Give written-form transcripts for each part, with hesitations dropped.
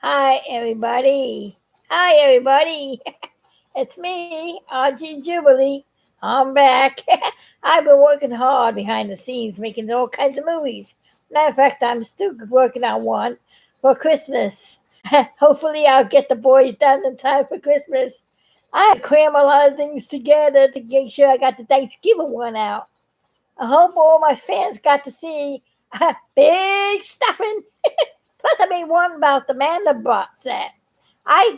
Hi, everybody. Hi, everybody. It's me, Auntie Jubilee. I'm back. I've been working hard behind the scenes, making all kinds of movies. Matter of fact, I'm still working on one for Christmas. Hopefully, I'll get the boys done in time for Christmas. I had to cram a lot of things together to make sure I got the Thanksgiving one out. I hope all my fans got to see big stuffing. Plus, I made one about the Mandelbrot Set. I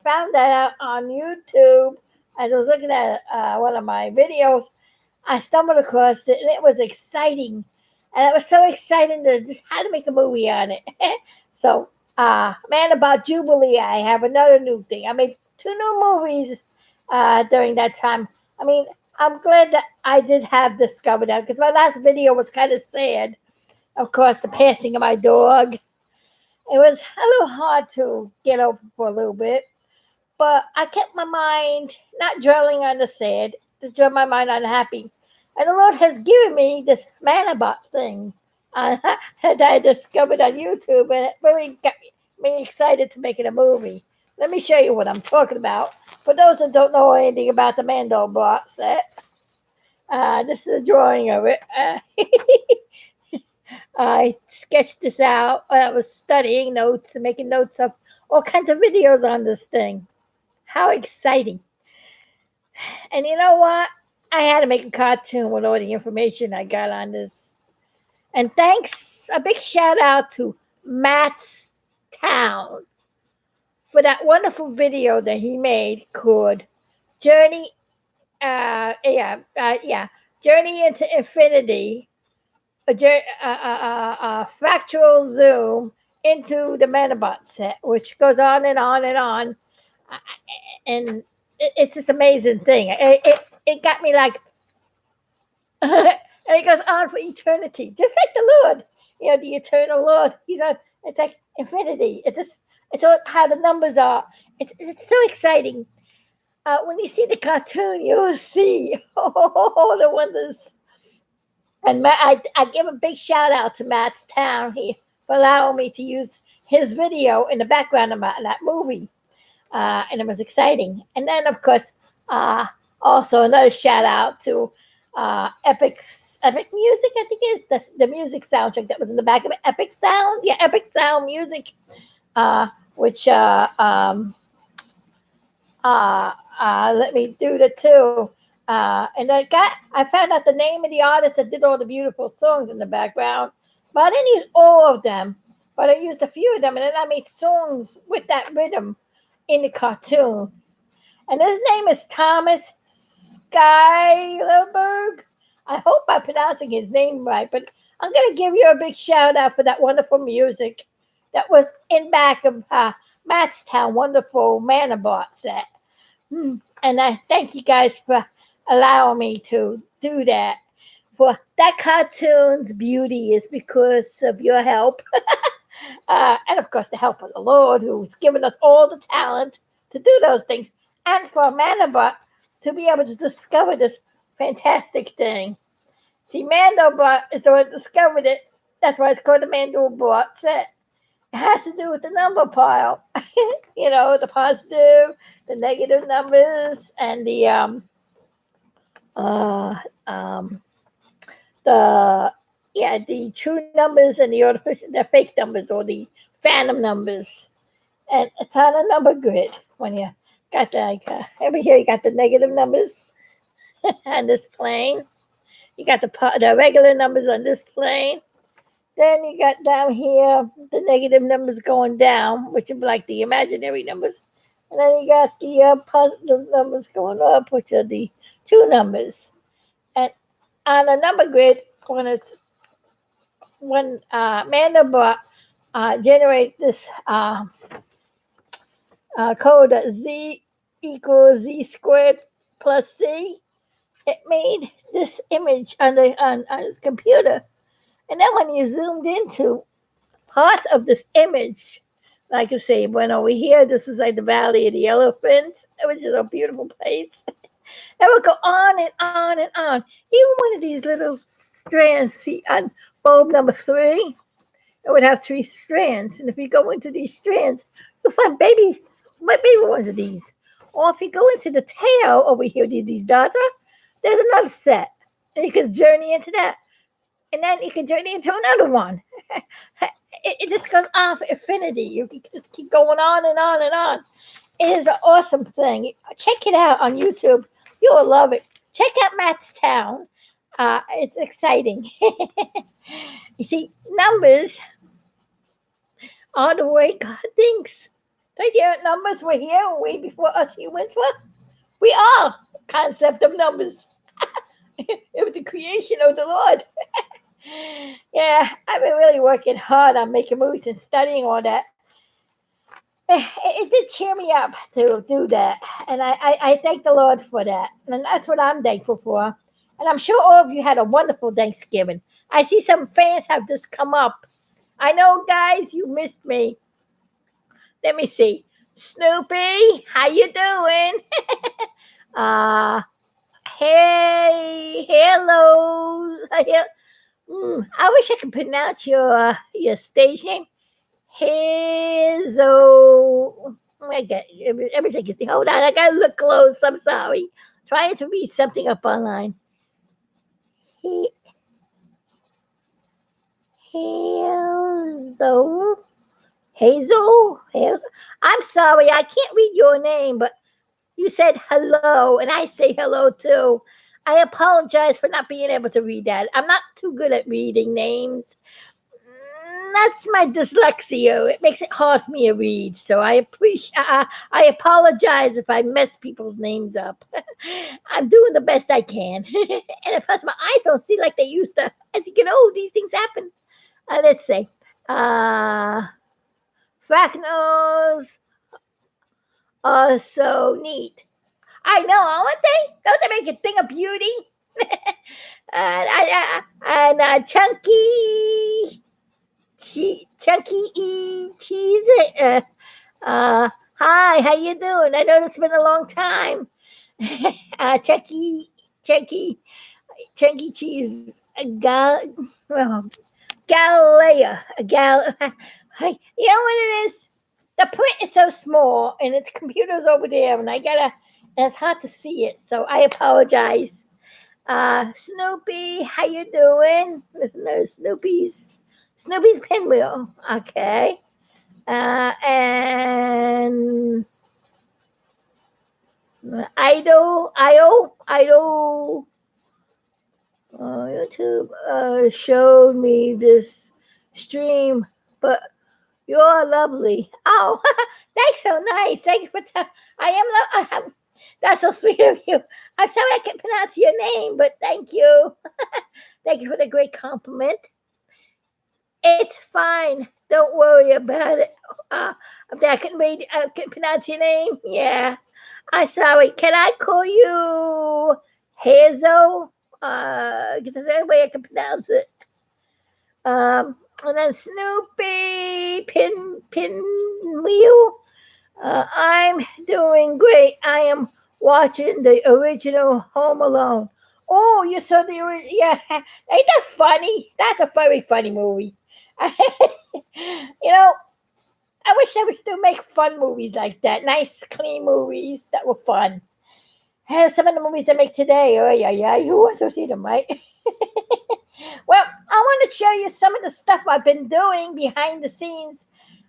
found that out on YouTube. As I was looking at one of my videos, I stumbled across it, and it was exciting. And it was so exciting that I just had to make a movie on it. So, Man About Jubilee, I have another new thing. I made two new movies during that time. I mean, I'm glad that I did have discovered that because my last video was kind of sad. Of course, the passing of my dog. It was a little hard to get over for a little bit, but I kept my mind not dwelling on the sad, to dwell my mind on the happy. And the Lord has given me this manabot thing that I discovered on YouTube, and it really got me excited to make it a movie. Let me show you what I'm talking about. For those that don't know anything about the Mandelbrot Set, this is a drawing of it. I sketched this out. I was studying notes and making notes of all kinds of videos on this thing. How exciting. And you know what? I had to make a cartoon with all the information I got on this. And thanks, a big shout out to Matt's Town for that wonderful video that he made called Journey, Journey into Infinity, a fractal zoom into the Mandelbrot Set, which goes on and on and on, and it's this amazing thing. It got me like, and it goes on for eternity, just like the Lord, the eternal Lord. He's on. It's like infinity. It's all how the numbers are. It's so exciting. When you see the cartoon, you'll see all the wonders. And I give a big shout out to Matt's Town here for allowing me to use his video in the background of that movie. And it was exciting. And then, of course, also another shout out to Epic Music, I think is the music soundtrack that was in the back of it. Epic Sound? Yeah, Epic Sound Music, which let me do the two. And I found out the name of the artist that did all the beautiful songs in the background, but I didn't use all of them, but I used a few of them, and then I made songs with that rhythm in the cartoon. And his name is Thomas Skylerberg. I hope I'm pronouncing his name right, but I'm going to give you a big shout out for that wonderful music that was in back of Matt's Town wonderful Mandelbrot Set. And I thank you guys for allowing me to do that. For that cartoon's beauty is because of your help. And of course, the help of the Lord, who's given us all the talent to do those things. And for Mandelbrot to be able to discover this fantastic thing. See, Mandelbrot is the one who discovered it. That's why it's called the Mandelbrot Set. It has to do with the number pile. The positive, the negative numbers, and the true numbers and the fake numbers or the phantom numbers. And it's on a number grid when you got over here you got the negative numbers on this plane. You got the regular numbers on this plane. Then you got down here the negative numbers going down, which are like the imaginary numbers. And then you got the positive numbers going up, which are the true numbers. And on a number grid, when Mandelbrot generate this code Z equals Z squared plus C, it made this image on his computer. And then when you zoomed into parts of this image, like I say, when over here, this is like the Valley of the Elephants, which is a beautiful place. It would go on and on and on. Even one of these little strands, see on bulb number 3, It would have 3 strands. And if you go into these strands, you'll find baby ones of these. Or if you go into the tail over here, these dots are, there's another set. And you can journey into that. And then you can journey into another one. It just goes on for infinity. You can just keep going on and on and on. It is an awesome thing. Check it out on YouTube. You will love it. Check out Matt's Town. It's exciting. You see, numbers are the way God thinks. The numbers were here way before us humans were. We are concept of numbers. It was the creation of the Lord. Yeah, I've been really working hard on making movies and studying all that. It did cheer me up to do that. And I thank the Lord for that. And that's what I'm thankful for. And I'm sure all of you had a wonderful Thanksgiving. I see some fans have just come up. I know, guys, you missed me. Let me see. Snoopy, how you doing? Hey, hello. I wish I could pronounce your stage name. Hazo. Oh my God, everything is. Hold on, I gotta look close. I'm sorry. Trying to read something up online. Hazel. I'm sorry, I can't read your name, but you said hello, and I say hello too. I apologize for not being able to read that. I'm not too good at reading names. That's my dyslexia. It makes it hard for me to read. So I apologize if I mess people's names up. I'm doing the best I can. And plus my eyes don't see like they used to. As you get old, these things happen. Let's see. Fractals are so neat. I know, aren't they? Don't they make a thing of beauty? And Chunky Cheese. Hi, how you doing? I know it's been a long time. Chunky Cheese. Galilea. You know what it is? The print is so small, and its computer's over there, and it's hard to see it, so I apologize. Snoopy, how you doing? Listen to Snoopy's pinwheel. Okay. And Idol. YouTube showed me this stream, but you're lovely. Oh, that's so nice. Thank you for that's so sweet of you. I'm sorry I can't pronounce your name, but thank you. Thank you for the great compliment. It's fine. Don't worry about it. I couldn't pronounce your name. Yeah. I'm sorry. Can I call you Hazel? Because there's any way I can pronounce it. And then Snoopy Pinwheel. I'm doing great. I am watching the original Home Alone. Oh, you saw the original? Yeah. Ain't that funny? That's a very funny movie. You know, I wish they would still make fun movies like that. Nice, clean movies that were fun. Some of the movies they make today, oh yeah, who wants to see them, right? Well, I want to show you some of the stuff I've been doing behind the scenes.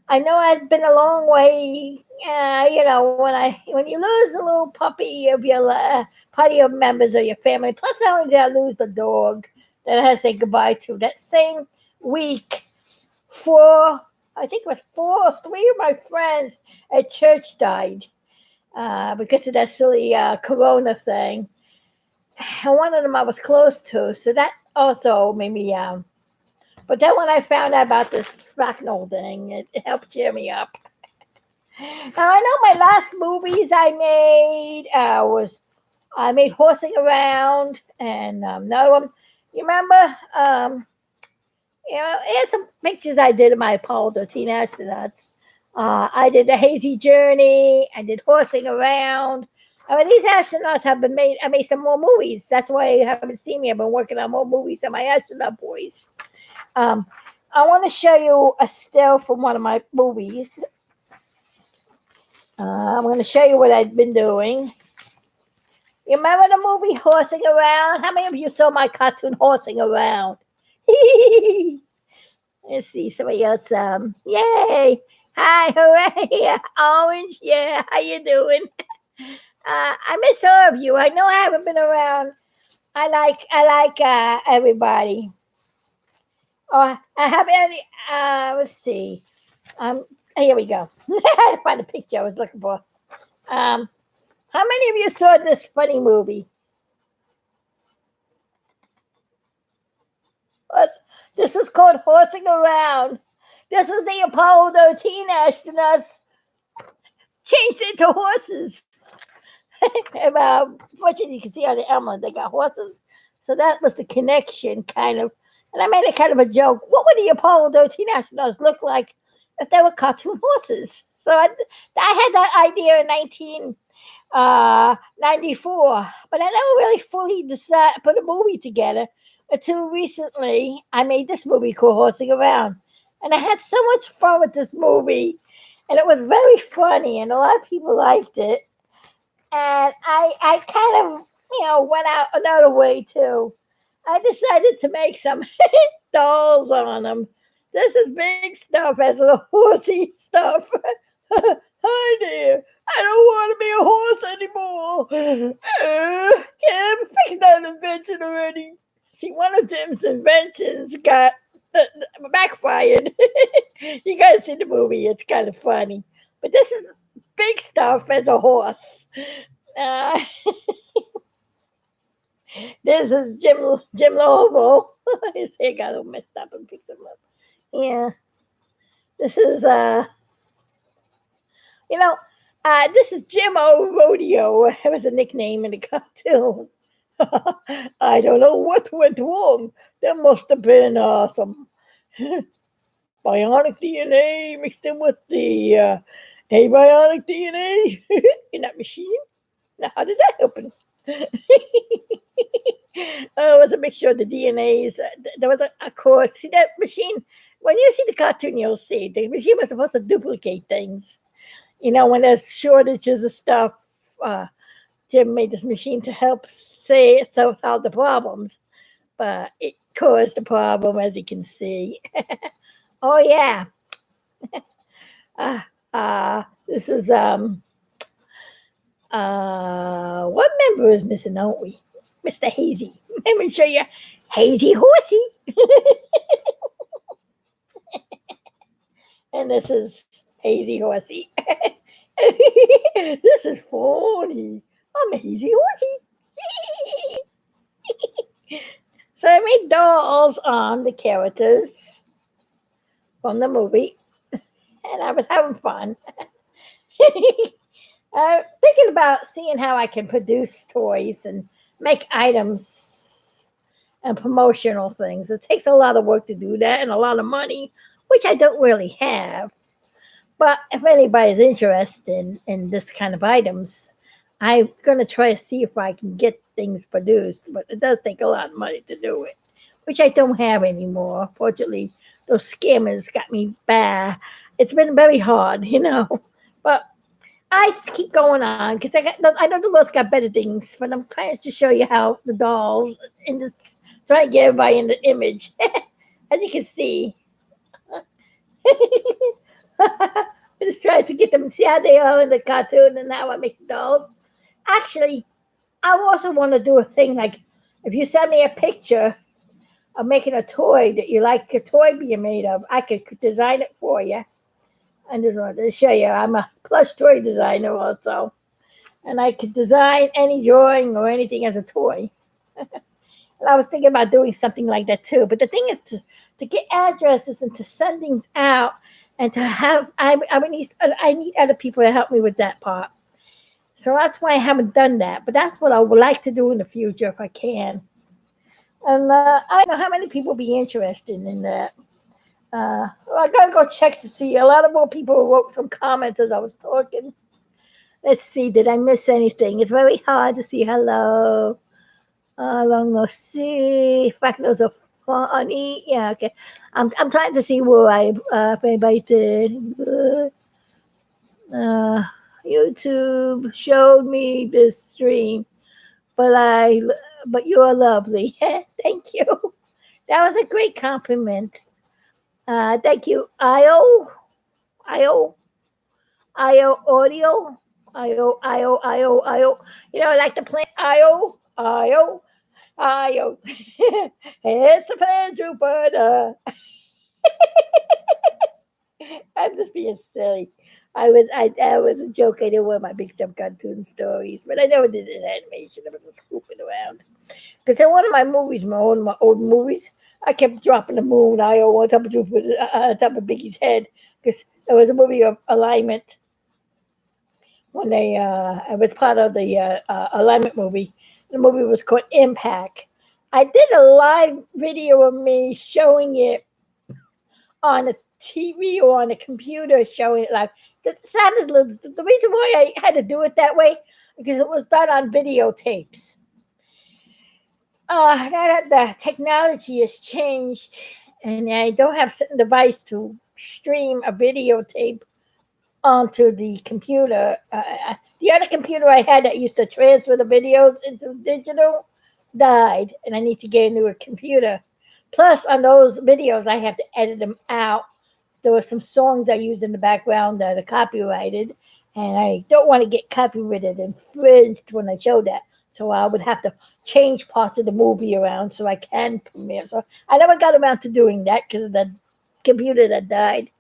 I know I've been a long way. When you lose a little puppy of your part of your members of your family, plus not only did I lose the dog that I had to say goodbye to that same week, three of my friends at church died because of that silly corona thing. And one of them I was close to, so that also made me but then when I found out about this Rocknoll thing, it helped cheer me up. Now I know my last movies I made I made Horsing Around, and another one. You remember? Here's some pictures I did of my Apollo 13 astronauts. I did The Hazy Journey. I did Horsing Around. I mean, these astronauts have been made. I made some more movies. That's why you haven't seen me. I've been working on more movies than my astronaut boys. I want to show you a still from one of my movies. I'm going to show you what I've been doing. You remember the movie Horsing Around? How many of you saw my cartoon Horsing Around? Let's see, somebody else. Yay! Hi, hooray! Orange, yeah. How you doing? I miss all of you. I know I haven't been around. I like everybody. Oh, I have any. Let's see. Here we go. I had to find a picture I was looking for. How many of you saw this funny movie? This was called Horsing Around. This was the Apollo 13 astronauts changed into horses. Fortunately, you can see on the emblem they got horses. So that was the connection, kind of. And I made a kind of a joke. What would the Apollo 13 astronauts look like if they were cartoon horses? So I had that idea in 1994, but I never really fully put a movie together until recently. I made this movie called Horsing Around. And I had so much fun with this movie. And it was very funny, and a lot of people liked it. And I kind of, went out another way too. I decided to make some dolls on them. This is big stuff as a horsey stuff. Hi there. I don't want to be a horse anymore. Yeah, I fixed that invention already. See, one of Tim's inventions got backfired. You gotta see the movie. It's kind of funny. But this is big stuff as a horse. This is Jim Lobo. His hair got all messed up and picked him up. Yeah. This is this is Jim O Rodeo. It was a nickname in the cartoon. I don't know what went wrong. There must have been some bionic DNA mixed in with the abionic DNA in that machine. Now, how did that happen? It was a mixture of the DNAs. There was a course. See that machine? When you see the cartoon, you'll see the machine was supposed to duplicate things. When there's shortages of stuff, Jim made this machine to help solve the problems, but it caused the problem, as you can see. Oh yeah. This is what member is missing, don't we? Mr. Hazy. Let me show you Hazy Horsey. And this is Hazy Horsey. This is funny. I'm Hazy Horsey. So I made dolls on the characters from the movie, and I was having fun. Thinking about seeing how I can produce toys and make items and promotional things. It takes a lot of work to do that and a lot of money, which I don't really have. But if anybody's interested in this kind of items, I'm going to try to see if I can get things produced. But it does take a lot of money to do it, which I don't have anymore. Fortunately, those scammers got me bad. It's been very hard, But I just keep going on because I know the Lord's got better things, but I'm trying to show you how the dolls and just try to get everybody in the image. As you can see. I just tried to get them, see how they are in the cartoon and how I make the dolls. Actually, I also want to do a thing like if you send me a picture of making a toy that you like a toy being made of, I could design it for you. I just wanted to show you I'm a plush toy designer also. And I could design any drawing or anything as a toy. And I was thinking about doing something like that too. But the thing is to get addresses and to send things out and to have, I need other people to help me with that part. So that's why I haven't done that. But that's what I would like to do in the future if I can. And I don't know how many people be interested in that. I gotta go check to see. A lot of more people wrote some comments as I was talking. Let's see, did I miss anything? It's very hard to see. Hello. Long no see. In fact, there's a honey. Yeah, okay. I'm trying to see where I if anybody did. Uh, YouTube showed me this stream, but but you're lovely. Thank you. That was a great compliment. Thank you. IO, IO audio. IO. You know, like the plant IO. It's a plant Jupiter. I'm just being silly. I was a joke. I didn't want my big stuff cartoon stories, but I never did an animation. I was just goofing around. Because in one of my movies, my old movies, I kept dropping the moon IO on top of Biggie's head. Because there was a movie of alignment when they it was part of the alignment movie. The movie was called Impact. I did a live video of me showing it on a TV or on a computer, showing it live. The reason why I had to do it that way because it was done on videotapes. The technology has changed, and I don't have a certain device to stream a videotape onto the computer. The other computer I had that used to transfer the videos into digital died, and I need to get a newer computer. Plus, on those videos, I have to edit them out. There were some songs I used in the background that are copyrighted, and I don't want to get copyrighted infringed when I show that. So I would have to change parts of the movie around so I can premiere. So I never got around to doing that because of the computer that died.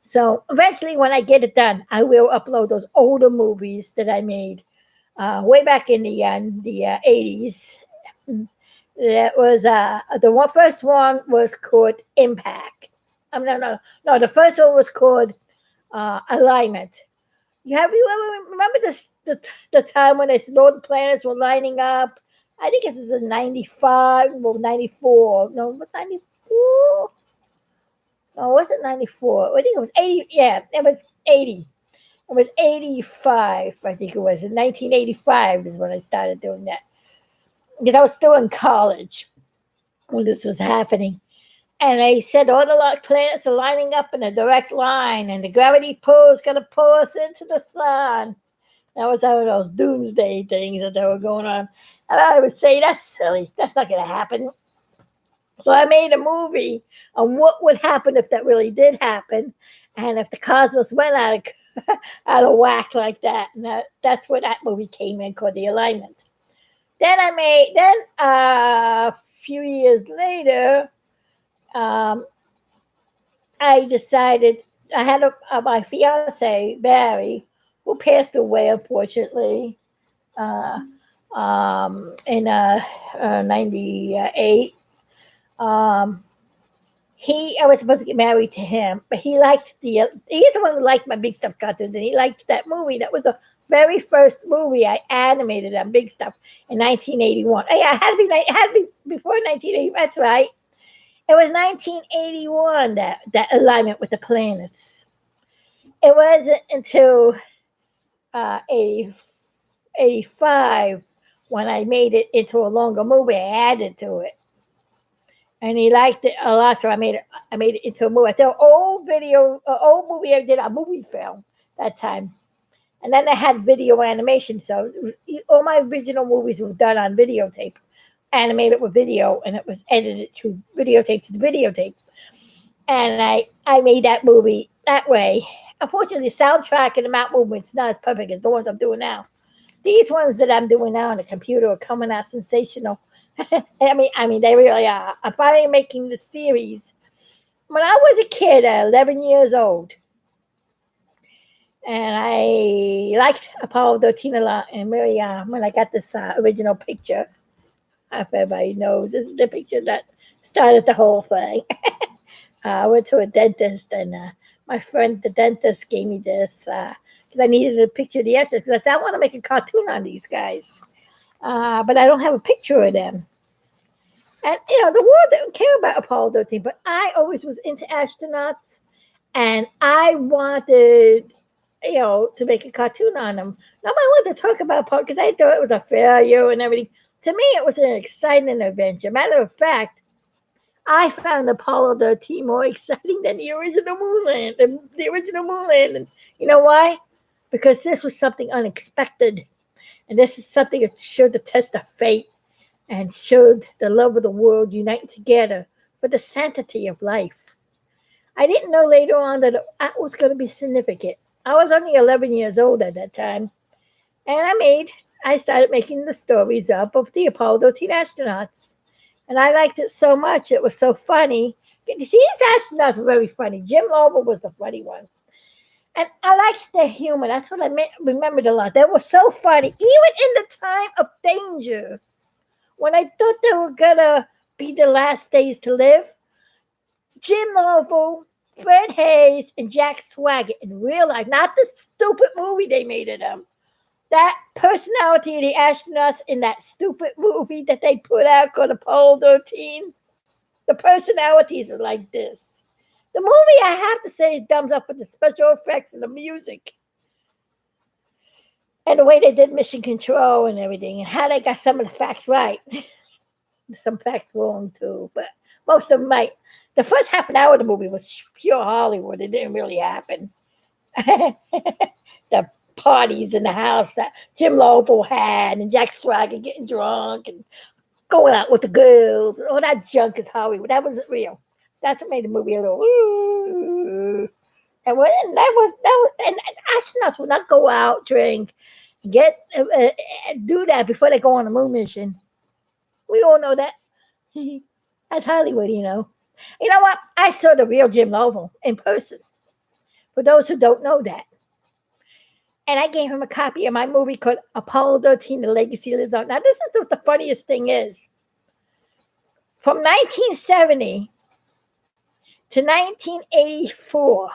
So eventually, when I get it done, I will upload those older movies that I made way back in the 80s. That was first one was called Impact. No. The first one was called Alignment. You ever remember the time when they said all the planets were lining up? I think this was in 95 or 94. No, was 94? No, it wasn't 94. I think it was 80. Yeah, it was 80. It was 85, I think it was. In 1985 is when I started doing that. Because I was still in college when this was happening. And they said all the planets are lining up in a direct line, and the gravity pull is going to pull us into the sun. That was one of those doomsday things that they were going on. And I would say, that's silly. That's not going to happen. So I made a movie on what would happen if that really did happen, and if the cosmos went out of whack like that. And that's where that movie came in, called The Alignment. Then a few years later, I decided I had my fiance Barry, who passed away unfortunately in 98. I was supposed to get married to him, but he's the one who liked my big stuff cartoons, and he liked that movie. That was the very first movie I animated on Big Stuff in 1981. Yeah, it had to be before 1980. That's right. It was 1981 that alignment with the planets. It wasn't until 85 when I made it into a longer movie. I added to it, and he liked it a lot, so I made it into a movie. It's an old movie I did on movie film that time. And then I had video animation, so all my original movies were done on videotape, animated with video, and it was edited through videotape to the videotape. And I made that movie that way. Unfortunately, the soundtrack and the mount movement's not as perfect as the ones I'm doing now. These ones that I'm doing now on the computer are coming out sensational. I mean, they really are. I'm finally making the series. When I was a kid, 11 years old, and I liked Apollo 13 a lot. And really, when I got this original picture, if everybody knows, this is the picture that started the whole thing. I went to a dentist, and my friend, the dentist, gave me this because I needed a picture of the extras. Because I said, I want to make a cartoon on these guys, but I don't have a picture of them. And, the world didn't care about Apollo 13, but I always was into astronauts, and I wanted, to make a cartoon on them. Nobody wanted to talk about Apollo because I thought it was a failure and everything. To me, it was an exciting adventure. Matter of fact, I found Apollo 13 more exciting than the original Moonland. The original Moonland. And you know why? Because this was something unexpected. And this is something that showed the test of fate and showed the love of the world uniting together for the sanctity of life. I didn't know later on that that was going to be significant. I was only 11 years old at that time. And I started making the stories up of the Apollo 13 astronauts. And I liked it so much. It was so funny. You see, these astronauts were very funny. Jim Lovell was the funny one. And I liked their humor. That's what I remembered a lot. They were so funny. Even in the time of danger, when I thought they were going to be the last days to live, Jim Lovell, Fred Hayes, and Jack Swagger in real life, not the stupid movie they made of them, that personality of the astronauts in that stupid movie that they put out called Apollo 13, the personalities are like this. The movie, I have to say, thumbs up with the special effects and the music. And the way they did mission control and everything, and how they got some of the facts right. Some facts wrong, too, but most of them might. The first half an hour of the movie was pure Hollywood. It didn't really happen. The parties in the house that Jim Lovell had, and Jack Swagger getting drunk and going out with the girls. All that junk is Hollywood. That wasn't real. That's what made the movie a little. And astronauts will not go out, drink, do that before they go on a moon mission. We all know that. That's Hollywood, You know what? I saw the real Jim Lovell in person. For those who don't know that. And I gave him a copy of my movie called Apollo 13, The Legacy Lives On. Now, this is what the funniest thing is. From 1970 to 1984,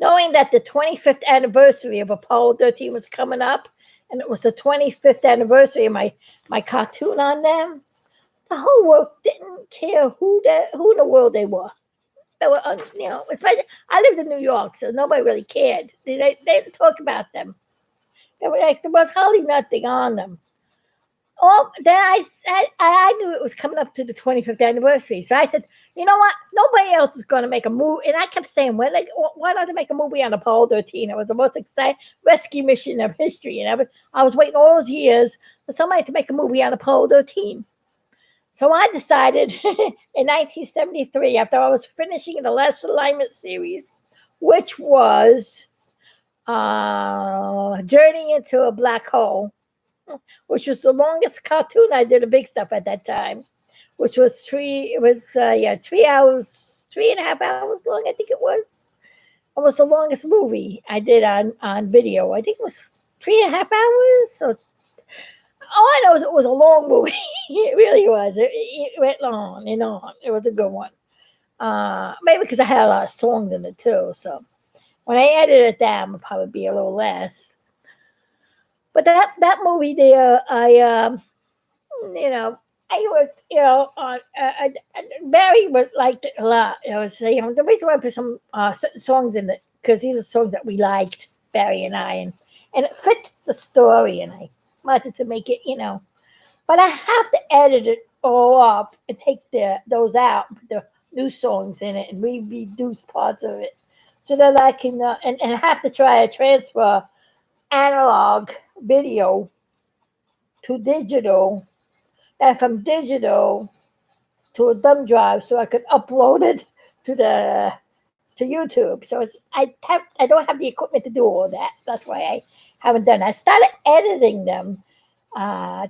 knowing that the 25th anniversary of Apollo 13 was coming up, and it was the 25th anniversary of my cartoon on them, the whole world didn't care who in the world they were. They were, I lived in New York, so nobody really cared. They didn't talk about them. They were like, there was hardly nothing on them. Oh, then I knew it was coming up to the 25th anniversary. So I said, you know what? Nobody else is going to make a movie. And I kept saying, why don't they make a movie on Apollo 13? It was the most exciting rescue mission of history. And I was waiting all those years for somebody to make a movie on Apollo 13. So I decided in 1973, after I was finishing the Last Alignment series, which was Journey into a Black Hole, which was the longest cartoon I did of big stuff at that time, which was 3 hours, 3.5 hours long, I think it was. It was the longest movie I did on video. I think it was 3.5 hours. So all I know is it was a long movie. It really was. It went on and on. It was a good one. Maybe because I had a lot of songs in it too. So when I edited it down, it would probably be a little less. But that movie there, I worked, on Barry liked it a lot. The reason why I put some certain songs in it, because these are songs that we liked, Barry and I, and it fit the story, and I wanted to make it, But I have to edit it all up and take those out, put the new songs in it, and reduce parts of it, so that I can, and have to try to transfer analog video to digital, and from digital to a thumb drive, so I could upload it to YouTube. So I don't have the equipment to do all that. That's why I haven't done it. I started editing them,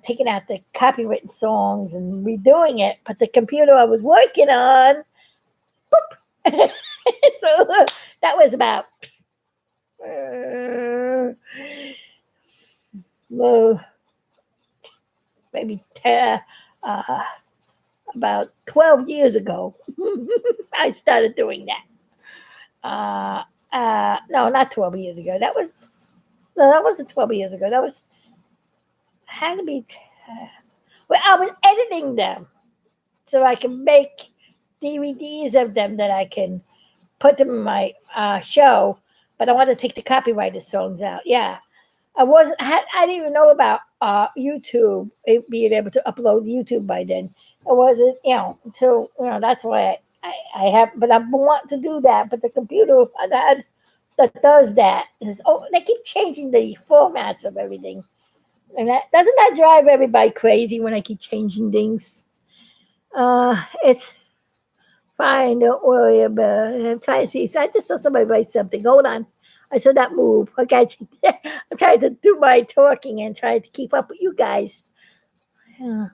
taking out the copywritten songs and redoing it, but the computer I was working on, boop. So that was about maybe about 12 years ago. I started doing that. No, not 12 years ago. That wasn't 12 years ago. That had to be. I was editing them so I can make DVDs of them that I can put them in my show. But I wanted to take the copyrighted songs out. Yeah, I didn't even know about YouTube, being able to upload YouTube by then. It wasn't, until, that's why I have, but I want to do that. But the computer that does that is, they keep changing the formats of everything. And doesn't that drive everybody crazy when I keep changing things? It's fine, don't worry about it. I'm trying to see. So I just saw somebody write something. Hold on. I saw that move. Okay, I'm trying to do my talking and trying to keep up with you guys. Yeah.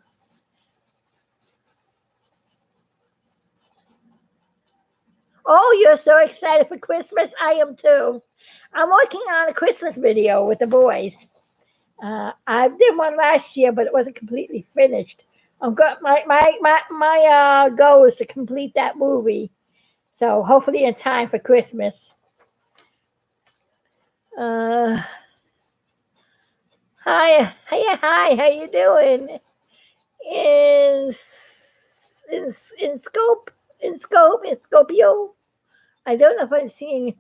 Oh, you're so excited for Christmas? I am too. I'm working on a Christmas video with the boys. I did one last year, but it wasn't completely finished. I'm got my goal is to complete that movie. So hopefully in time for Christmas. Uh, hi, how you doing? In in scope, in Scopio. I don't know if I'm seeing.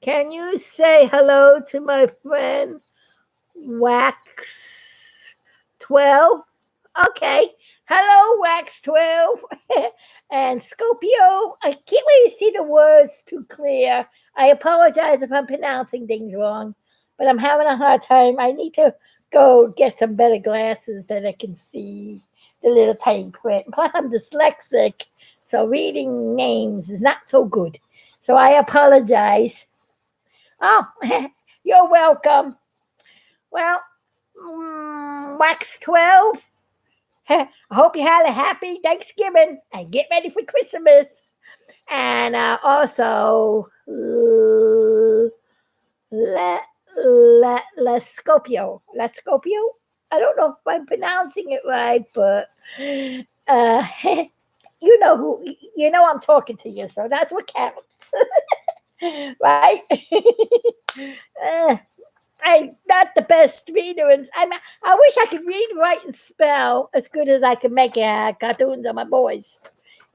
Can you say hello to my friend Wax 12? Okay. Hello, Wax 12. And Scopio. I can't really see the words too clear. I apologize if I'm pronouncing things wrong, but I'm having a hard time. I need to go get some better glasses that I can see the little tiny print. Plus, I'm dyslexic, so reading names is not so good. So I apologize. Oh, you're welcome. Well, Wax 12. I hope you had a happy Thanksgiving and get ready for Christmas. And also, La Scopio. La Scopio? I don't know if I'm pronouncing it right, but uh, you know I'm talking to you, so that's what counts. Right? I'm not the best reader, and I wish I could read, write, and spell as good as I can make cartoons on my boys.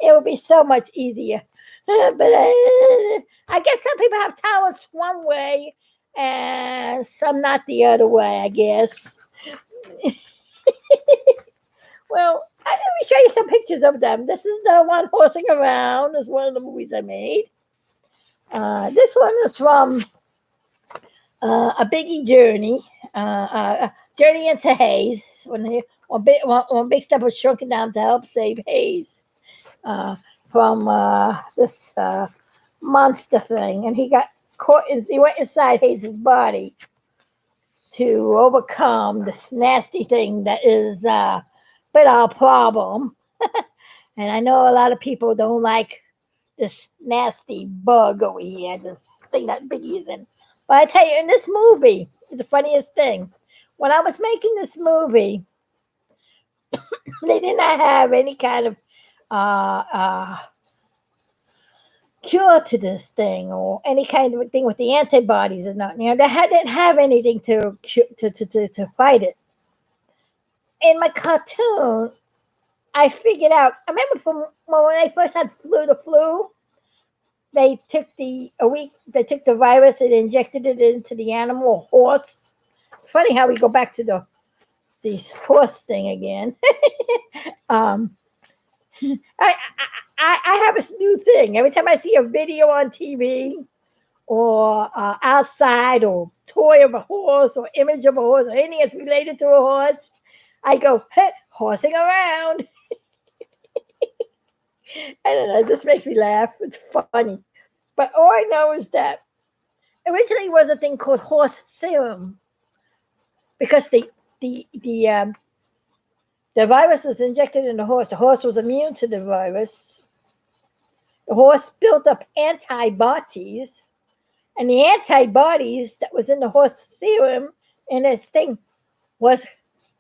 It would be so much easier. But I guess some people have talents one way, and some not the other way. I guess. Well, let me show you some pictures of them. This is the one horsing around. Is one of the movies I made. This one is from a Biggie journey, journey into Hayes when Big Step was shrunken down to help save Hayes from this monster thing, and he got caught. He went inside Hayes' body to overcome this nasty thing that is been our problem. And I know a lot of people don't like this nasty bug over here, this thing that Biggie is in. But I tell you, in this movie, it's the funniest thing. When I was making this movie, they did not have any kind of cure to this thing or any kind of thing with the antibodies or nothing. They didn't have anything to fight it. In my cartoon, I figured out. I remember from when I first had the flu, they took they took the virus and injected it into the animal horse. It's funny how we go back to this horse thing again. um, I have a new thing. Every time I see a video on TV or outside or toy of a horse or image of a horse or anything that's related to a horse, I go, hey, horsing around. I don't know, it just makes me laugh. It's funny. But all I know is that originally was a thing called horse serum because the virus was injected in the horse. The horse was immune to the virus. The horse built up antibodies, and the antibodies that was in the horse serum and this thing was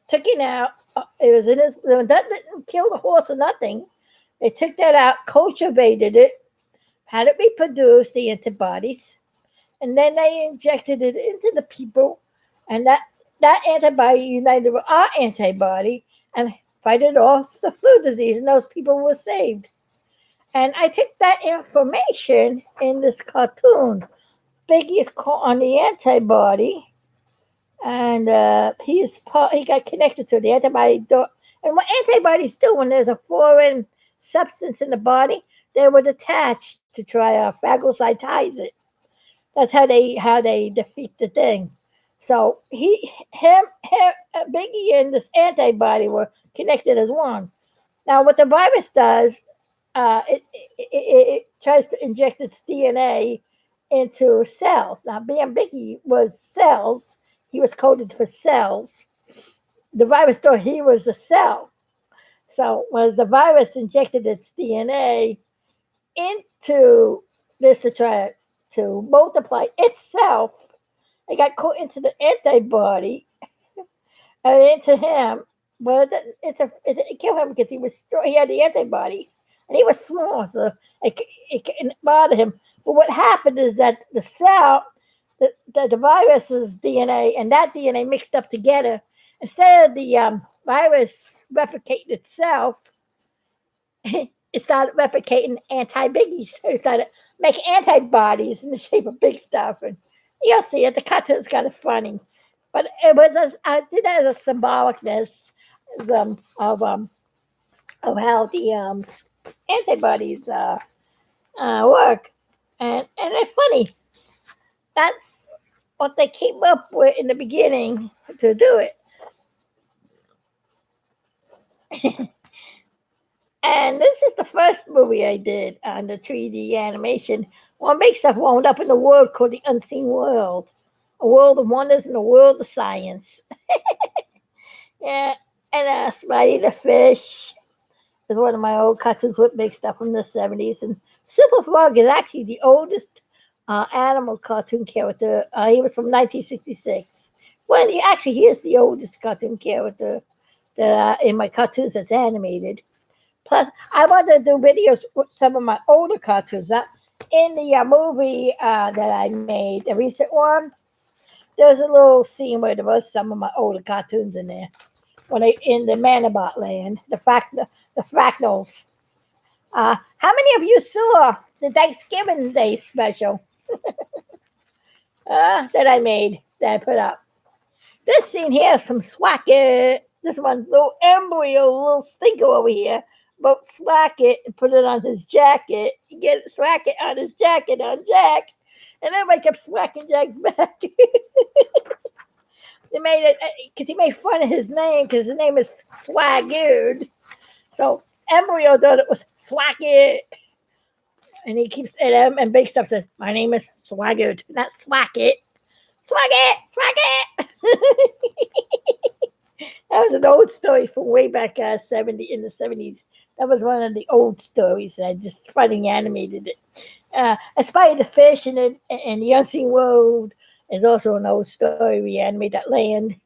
taken out. It was in his. That didn't kill the horse or nothing. They took that out, cultivated it, had it reproduce the antibodies, and then they injected it into the people, and that antibody united with our antibody and fighted off the flu disease, and those people were saved. And I took that information in this cartoon. Biggie is caught on the antibody, and he got connected to the antibody And what antibodies do when there's a foreign substance in the body, they would attach to try to phagocytize it. That's how they defeat the thing. So Biggie and this antibody were connected as one. Now, what the virus does, it tries to inject its DNA into cells. Now, Biggie was cells. He was coded for cells. The virus thought he was a cell. So, as the virus injected its DNA into this to try to multiply itself, it got caught into the antibody and into him. But it killed him because he had the antibody and he was small, so it couldn't bother him. But what happened is that the cell, the virus's DNA and that DNA mixed up together. Instead of the virus replicating itself, it started replicating anti-biggies. So it started making antibodies in the shape of big stuff. And you'll see it. The cartoon's kind of funny. But I did that as a symbolicness of how the antibodies work. And it's funny. That's what they came up with in the beginning to do it. And this is the first movie I did on the 3D animation. What makes stuff wound up in a world called the Unseen World, a world of wonders and a world of science. Yeah, and Spidey the Fish is one of my old cartoons with big stuff from the 70s. And Super Frog is actually the oldest animal cartoon character. He was from 1966. Well, he is the oldest cartoon character that in my cartoons that's animated. Plus, I wanted to do videos with some of my older cartoons. In the movie that I made, the recent one, there's a little scene where there was some of my older cartoons in there. When they in the Mandelbrot land, the fractals. How many of you saw the Thanksgiving Day special that I made, that I put up? This scene here is from Swacket. This one, little embryo, little stinker over here. But Swacket and put it on his jacket. You get Swacket on his jacket on Jack. And everybody kept swacking Jack's back. They made it because he made fun of his name because his name is Swaggered. So Embryo thought it was Swacket. And he keeps and Big Stuff says, "My name is Swaggered, not Swacket. Swacket, Swacket." That was an old story from way back in the 70s. That was one of the old stories. I just funny animated it. Spidey the Fish and the Unseen World is also an old story. We animated that land.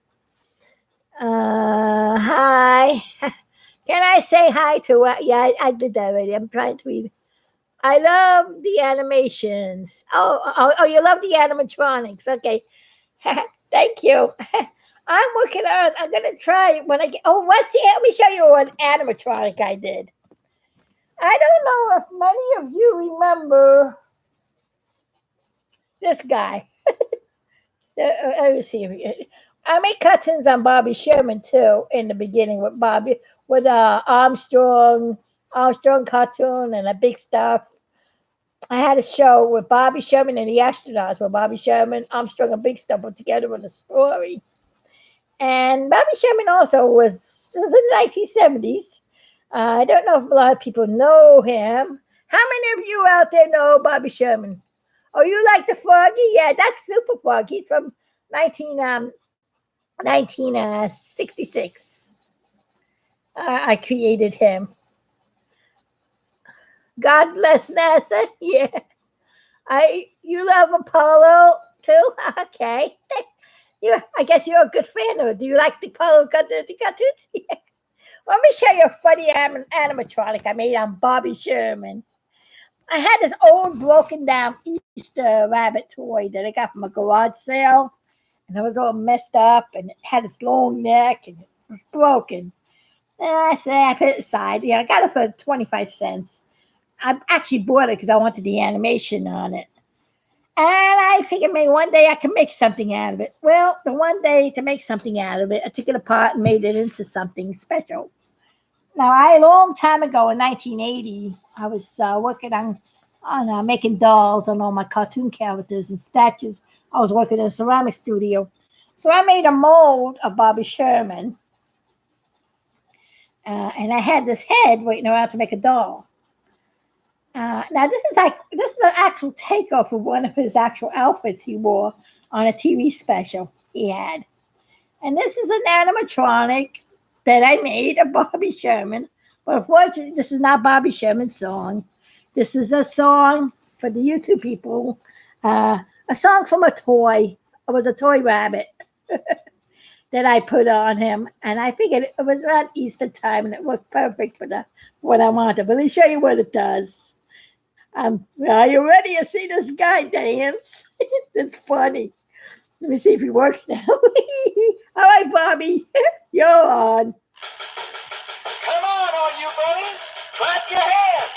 Hi. Can I say hi to yeah, I did that already. I'm trying to read. I love the animations. Oh, you love the animatronics. Okay. Thank you. I'm going to try when I get, let me show you an animatronic I did. I don't know if many of you remember this guy. Let me see. I made cartoons on Bobby Sherman too in the beginning with Armstrong cartoon and a big stuff. I had a show with Bobby Sherman and the astronauts, where Bobby Sherman, Armstrong, and Big Stuff put together with a story. And Bobby Sherman also was in the 1970s. I don't know if a lot of people know him. How many of you out there know Bobby Sherman? Oh, you like the Froggy? Yeah, that's Super Frog. He's from 1966. I created him. God bless NASA. Yeah. You love Apollo too? Okay. I guess you're a good fan of it. Do you like the Apollo cartoons? Yeah. Let me show you a funny animatronic I made on Bobby Sherman. I had this old broken down Easter rabbit toy that I got from a garage sale. And it was all messed up and it had its long neck and it was broken. And I said, I put it aside. I got it for 25 cents. I actually bought it because I wanted the animation on it. And I figured maybe one day I could make something out of it. Well, the one day to make something out of it, I took it apart and made it into something special. Now, a long time ago in 1980, I was working on making dolls on all my cartoon characters and statues. I was working in a ceramic studio. So I made a mold of Bobby Sherman, and I had this head waiting around to make a doll. Now this is an actual takeoff of one of his actual outfits he wore on a TV special he had, and this is an animatronic that I made of Bobby Sherman. But unfortunately, this is not Bobby Sherman's song. This is a song for the YouTube people. A song from a toy. It was a toy rabbit that I put on him, and I figured it was around Easter time, and it worked perfect for what I wanted. But let me show you what it does. Are you ready to see this guy dance? It's funny. Let me see if he works now. All right, Bobby, you're on. Come on, all you buddies, clap your hands.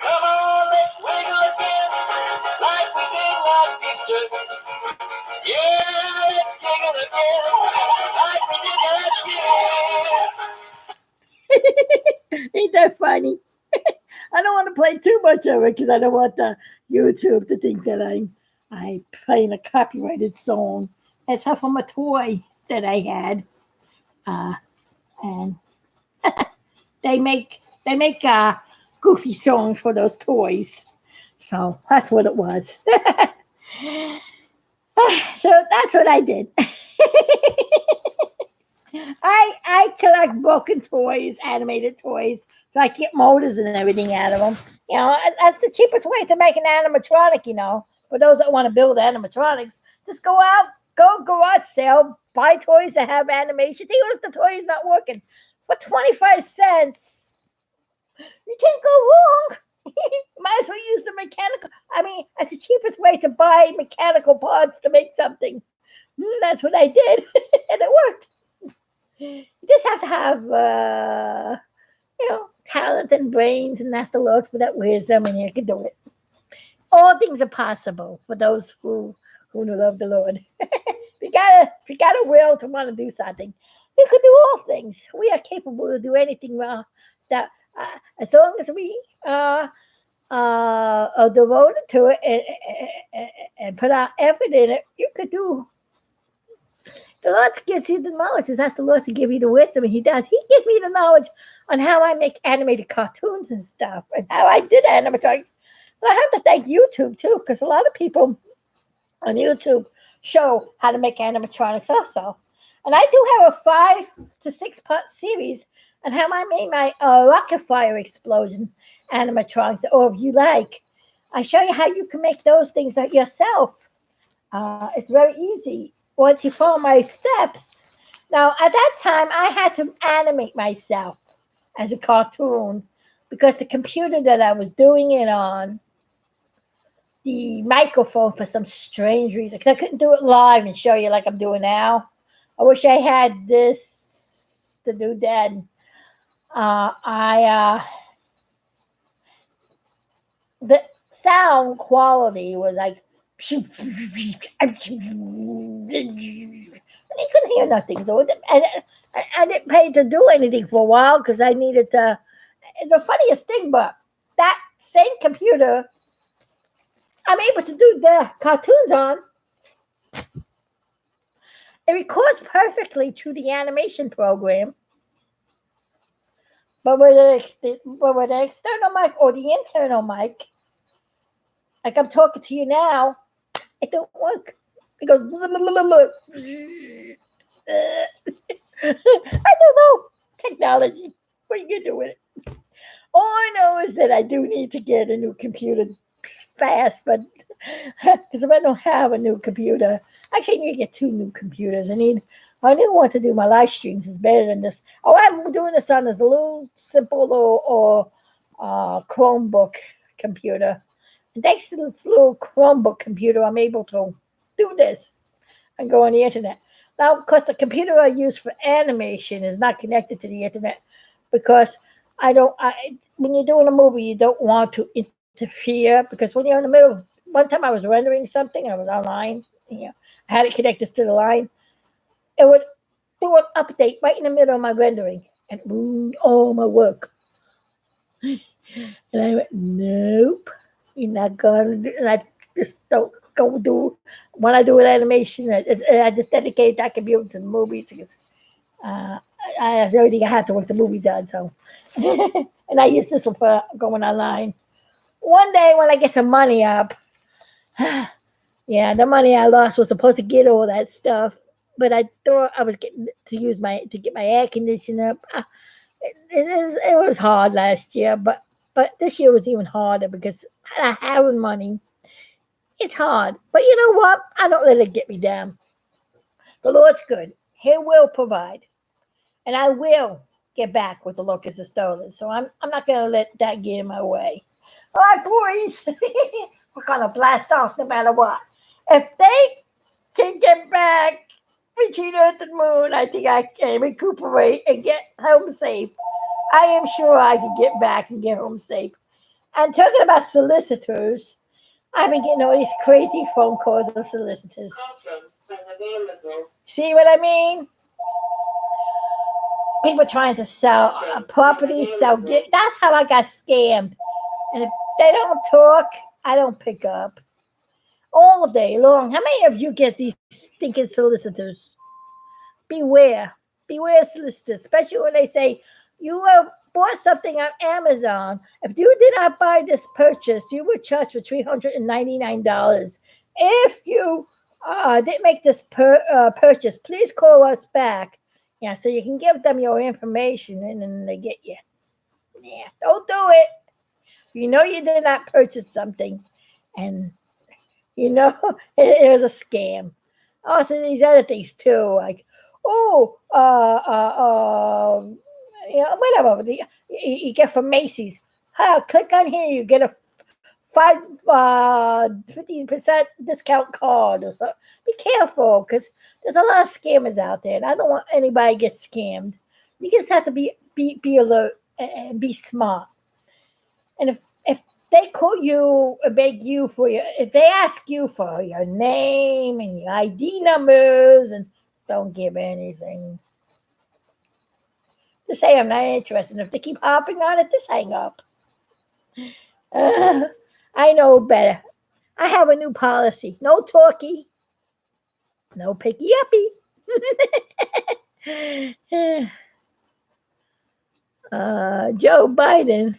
Come on, let's wiggle again, like we did last picture. Yeah, let's jiggle again, like we did last year. Ain't that funny? I don't want to play too much of it because I don't want the YouTube to think that I'm playing a copyrighted song. It's from a toy that I had, and they make goofy songs for those toys. So that's what it was. So that's what I did. I collect broken toys, animated toys, so I get motors and everything out of them. You know, that's the cheapest way to make an animatronic. You know, for those that want to build animatronics, just go out, go garage sale, buy toys that have animation. Even if the toy is not working, for 25 cents, you can't go wrong. Might as well use the mechanical. I mean, that's the cheapest way to buy mechanical parts to make something. That's what I did, and it worked. You just have to have, talent and brains, and ask the Lord for that wisdom, and you can do it. All things are possible for those who love the Lord. If you got a will to want to do something, you can do all things. We are capable to do anything wrong. That as long as we are devoted to it and put our effort in it, you could do. The Lord gives you the knowledge. Just ask the Lord to give you the wisdom, and He does. He gives me the knowledge on how I make animated cartoons and stuff, and how I did animatronics. And I have to thank YouTube too, because a lot of people on YouTube show how to make animatronics also. And I do have a 5 to 6 part series on how I made my rocket fire explosion animatronics. Or if you like, I show you how you can make those things yourself. It's very easy once you follow my steps. Now, at that time, I had to animate myself as a cartoon because the computer that I was doing it on, the microphone for some strange reason, because I couldn't do it live and show you like I'm doing now. I wish I had this to do then. The sound quality was like, and you couldn't hear nothing. So I didn't pay to do anything for a while because I needed to. The funniest thing, but that same computer I'm able to do the cartoons on. It records perfectly through the animation program. But with the external mic or the internal mic, like I'm talking to you now, it don't work. It goes. I don't know. Technology. What are you gonna do with it? All I know is that I do need to get a new computer fast, but because if I don't have a new computer, actually I need to get 2 new computers. I need a new one to do my live streams. Is better than this. Oh, I'm doing this on this little simple little Chromebook computer. And thanks to this little Chromebook computer, I'm able to do this and go on the internet. Now, of course, the computer I use for animation is not connected to the internet because when you're doing a movie, you don't want to interfere because when you're in the middle, one time I was rendering something, I was online, I had it connected to the line. It would update right in the middle of my rendering. and ruin all my work. And I went, nope, you're not gonna do. And I just don't go do. When I do an animation, I just dedicate that computer to the movies because uh, I already have to work the movies on. So, and I use this one for going online. One day when I get some money up, yeah, the money I lost was supposed to get all that stuff, but I thought I was getting to get my air conditioner up. It was hard last year, but this year was even harder because I having money. It's hard, but you know what? I don't let it get me down. The Lord's good. He will provide, and I will get back what the locusts have stolen. So I'm not gonna let that get in my way. All right, boys, we're gonna blast off no matter what. If they can get back between Earth and Moon, I think I can recuperate and get home safe. I am sure I can get back and get home safe. And talking about solicitors, I've been getting all these crazy phone calls of solicitors. See what I mean? People trying to sell properties, sell gifts. That's how I got scammed. And if they don't talk, I don't pick up. All day long. How many of you get these stinking solicitors? Beware. Beware solicitors, especially when they say you have bought something on Amazon. If you did not buy this purchase, you were charged with $399. If you didn't make this purchase, please call us back. Yeah, so you can give them your information and then they get you. Yeah, don't do it. You know you did not purchase something, and you know it was a scam. Also, these other things too, like whatever you get from Macy's. Click on here, you get a 15% discount card or so. Be careful because there's a lot of scammers out there, and I don't want anybody to get scammed. You just have to be alert and be smart. And if they call you and beg you for if they ask you for your name and your ID numbers, and don't give anything. Just say I'm not interested. If they keep hopping on it, just hang up. I know better. I have a new policy. No talkie. No picky uppy. Joe Biden.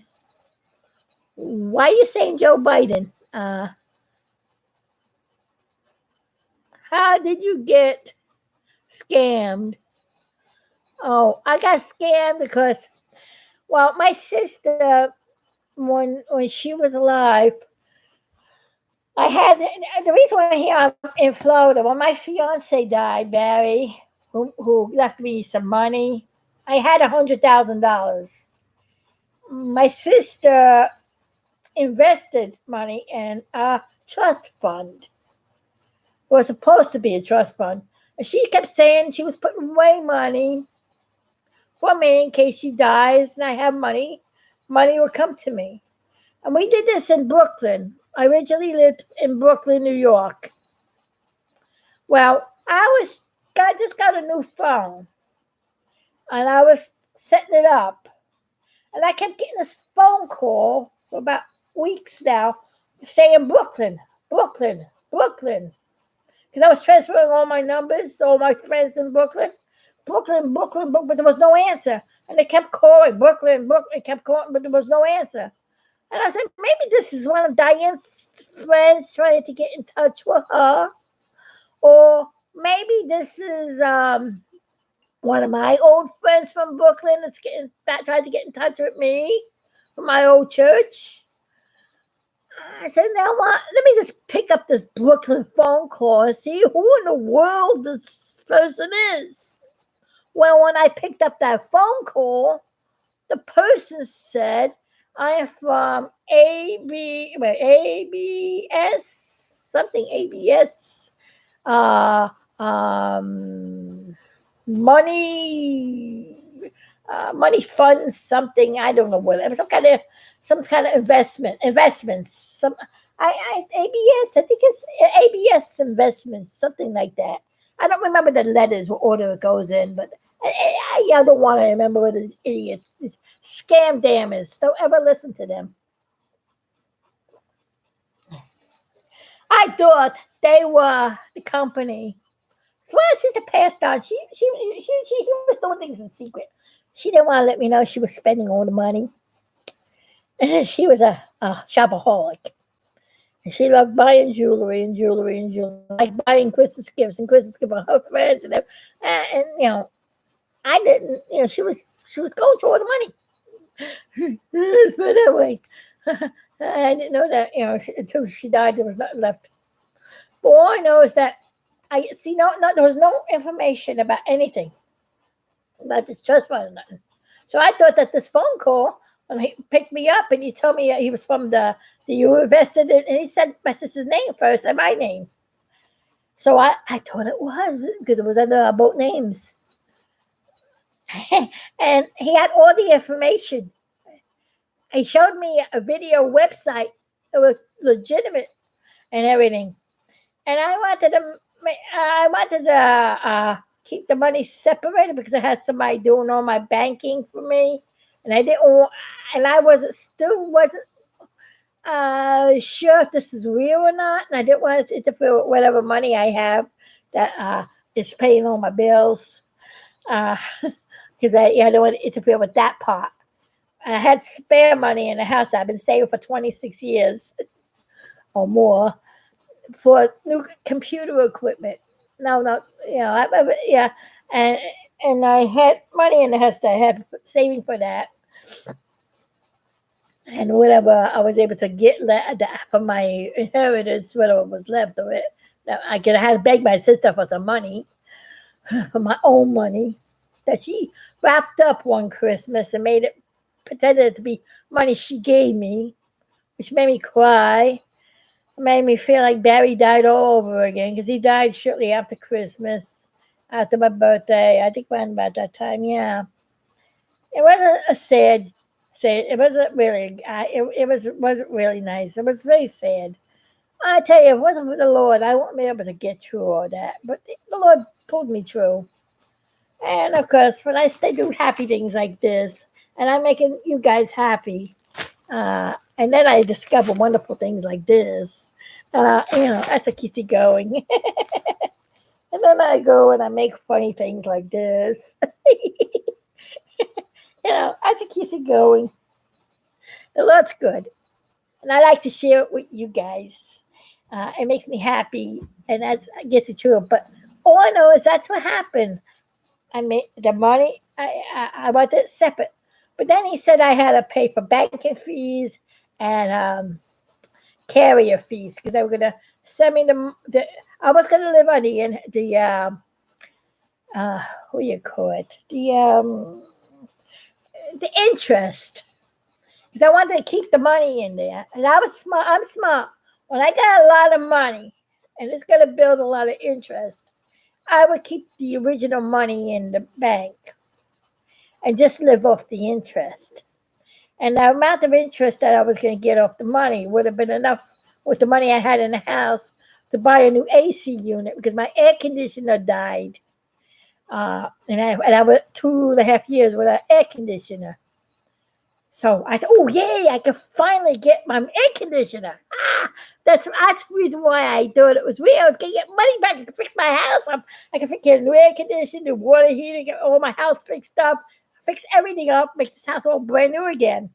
Why are you saying Joe Biden? How did you get scammed? Oh, I got scammed because, well, my sister, when she was alive, I had the reason why here I'm in Florida. When my fiance died, Barry, who left me some money, I had $100,000. My sister invested money in a trust fund. It was supposed to be a trust fund. And she kept saying she was putting away money for me in case she dies and I have money. Money will come to me. And we did this in Brooklyn. I originally lived in Brooklyn, New York. Well, just got a new phone. And I was setting it up. And I kept getting this phone call for about weeks now saying Brooklyn, Brooklyn, Brooklyn. Because I was transferring all my numbers, all my friends in Brooklyn. Brooklyn, Brooklyn, Brooklyn, but there was no answer. And they kept calling Brooklyn, Brooklyn, kept calling, but there was no answer. And I said, maybe this is one of Diane's friends trying to get in touch with her. Or maybe this is one of my old friends from Brooklyn that's trying to get in touch with me from my old church. I said, now what? Let me just pick up this Brooklyn phone call and see who in the world this person is. Well, when I picked up that phone call, the person said, I am from ABS, something ABS, money funds, something, I don't know what, it was some kind of investments, ABS, I think it's ABS investments, something like that. I don't remember the letters what order it goes in, but I don't want to remember what these idiots, these scam dammers. Don't ever listen to them. I thought they were the company. So my sister passed on. She was doing things in secret. She didn't want to let me know she was spending all the money. She was a shopaholic. And she loved buying jewelry and jewelry and jewelry, like buying Christmas gifts and Christmas gifts for her friends and I didn't. She was going through all the money. But anyway, I didn't know that until she died. There was nothing left. But all I know is that I see no there was no information about anything about this trust fund or nothing. So I thought that this phone call when he picked me up and he told me he was from the you invested in, and he said my sister's name first and my name. So I thought it was because it was under both names. And he had all the information. He showed me a video website. It was legitimate and everything. And I wanted to keep the money separated because I had somebody doing all my banking for me, and I didn't want, and I wasn't sure if this is real or not, and I didn't want to interfere with whatever money I have that is paying all my bills, because I don't want to interfere with that part. I had spare money in the house that I've been saving for 26 years or more for new computer equipment. No, yeah, and and I had money in the house that I had saving for that, and whatever I was able to get from my inheritance, whatever was left of it, I could have to beg my sister for some money, for my own money, that she wrapped up one Christmas and made it pretended to be money she gave me, which made me cry. Made me feel like Barry died all over again because he died shortly after Christmas, after my birthday. I think around about that time. Yeah, it wasn't a sad. It wasn't really. It wasn't really nice. It was very sad. I tell you, if it wasn't for the Lord, I wouldn't be able to get through all that. But the Lord pulled me through. And of course, when I do happy things like this, and I'm making you guys happy, and then I discover wonderful things like this. That's a keeps you going. And then I go and I make funny things like this. That's a keeps you going. The Lord's good, and I like to share it with you guys. It makes me happy, and that's I guess it's true. But all I know is that's what happened. I made the money. I want it separate, but then he said I had to pay for banking fees and carrier fees because they were gonna send me the I was gonna live on what do you call it, the interest, because I wanted to keep the money in there, and I was smart. I'm smart. When I got a lot of money and it's gonna build a lot of interest, I would keep the original money in the bank and just live off the interest. And the amount of interest that I was going to get off the money would have been enough with the money I had in the house to buy a new AC unit because my air conditioner died. And I was 2.5 years without air conditioner. So I said, "Oh yay! I can finally get my air conditioner." That's the reason why I thought it was real. I was gonna get money back. I can fix my house up. I can get a new air conditioner, new water heater, get all my house fixed up, fix everything up, make this house all brand new again.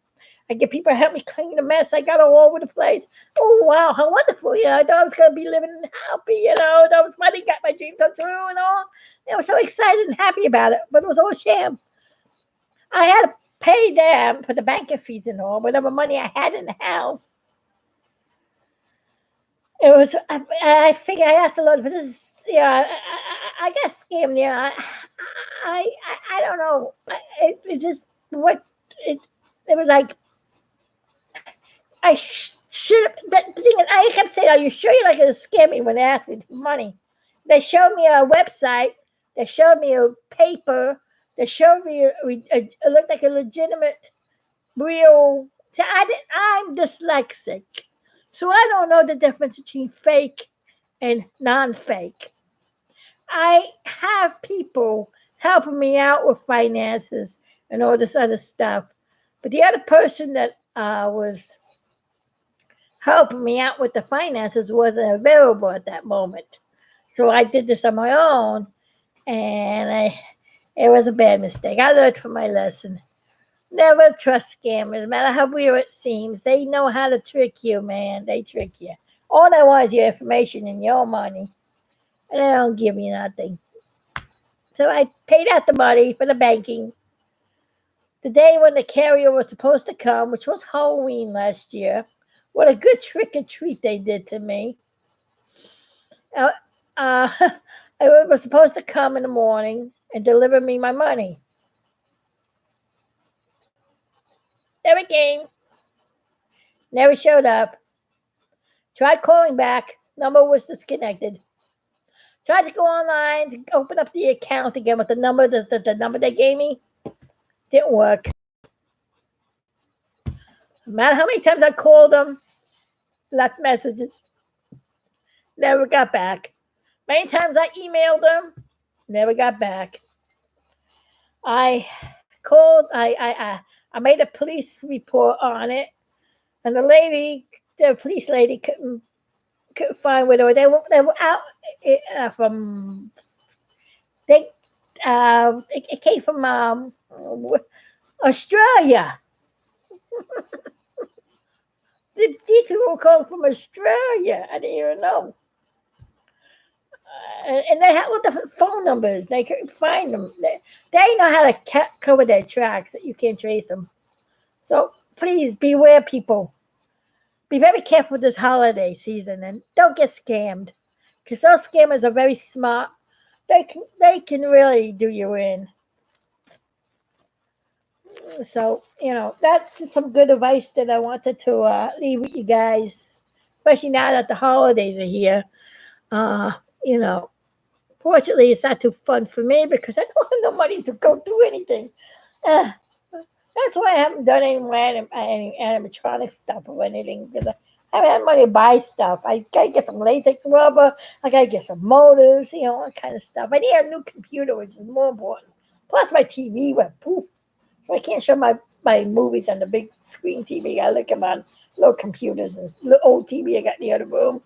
I get people to help me clean the mess I got all over the place. Oh wow, how wonderful! I thought I was gonna be living happy. That was funny. Got my dream come true and all. I was so excited and happy about it, but it was all a sham. I had to pay them for the banking fees and all, whatever money I had in the house. It was. I figured I asked the Lord for this. I got scammed. I don't know. It just what it. It was like I should have. But the thing is, I kept saying, "Are you sure you're not going to scam me?" When they asked me for money, they showed me a website. They showed me a paper. They showed me it looked like a legitimate, real. See, I'm dyslexic, so I don't know the difference between fake and non-fake. I have people helping me out with finances and all this other stuff. But the other person that was helping me out with the finances wasn't available at that moment. So I did this on my own, and it was a bad mistake. I learned from my lesson. Never trust scammers, no matter how weird it seems. They know how to trick you, man. They trick you. All they want is your information and your money, and they don't give you nothing. So I paid out the money for the banking. The day when the carrier was supposed to come, which was Halloween last year, what a good trick or treat they did to me. Uh, uh, it was supposed to come in the morning and deliver me my money. Never came. Never showed up. Tried calling back. Number was disconnected. Tried to go online to open up the account again with the number, the number they gave me. Didn't work. No matter how many times I called them, left messages, never got back. Many times I emailed them, never got back. I called. I made a police report on it, and the police lady couldn't find where they were out from. It came from Australia. These people come from Australia. I didn't even know. And they had all different phone numbers. They couldn't find them. They know how to cover their tracks that you can't trace them. So please beware, people. Be very careful this holiday season and don't get scammed, because those scammers are very smart. They can really do you in. So that's just some good advice that I wanted to leave with you guys, especially now that the holidays are here. Uh, you know, Fortunately, it's not too fun for me because I don't have no money to go do anything. Uh, that's why I haven't done any animatronic stuff or anything, because I haven't had money to buy stuff. I gotta get some latex rubber. I gotta get some motors, that kind of stuff. I need a new computer, which is more important. Plus, my TV went poof. So I can't show my movies on the big screen TV. I look at my little computers and the old TV I got in the other room.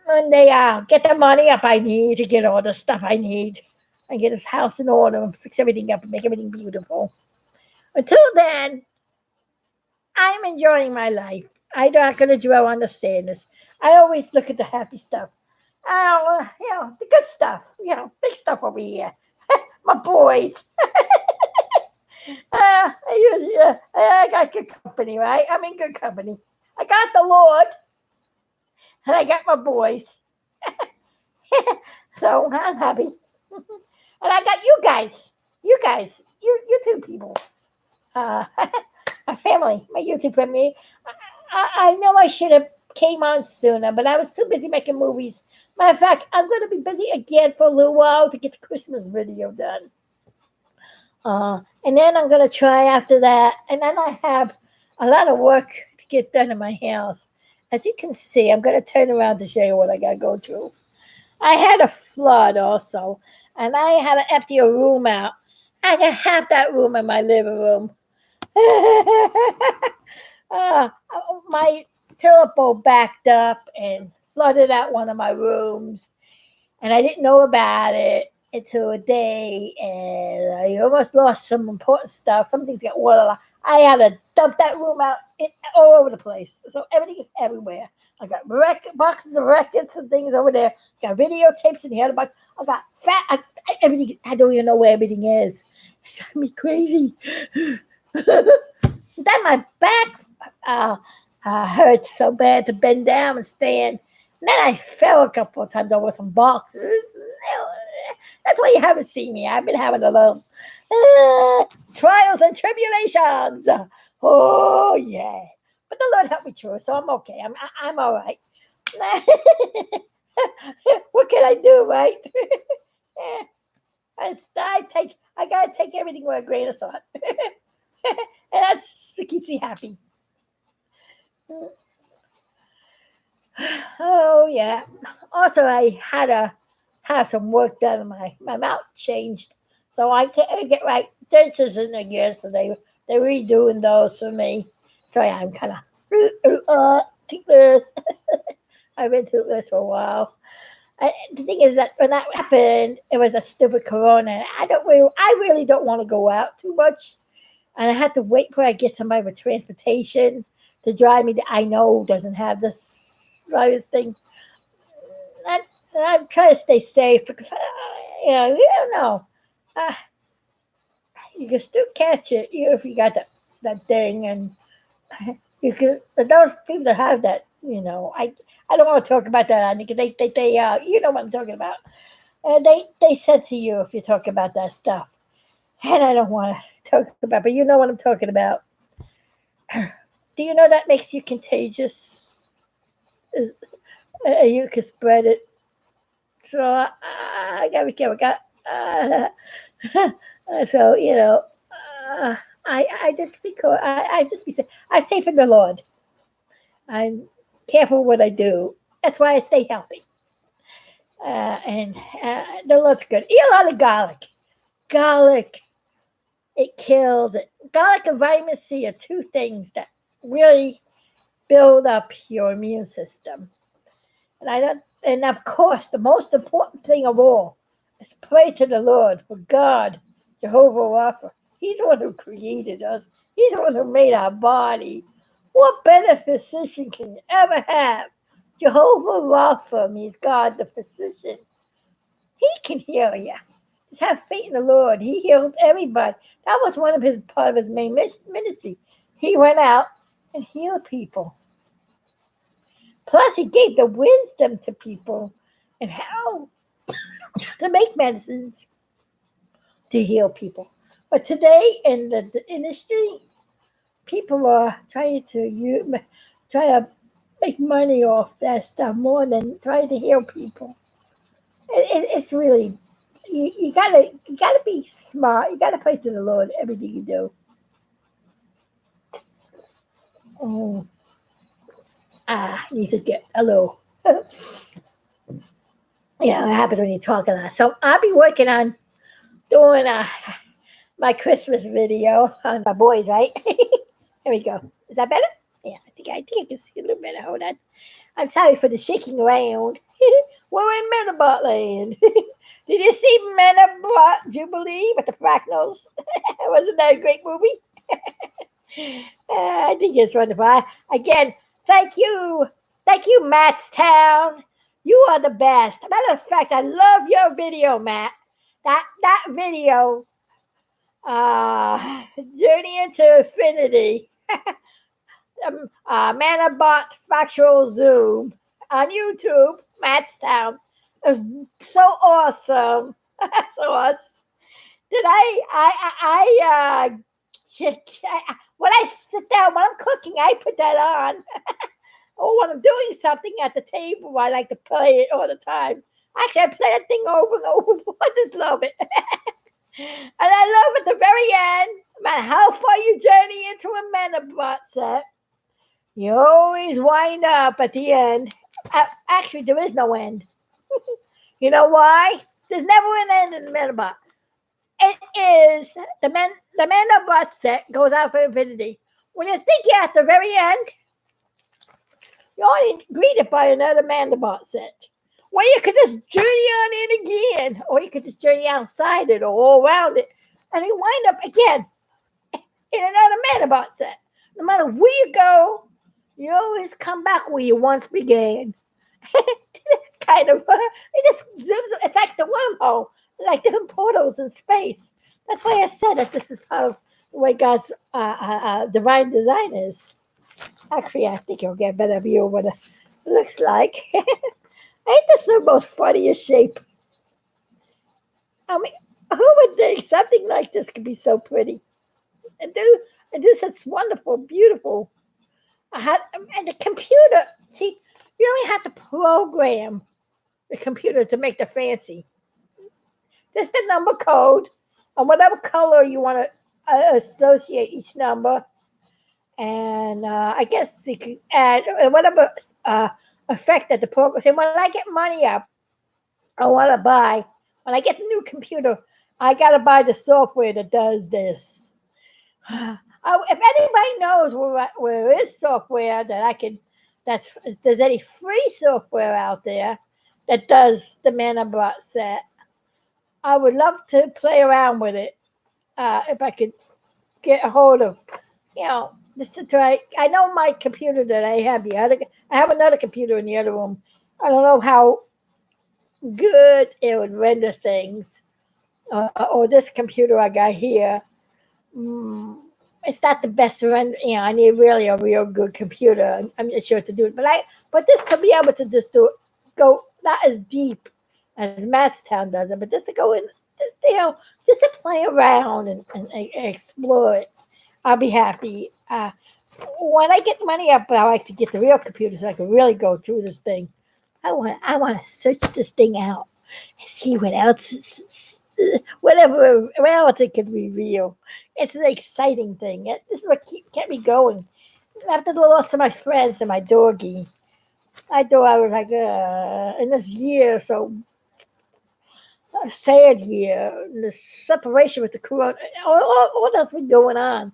One day I'll get the money up I need to get all the stuff I need and get this house in order and fix everything up and make everything beautiful. Until then, I'm enjoying my life. I'm not going to dwell on the sadness. I always look at the happy stuff. The good stuff. Big stuff over here. My boys. I got good company, right? I'm in good company. I got the Lord, and I got my boys. So I'm happy. And I got you guys. You two people. My family, my YouTube family. I know I should have came on sooner, but I was too busy making movies. Matter of fact, I'm going to be busy again for a little while to get the Christmas video done. And then I'm going to try after that. And then I have a lot of work to get done in my house. As you can see, I'm going to turn around to show you what I got to go through. I had a flood also, and I had to empty a room out. I got half that room in my living room. My tulip bowl backed up and flooded out one of my rooms, and I didn't know about it until a day, and I almost lost some important stuff. Some things got water. I had to dump that room out all over the place, so everything is everywhere. I got boxes of records and things over there. I got videotapes in the other box. I got everything. I don't even know where everything is. It's driving me crazy. Then my back hurts so bad to bend down and stand. And then I fell a couple of times over some boxes. That's why you haven't seen me. I've been having a little trials and tribulations. Oh, yeah. But the Lord helped me through it, so I'm okay. I'm all right. What can I do, right? I gotta take everything with a grain of salt, and that's what keeps me happy. Oh yeah. Also, I had a have some work done on my mouth changed. So I get my dentures in again, so they're redoing those for me. So yeah, I'm kind of toothless. I've been toothless for a while. The thing is that when that happened, it was a stupid corona. I really don't want to go out too much, and I had to wait till I get somebody with transportation to drive me that I know doesn't have this virus thing. And I'm trying to stay safe because you don't know. Uh, you can still catch it if you got that thing, and you can. But those people that have that, I don't want to talk about that. Because they you know what I'm talking about. They censor you if you talk about that stuff, and I don't want to talk about. But you know what I'm talking about. Do you know that makes you contagious? You can spread it. So I gotta be careful. So I just because I just be safe. I'm safe in the Lord. I'm careful what I do. That's why I stay healthy. And the Lord's good. Eat a lot of garlic. Garlic, it kills it. Garlic and vitamin C are two things that really build up your immune system. And I don't. And of course, the most important thing of all is pray to the Lord for God, Jehovah Rapha. He's the one who created us. He's the one who made our body. What better physician can you ever have? Jehovah Rapha means God the physician. He can heal you. Just have faith in the Lord. He healed everybody. That was one of his part of his main ministry. He went out and healed people. Plus, he gave the wisdom to people and how to make medicines to heal people. But today in the industry, people are try to make money off that stuff more than trying to heal people. It's really you gotta be smart. You gotta pray to the Lord everything you do. Mm. Needs to get a little. It happens when you talk a lot. So I'll be working on doing my Christmas video on my boys, right? Here we go. Is that better? Yeah, I think I can see a little better. Hold on. I'm sorry for the shaking around. We're in Mandelbrot land. Did you see Mandelbrot Jubilee with the fractals? Wasn't that a great movie? I think it's wonderful. Again, thank you. Thank you, Mattstown. You are the best. Matter of fact, I love your video, Matt. That video, Journey into Infinity, Manabot Factual Zoom on YouTube, Mattstown. So awesome. So awesome. Did when I sit down, when I'm cooking, I put that on. Or when I'm doing something at the table, I like to play it all the time. Actually, I play that thing over and over. I just love it. And I love at the very end, no matter how far you journey into a Mandelbrot set, you always wind up at the end. Actually, there is no end. You know why? There's never an end in the Mandelbrot. It is the Mandelbrot set goes out for infinity. When you think you're at the very end, you're only greeted by another Mandelbrot set. Well, you could just journey on in again, or you could just journey outside it or all around it, and you wind up again in another Mandelbrot set. No matter where you go, you always come back where you once began. Kind of, it just zooms. It's like the wormhole, like different portals in space. That's why I said that this is part of the way God's divine design is. Actually, I think you'll get a better view of what it looks like. Ain't this the most funniest shape? I mean, who would think something like this could be so pretty and do such wonderful, beautiful? And the computer. See, you only have to program the computer to make the fancy. Just the number code and whatever color you want to associate each number. And I guess you could add whatever effect that the program. So when I get money up, I want to buy, when I get the new computer, I got to buy the software that does this. If anybody knows where is software that I can, that's if there's any free software out there that does the Mandelbrot set, I would love to play around with it. If I could get a hold of, just to try. I know my computer that I have I have another computer in the other room. I don't know how good it would render things, or this computer I got here. Mm, it's not the best render. I need really a real good computer. I'm not sure to do it, but this to be able to just go not as deep as Mattstown does it, but just to go in, just to play around and explore it. I'll be happy. When I get money up, I like to get the real computer so I can really go through this thing. I want to search this thing out and see what else whatever else it could reveal. It's an exciting thing. This is what kept me going. After the loss of my friends and my doggy, I thought I was like, in this year, so a sad year, the separation with the corona, all that's been going on.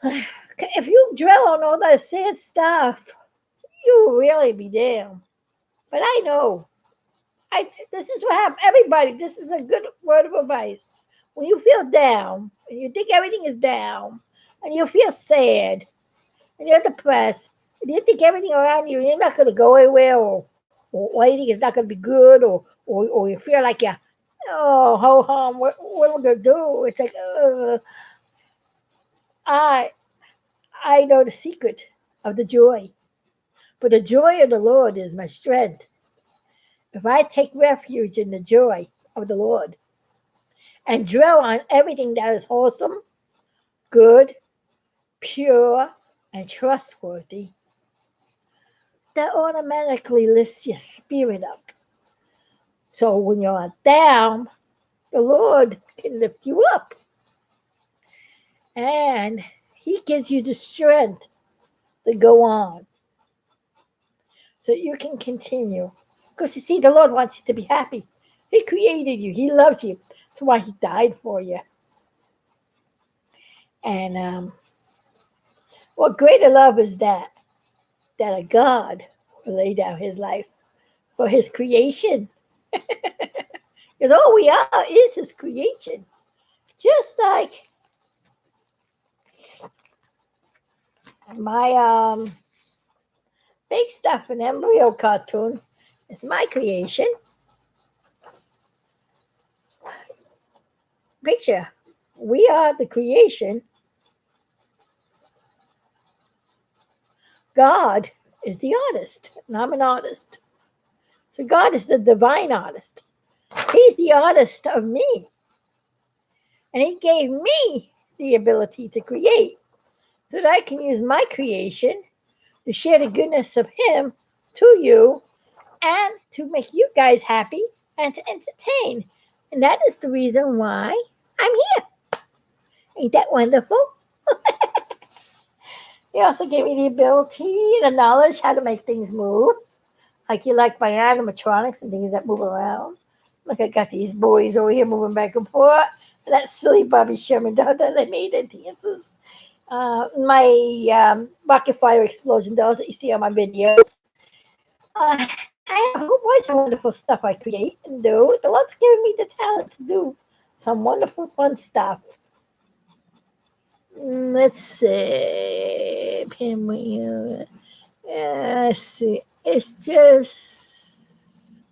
If you drill on all that sad stuff, you will really be down. But I know, this is what happens. Everybody, this is a good word of advice. When you feel down, and you think everything is down, and you feel sad, and you're depressed, and you think everything around you, you're not going to go anywhere, or anything is not going to be good, or you feel like you're, oh, ho hum, what am I going to do? It's like, I I know the secret of the joy. For the joy of the Lord is my strength. If I take refuge in the joy of the Lord and dwell on everything that is wholesome, good, pure, and trustworthy, that automatically lifts your spirit up. So when you're down, the Lord can lift you up. And He gives you the strength to go on so you can continue. Because you see, the Lord wants you to be happy. He created you, He loves you. That's why He died for you. And what greater love is that a God laid down His life for His creation? Because all we are is His creation. Just like my big stuff and embryo cartoon is my creation. Picture, we are the creation. God is the artist, and I'm an artist. So God is the divine artist. He's the artist of me. And He gave me the ability to create so that I can use my creation to share the goodness of Him to you and to make you guys happy and to entertain. And that is the reason why I'm here. Ain't that wonderful? He also gave me the ability, the knowledge how to make things move. Like you like my animatronics and things that move around. Like I got these boys over here moving back and forth. And that silly Bobby Sherman doll that I made it dances. My rocket fire explosion dolls that you see on my videos. I have a whole bunch of wonderful stuff I create and do. The Lord's given me the talent to do some wonderful fun stuff. Let's see. Let's see. It's just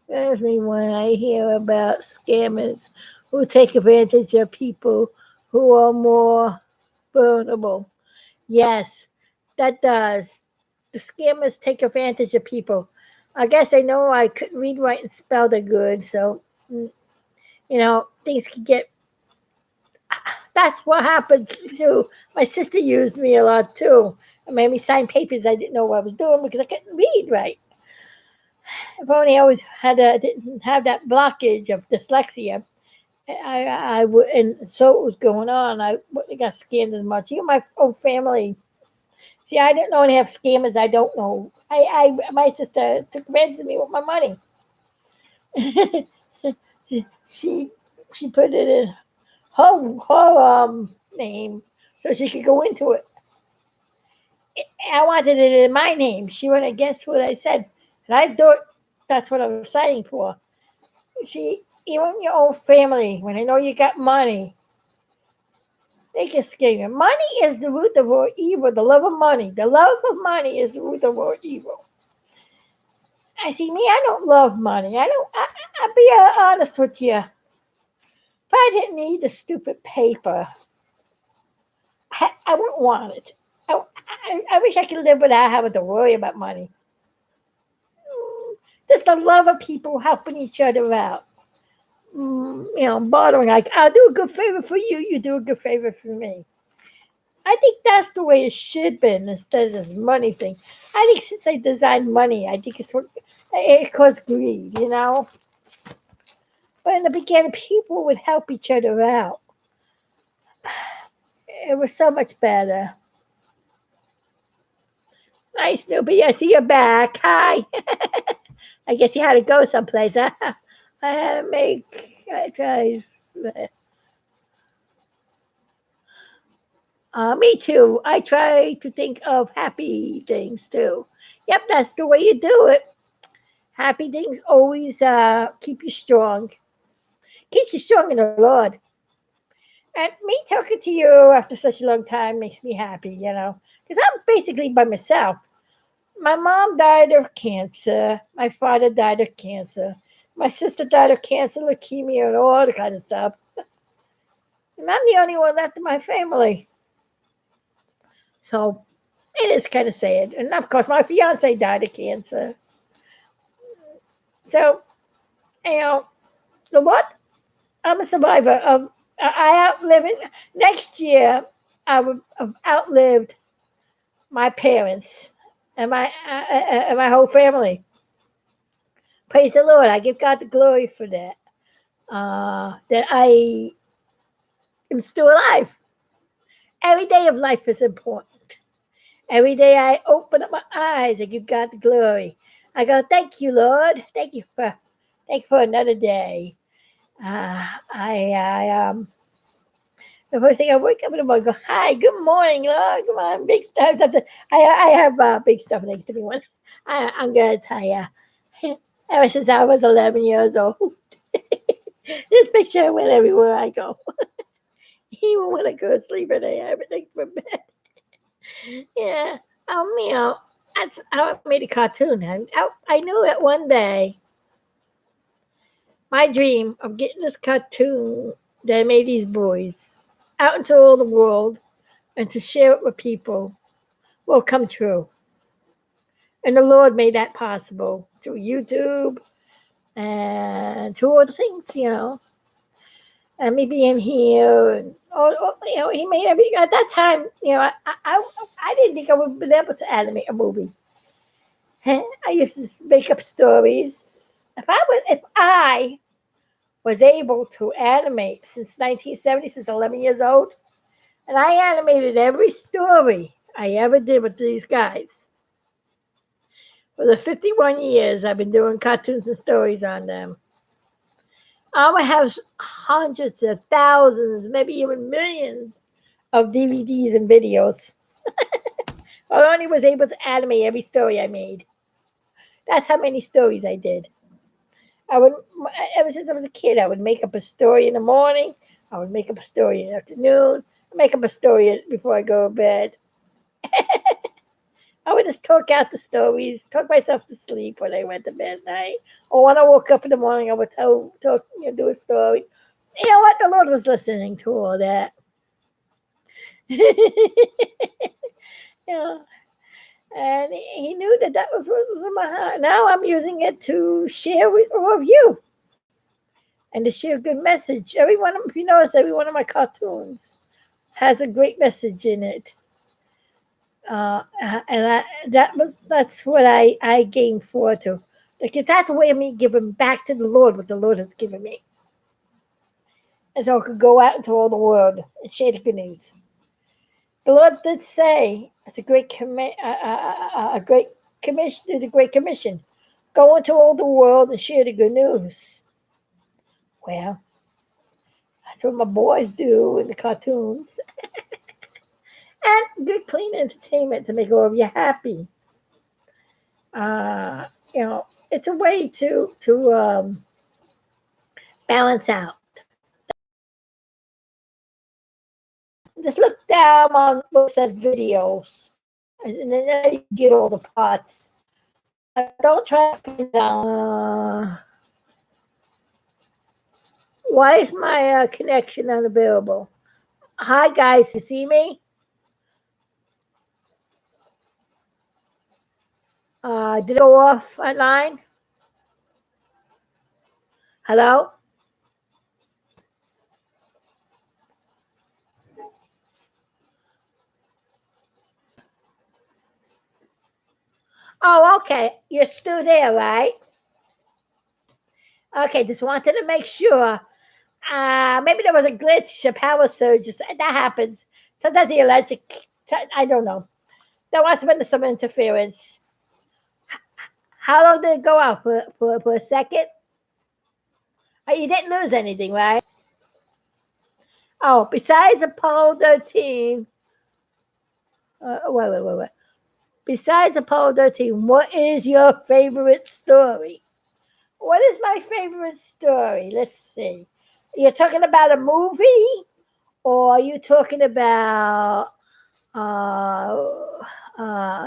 scares me when I hear about scammers who take advantage of people who are more vulnerable. Yes, that does. The scammers take advantage of people. I guess they know I couldn't read, write, and spell that good, so things could get. That's what happened too. My sister used me a lot too. It made me sign papers I didn't know what I was doing because I couldn't read right. If only I didn't have that blockage of dyslexia, I would, and so it was going on. I wouldn't have got scammed as much. Even my own family. See, I didn't know any have scammers. I don't know. My sister took advantage of me with my money. she she put it in her name so she could go into it. I wanted it in my name. She went against what I said, and I thought that's what I was signing for. See, even your own family, when they know you got money, they can scare you. Money is the root of all evil. The love of money. The love of money is the root of all evil. I see. Me, I don't love money. I don't. I'll be honest with you. If I didn't need the stupid paper, I wouldn't want it. I wish I could live without having to worry about money. Just the love of people helping each other out. Bartering. Like, I'll do a good favor for you. You do a good favor for me. I think that's the way it should be instead of this money thing. I think since they designed money, I think it caused greed, But in the beginning, people would help each other out. It was so much better. Hi, Snoopy. I see you're back. Hi. I guess you had to go someplace. I had to I tried. Me too. I try to think of happy things too. Yep, that's the way you do it. Happy things always keep you strong. Keeps you strong in the Lord. And me talking to you after such a long time makes me happy, because I'm basically by myself. My mom died of cancer. My father died of cancer. My sister died of cancer, leukemia, and all that kind of stuff. And I'm the only one left in my family. So it is kind of sad. And of course, my fiance died of cancer. So, the what? I'm a survivor of. I outlive it. Next year, I would have outlived my parents and my whole family. Praise the Lord! I give God the glory for that. That I am still alive. Every day of life is important. Every day I open up my eyes, I give God the glory. I go, thank you, Lord. Thank you for another day. The first thing I wake up in the morning, go, hi, good morning, Lord. Come on, big stuff. I have big stuff next to me. I'm going to tell you, ever since I was 11 years old, this picture went everywhere I go. Even when I go to sleep at night, everything's for bed. Yeah. That's how I made a cartoon. I knew that one day, my dream of getting this cartoon that I made these boys out into all the world and to share it with people will come true. And the Lord made that possible through YouTube and through all the things, and me being here and he made everything. At that time, I didn't think I would be able to animate a movie. I used to make up stories. If I was able to animate since 1970, since 11 years old, and I animated every story I ever did with these guys. For the 51 years I've been doing cartoons and stories on them. I would have hundreds of thousands, maybe even millions of DVDs and videos. I only was able to animate every story I made. That's how many stories I did. Ever since I was a kid, I would make up a story in the morning. I would make up a story in the afternoon. Make up a story before I go to bed. I would just talk out the stories, talk myself to sleep when I went to bed at night. Or when I woke up in the morning, I would do a story. You know what? The Lord was listening to all that. And he knew that was what was in my heart. Now I'm using it to share with all of you and to share a good message. If you notice, every one of my cartoons has a great message in it. That's what I gain forward to, because that's a way of me giving back to the Lord what the Lord has given me, and so I could go out into all the world and share the good news. The Lord did say it's a great commission. The Great Commission. go into all the world and share the good news. Well, that's what my boys do in the cartoons. And good, clean entertainment to make all of you happy. It's a way to balance out. Just look down on what says videos, and then you get all the parts. Don't try to find out. Why is my connection unavailable? Hi, guys. You see me? Did it go off online? Hello? Oh, okay. You're still there, right? Okay, just wanted to make sure. Maybe there was a glitch, a power surge. That happens. Sometimes the electric, I don't know. There must have been some interference. How long did it go out? For a second? You didn't lose anything, right? Oh, besides Apollo 13. Wait. Besides Apollo 13, what is your favorite story? What is my favorite story? Let's see. You're talking about a movie, or are you talking about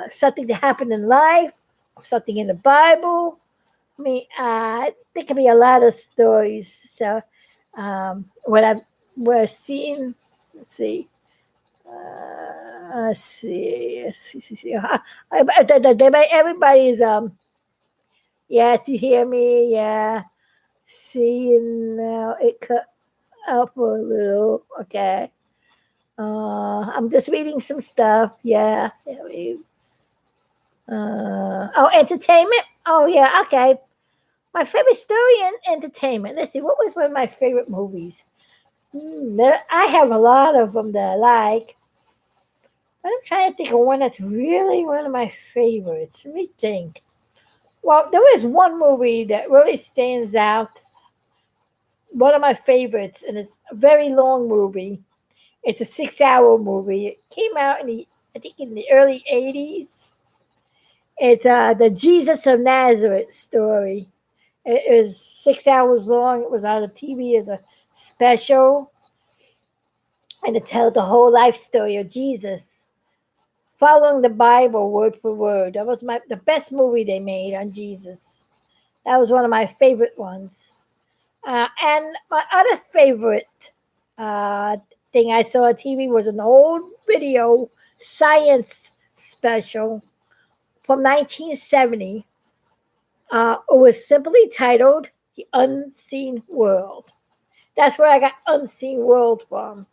something that happened in life, or something in the Bible? I mean, there can be a lot of stories. So, what we're seeing, let's see. Let's see. Everybody's yes, you hear me? Yeah. See, now it cut out for a little. Okay. I'm just reading some stuff. Yeah. Entertainment. Oh yeah. Okay. My favorite story and entertainment. Let's see. What was one of my favorite movies? I have a lot of them that I like. But I'm trying to think of one that's really one of my favorites. Let me think. Well, there is one movie that really stands out. One of my favorites, and it's a very long movie. It's a 6 hour movie. It came out I think in the early 80s. It's the Jesus of Nazareth story. It is 6 hours long. It was on the TV as a special, and it tells the whole life story of Jesus, following the Bible word for word. That was the best movie they made on Jesus. That was one of my favorite ones. And my other favorite thing I saw on TV was an old video science special from 1970. It was simply titled The Unseen World. That's where I got Unseen World from.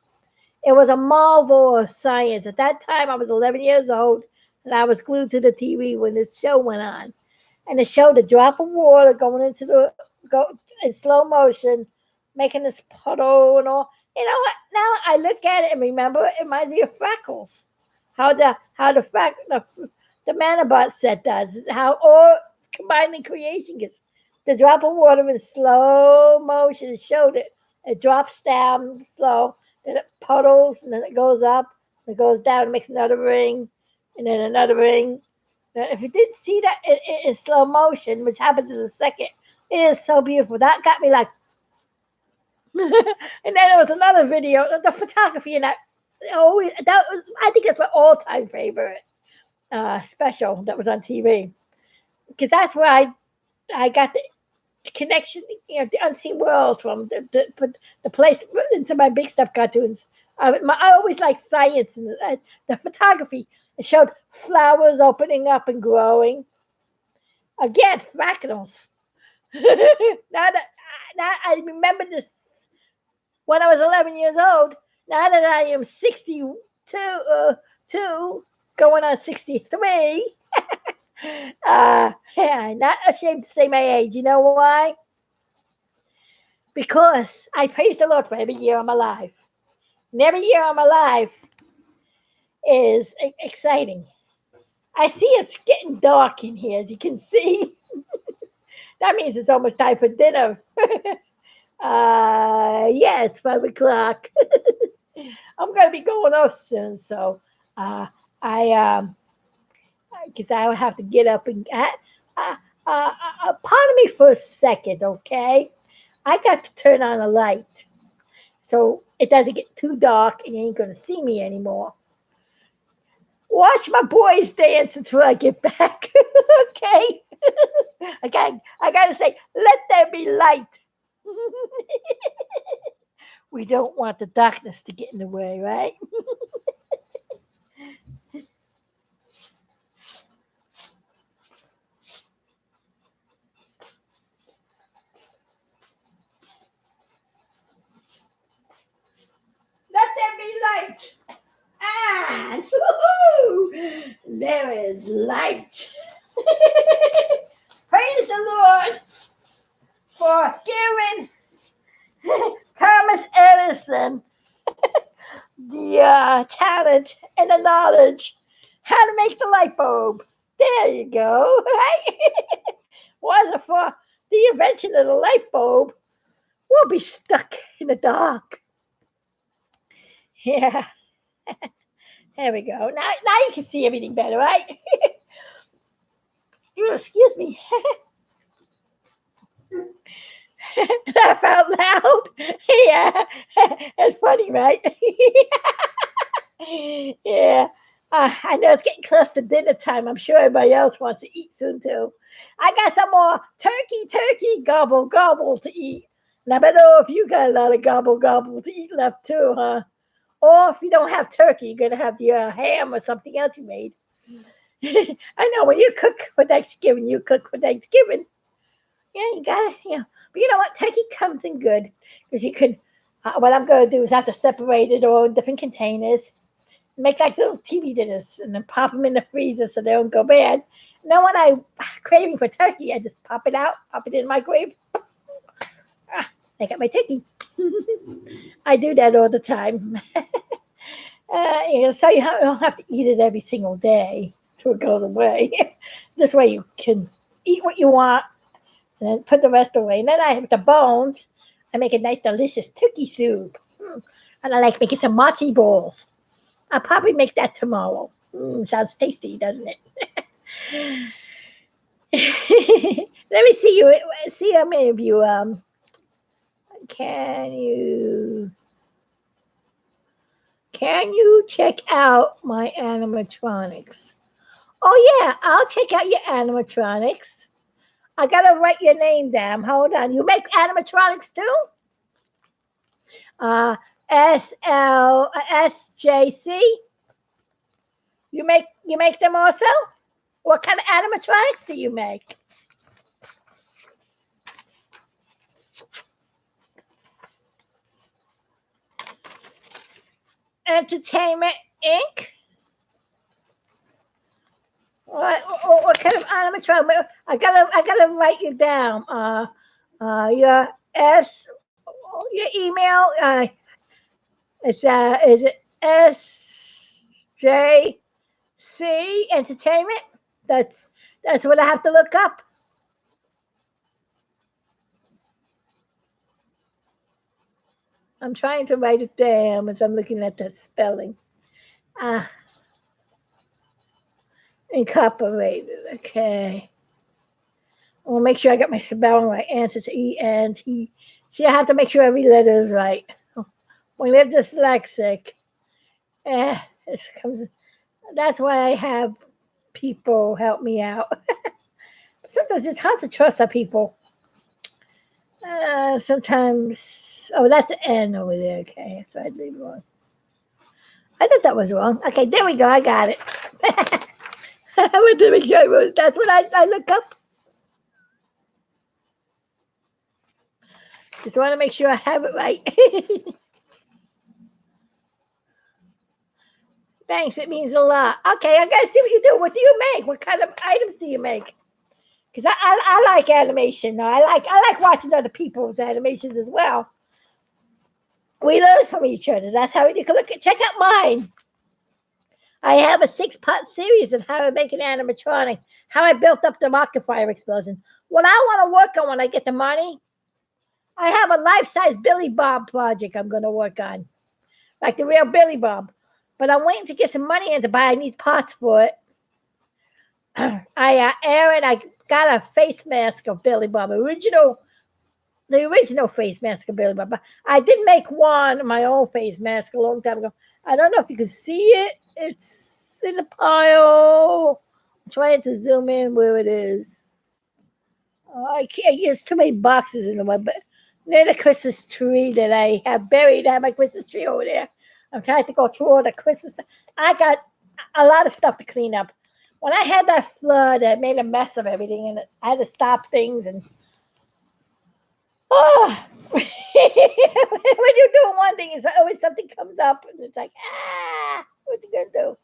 It was a marvel of science. At that time, I was 11 years old, and I was glued to the TV when this show went on. And it showed a drop of water going into go in slow motion, making this puddle and all. You know what? Now I look at it and remember it reminds me of Freckles. The Mandelbrot Set does. How all combined in creation gets the drop of water in slow motion. It showed it. It drops down slow, then it puddles, and then it goes up, and it goes down, and makes another ring, and then another ring. Now, if you didn't see that in slow motion, which happens in a second, it is so beautiful. That got me like, and then there was another video, the photography in that. I think that's my all-time favorite special that was on TV, because that's where I got the connection, the unseen world from the place into my big stuff cartoons. I always liked science and the photography. It showed flowers opening up and growing. Again, fractals. now I remember this when I was 11 years old. Now that I am 62, going on 63, I'm not ashamed to say my age. You know why? Because I praise the Lord for every year of my life. And every year of my life is exciting. I see it's getting dark in here, as you can see. That means it's almost time for dinner. Yeah, it's 5 o'clock. I'm gonna be going off soon, so I because I will have to get up and uh, pardon me for a second, okay? I got to turn on a light so it doesn't get too dark and you ain't gonna see me anymore. Watch my boys dance until I get back, okay? I gotta say, let there be light. We don't want the darkness to get in the way, right? Let there be light. And there is light. Praise the Lord for giving Thomas Edison the talent and the knowledge how to make the light bulb. There you go. Right? Wasn't for the invention of the light bulb, we'll be stuck in the dark. Yeah. There we go. Now you can see everything better, right? Excuse me. Laugh out loud. Yeah. That's funny, right? Yeah. I know it's getting close to dinner time. I'm sure everybody else wants to eat soon too. I got some more turkey, gobble, gobble to eat. And I don't know if you got a lot of gobble, gobble to eat left too, huh? Or if you don't have turkey, you're going to have the ham or something else you made. I know when you cook for Thanksgiving, you cook for Thanksgiving. Yeah, you got it. Yeah. But you know what? Turkey comes in good because you could. What I'm going to do is have to separate it all in different containers, make like little TV dinners, and then pop them in the freezer so they don't go bad. And then when I'm craving for turkey, I just pop it out, pop it in the microwave. I got my turkey. I do that all the time. So you don't have to eat it every single day till it goes away. This way you can eat what you want and then put the rest away. And then I have the bones. I make a nice, delicious turkey soup. And I like making some matzo balls. I'll probably make that tomorrow. Sounds tasty, doesn't it? Let me see you. See how many of you. Can you check out my animatronics? Oh yeah, I'll check out your animatronics. I gotta write your name down. Hold on. You make animatronics too? SLSJC. You make them also? What kind of animatronics do you make? Entertainment Inc. What kind of animatronic? I gotta write you down. Your your email. Is it SJC Entertainment? That's what I have to look up. I'm trying to write it down as I'm looking at the spelling. Incorporated. Okay. I'll make sure I got my spelling right. Answer to E-N-T. See, I have to make sure every letter is right. When they're dyslexic, it comes. That's why I have people help me out. Sometimes it's hard to trust our people. Sometimes, that's an N over there. Okay, so I did wrong. I thought that was wrong. Okay, there we go. I got it. I want to make sure I wrote it. That's what I look up. Just want to make sure I have it right. Thanks, it means a lot. Okay, I gotta see what you do. What do you make? What kind of items do you make? Because I like animation. No, I like watching other people's animations as well. We learn from each other. That's how you can check out mine. I have a 6-part series on how to make an animatronic, how I built up the rocket fire explosion. What I want to work on when I get the money, I have a life-size Billy Bob project I'm going to work on, like the real Billy Bob. But I'm waiting to get some money in to buy. I need parts for it. I got a face mask of Billy Bob, the original face mask of Billy Bob. I did make one, my own face mask, a long time ago. I don't know if you can see it. It's in the pile. I'm trying to zoom in where it is. Oh, I can't. There's too many boxes in the way, but near the Christmas tree that I have buried. I have my Christmas tree over there. I'm trying to go through all the Christmas stuff. I got a lot of stuff to clean up. When I had that flood, that made a mess of everything, and I had to stop things. And oh, when you're doing one thing, it's always something comes up, and it's like, what you gonna do?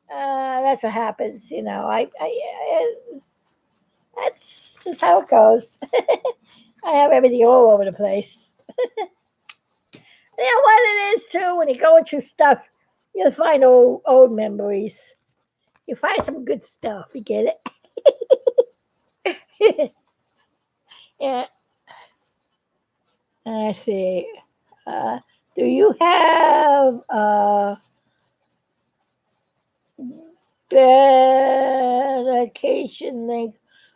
That's what happens, you know. That's just how it goes. I have everything all over the place. You know what it is too, when you're going through stuff, you'll find old memories. You find some good stuff. You get it? Yeah. I see. Do you have dedication link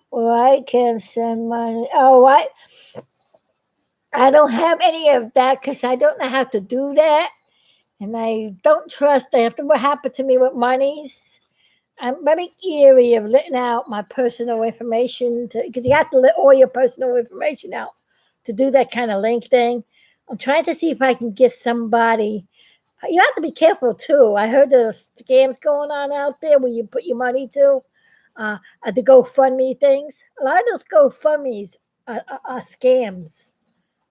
where I can send money? Oh, I don't have any of that because I don't know how to do that. And I don't trust after what happened to me with monies. I'm very eerie of letting out my personal information because you have to let all your personal information out to do that kind of link thing. I'm trying to see if I can get somebody. You have to be careful too. I heard there's scams going on out there where you put your money to the GoFundMe things. A lot of those GoFundMes are scams.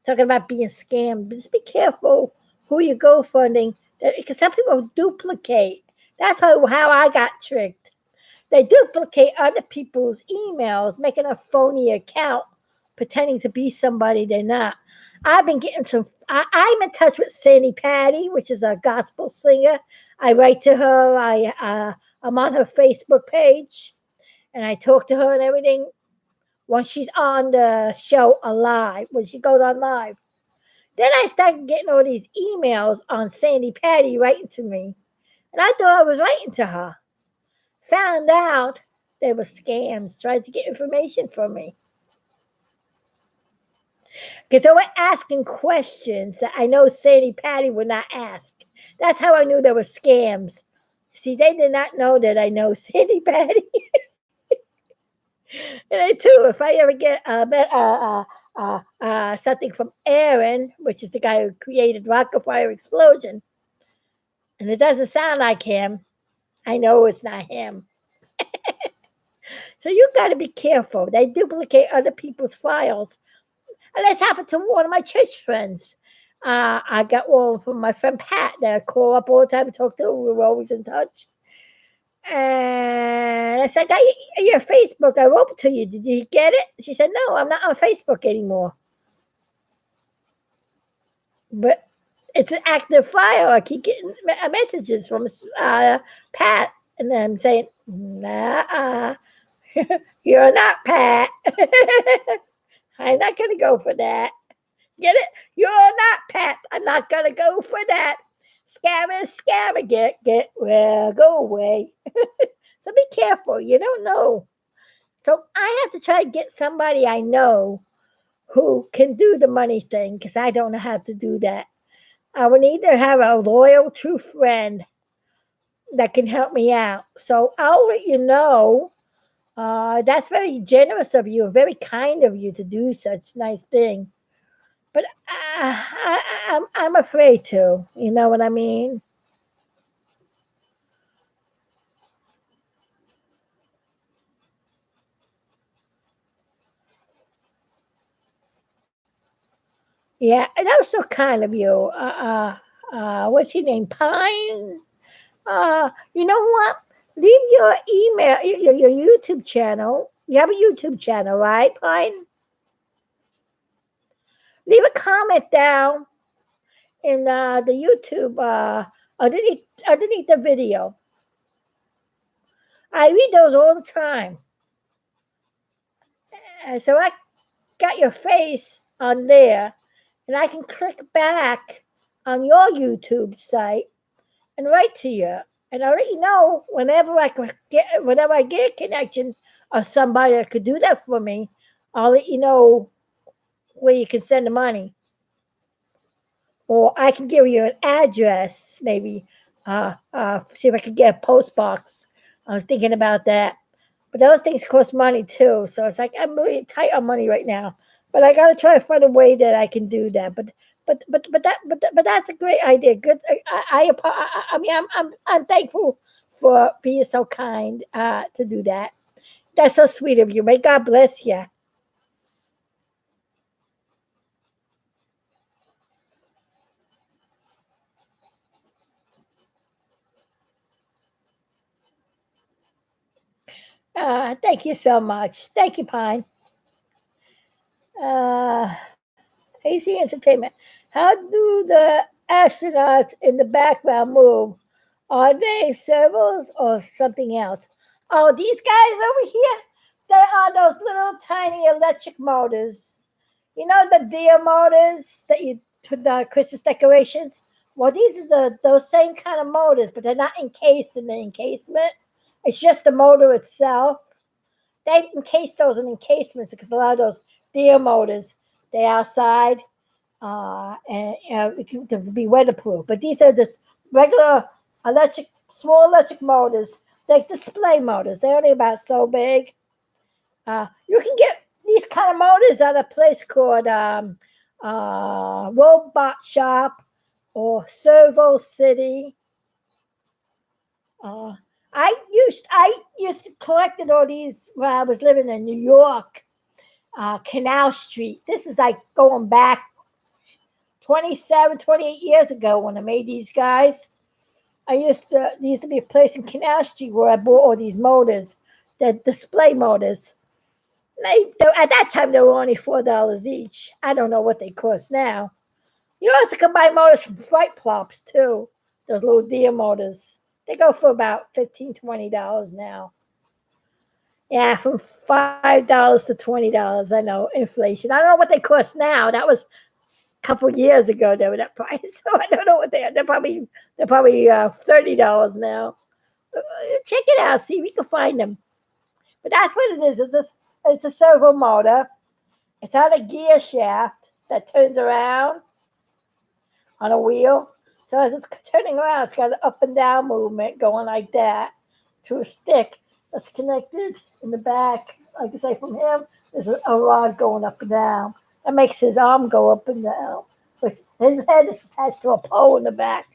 Talking about being scammed. Just be careful who you go funding, because some people duplicate. That's how I got tricked. They duplicate other people's emails, making a phony account, pretending to be somebody they're not. I've been getting some. I'm in touch with Sandy Patty, which is a gospel singer. I write to her. I'm on her Facebook page, and I talk to her and everything. When she's on the show alive, when she goes on live, then I started getting all these emails on Sandy Patty writing to me. And I thought I was writing to her. Found out they were scams trying to get information from me. Because they were asking questions that I know Sandy Patty would not ask. That's how I knew they were scams. See, they did not know that I know Sandy Patty. And I too, if I ever get something from Aaron, which is the guy who created Rocket Fire Explosion, and it doesn't sound like him, I know it's not him. So you got to be careful. They duplicate other people's files. And that's happened to one of my church friends. I got one from my friend Pat that I call up all the time and talk to. We're always in touch. And I said, "Got your Facebook. I wrote to you. Did you get it?" She said, "No, I'm not on Facebook anymore." But it's an active file. I keep getting messages from Pat, and then I'm saying, "Nah, you're not Pat. I'm not going to go for that. Get it? You're not Pat. I'm not going to go for that. Scammer, well, go away." So be careful. You don't know. So I have to try to get somebody I know who can do the money thing because I don't know how to do that. I would need to have a loyal, true friend that can help me out. So I'll let you know. That's very generous of you, very kind of you to do such nice thing. But I'm afraid to. You know what I mean? Yeah, that was so kind of you. What's your name? Pine? You know what? Leave your email, your YouTube channel. You have a YouTube channel, right, Pine? Leave a comment down in the YouTube underneath the video. I read those all the time. And so I got your face on there, and I can click back on your YouTube site and write to you. And I'll let you know whenever I get a connection or somebody that could do that for me, I'll let you know where you can send the money. Or I can give you an address, maybe. See if I could get a post box. I was thinking about that. But those things cost money too. So it's like I'm really tight on money right now. But I gotta try to find a way that I can do that. But that's a great idea. Good. I mean I'm thankful for being so kind to do that. That's so sweet of you. May God bless you. Thank you so much. Thank you, Pine. Uh, AC Entertainment. How do the astronauts in the background move? Are they servos or something else? Oh, these guys over here, they are those little tiny electric motors. You know the deer motors that you put the Christmas decorations? Well, these are those same kind of motors, but they're not encased in the encasement. It's just the motor itself. They encase those in encasements because a lot of those deer motors, they outside and to be weatherproof. But these are just regular small electric motors, like display motors. They're only about so big. You can get these kind of motors at a place called Robot Shop or Servo City. Uh, I used to collect all these when I was living in New York, Canal Street. This is like going back 27, 28 years ago when I made these guys. There used to be a place in Canal Street where I bought all these motors, the display motors. At that time, they were only $4 each. I don't know what they cost now. You also can buy motors from Fright Plops too. Those little deer motors. They go for about $15, $20 now. Yeah, from $5 to $20. I know inflation. I don't know what they cost now. That was a couple years ago. They were that price, so I don't know what they are. They're probably $30 now. Check it out. See if you can find them. But that's what it is. It's a servo motor. It's on a gear shaft that turns around on a wheel. So as it's turning around, it's got an up and down movement going like that to a stick that's connected in the back. Like I say, from him, there's a rod going up and down. That makes his arm go up and down. But his head is attached to a pole in the back.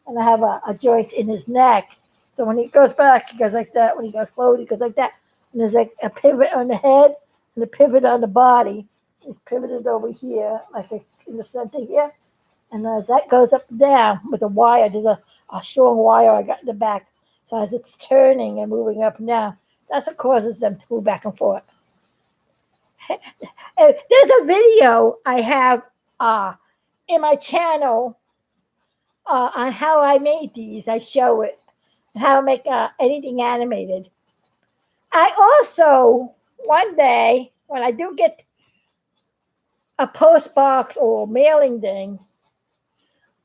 And I have a joint in his neck. So when he goes back, he goes like that. When he goes forward, he goes like that. And there's like a pivot on the head and a pivot on the body. It's pivoted over here, in the center here. And as that goes up and down with a wire, there's a strong wire I got in the back. So as it's turning and moving up and down, that's what causes them to move back and forth. There's a video I have in my channel on how I made these. I show it, how to make anything animated. I also, one day, when I do get a post box or mailing thing,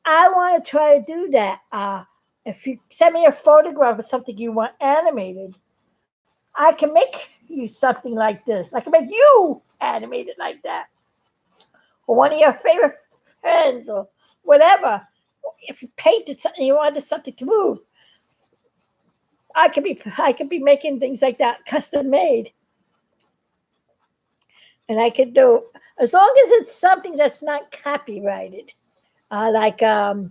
I want to try to do that. If you send me a photograph of something you want animated, I can make you something like this. I can make you animated like that. Or one of your favorite friends or whatever. If you painted something, you wanted something to move, I could be making things like that, custom made. And I could do, as long as it's something that's not copyrighted, like Aaron's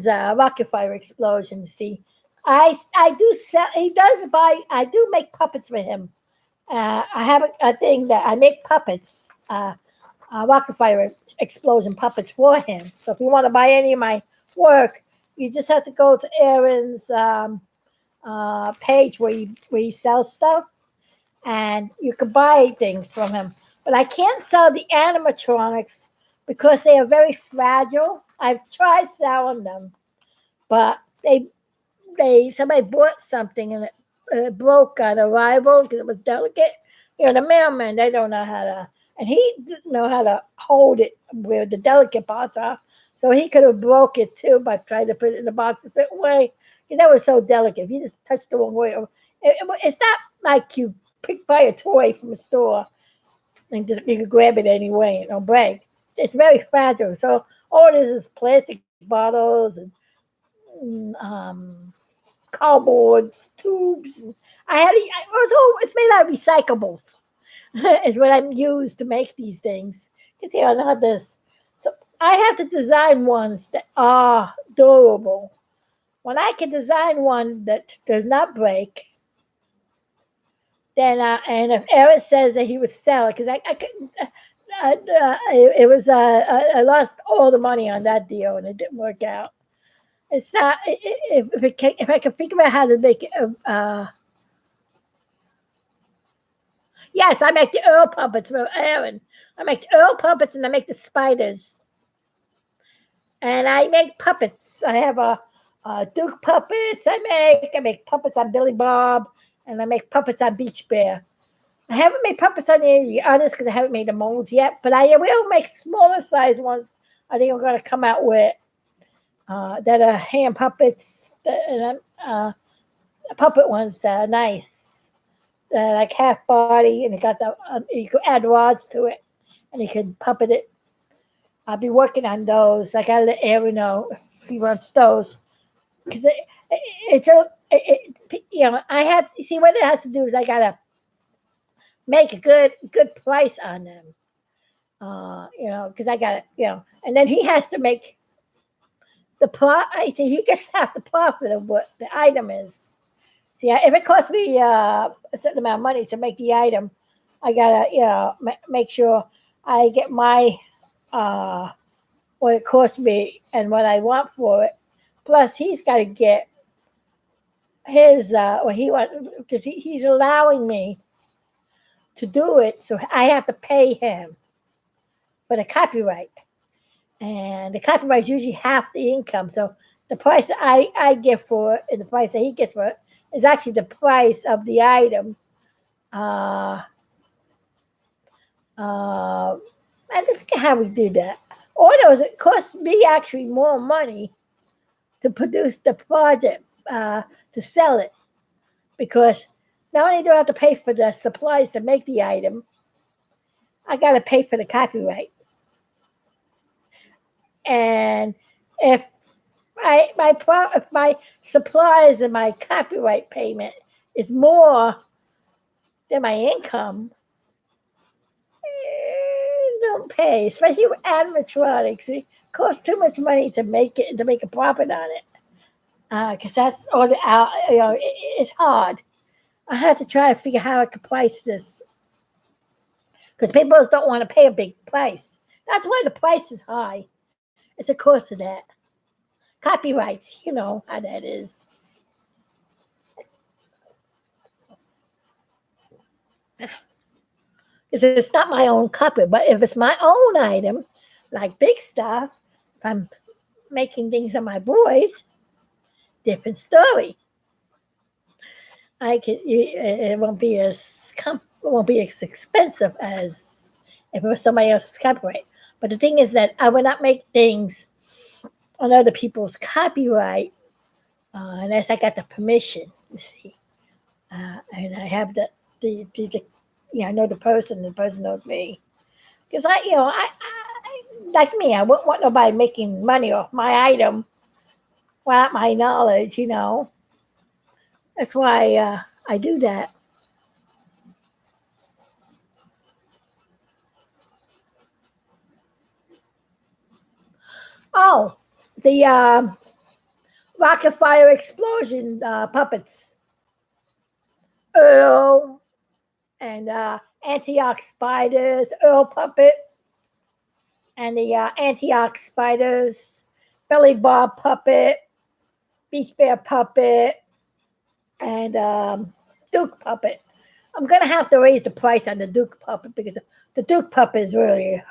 rocket fire explosion. See, I do sell. He does buy. I do make puppets for him. I have a thing that I make puppets, rocket fire explosion puppets for him. So if you want to buy any of my work, you just have to go to Aaron's page where he sells stuff, and you can buy things from him. But I can't sell the animatronics because they are very fragile. I've tried selling them, but somebody bought something and it broke on arrival because it was delicate. The mailman, they don't know how to, and he didn't know how to hold it where the delicate parts are. So he could have broke it too by trying to put it in the box a certain way. And that was so delicate. If you just touched the wrong way, it's not like you buy a toy from a store and just you can grab it anyway and it'll break. It's very fragile. So all it is plastic bottles and cardboard tubes. It's made out of recyclables. Is what I'm used to make these things. Because not this. So I have to design ones that are durable. When I can design one that does not break, then and if Eric says that he would sell it, because I couldn't. It was I lost all the money on that deal and it didn't work out. It's not if I can figure out how to make it. Yes, I make the oil puppets for Aaron. I make the oil puppets and I make the spiders. And I make puppets. I have Duke puppets. I make puppets on Billy Bob, and I make puppets on Beach Bear. I haven't made puppets on any of the others because I haven't made the molds yet, but I will make smaller size ones. I think I'm going to come out with that are hand puppets, puppet ones that are nice, like half body, and you could add rods to it, and you can puppet it. I'll be working on those. I got to let Aaron know if he wants those because I have see what it has to do is I gotta make a good price on them. Because I got to, and then he has to make the I think he gets half the profit of what the item is. See, if it costs me a certain amount of money to make the item, I gotta, make sure I get my what it costs me and what I want for it. Plus, he's got to get his what he wants because he's allowing me to do it, so I have to pay him for the copyright, and the copyright is usually half the income. So the price I get for it and the price that he gets for it is actually the price of the item. I don't think how we do that. All I know is it costs me actually more money to produce the project to sell it because not only do I have to pay for the supplies to make the item, I got to pay for the copyright. And if if my supplies and my copyright payment is more than my income, don't pay, especially with animatronics. It costs too much money to make it and to make a profit on it. Because that's all it's hard. I have to try to figure how I could price this because people don't want to pay a big price. That's why the price is high. It's a course of that. Copyrights, you know how that is. Because it's not my own copy, but if it's my own item, like big stuff, if I'm making things on my boys, different story. It won't be as expensive as if it was somebody else's copyright. But the thing is that I would not make things on other people's copyright unless I got the permission. You see, and I have I know the person knows me. Because like me, I wouldn't want nobody making money off my item without my knowledge. That's why I do that. Oh, the rocket fire explosion puppets, Earl and Antioch spiders, Earl puppet, and the Antioch spiders, Belly Bob puppet, Beach Bear puppet, and Duke puppet. I'm gonna have to raise the price on the Duke puppet because the Duke puppet is really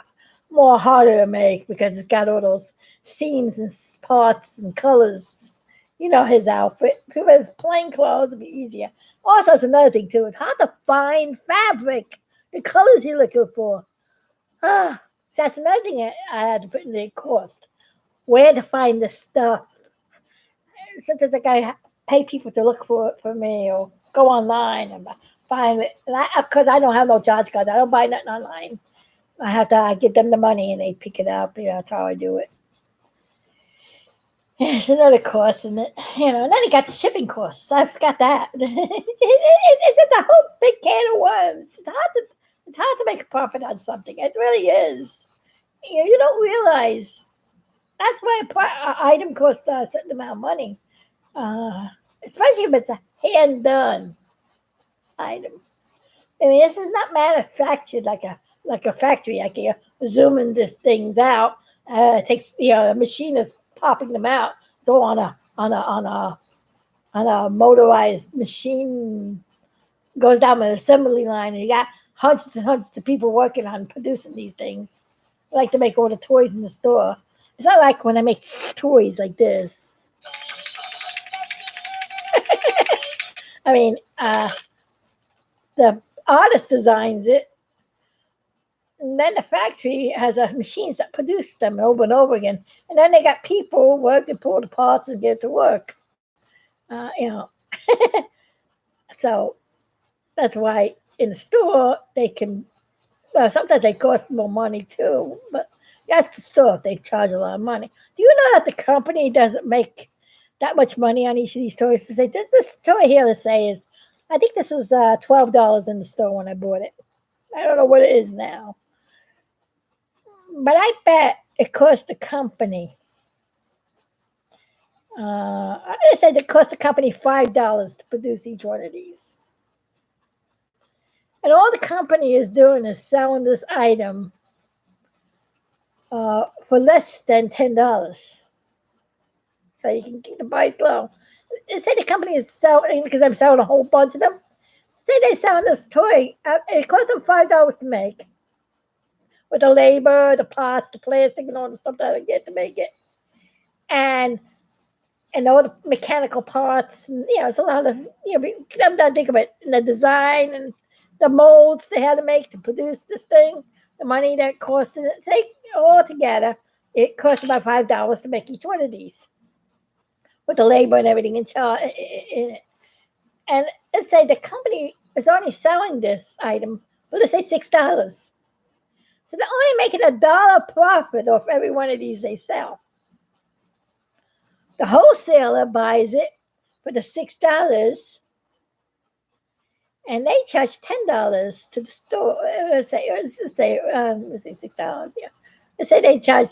more harder to make because it's got all those seams and spots and colors. You know his outfit. If it was plain clothes, it'd be easier. Also, it's another thing too. It's hard to find fabric, the colors you're looking for. Ah, so that's another thing I had to put in the cost. Where to find the stuff. Sometimes like I pay people to look for it for me, or go online and find it. Because I don't have no charge cards, I don't buy nothing online. I have to give them the money and they pick it up. That's how I do it. Yeah, it's another cost, and and then you got the shipping costs. I forgot that. It's a whole big can of worms. It's hard to make a profit on something. It really is. You don't realize that's why an item costs a certain amount of money, uh, especially if it's a hand done item. I mean, this is not manufactured like a factory. Like you're zooming these things out. It takes the machine is popping them out. So on a motorized machine goes down an assembly line, and you got hundreds and hundreds of people working on producing these things. I like to make all the toys in the store. It's not like when I make toys like this. I mean, the artist designs it, and then the factory has machines that produce them over and over again. And then they got people working, pull the parts and get it to work. Uh, you know, so that's why in the store they can. Well, sometimes they cost more money too, but that's the store. They charge a lot of money. Do you know that the company doesn't make that much money on each of these toys? To say this toy here, let's say, is I think this was $12 in the store when I bought it. I don't know what it is now, but I bet it cost the company. I said it cost the company $5 to produce each one of these, and all the company is doing is selling this item for less than $10. So you can keep the price low. Say the company is selling because I'm selling a whole bunch of them. Say they're selling this toy. It costs them $5 to make, with the labor, the parts, the plastic, and all the stuff that I get to make it, and all the mechanical parts. And, it's a lot of I'm not thinking about the design and the molds they had to make to produce this thing. The money that cost it. Say all together, it costs about $5 to make each one of these, with the labor and everything in charge in it. And let's say the company is only selling this item, but let's say $6. So they're only making $1 profit off every one of these they sell. The wholesaler buys it for the $6, and they charge $10 to the store. Let's say $6. Yeah, let's say they charge.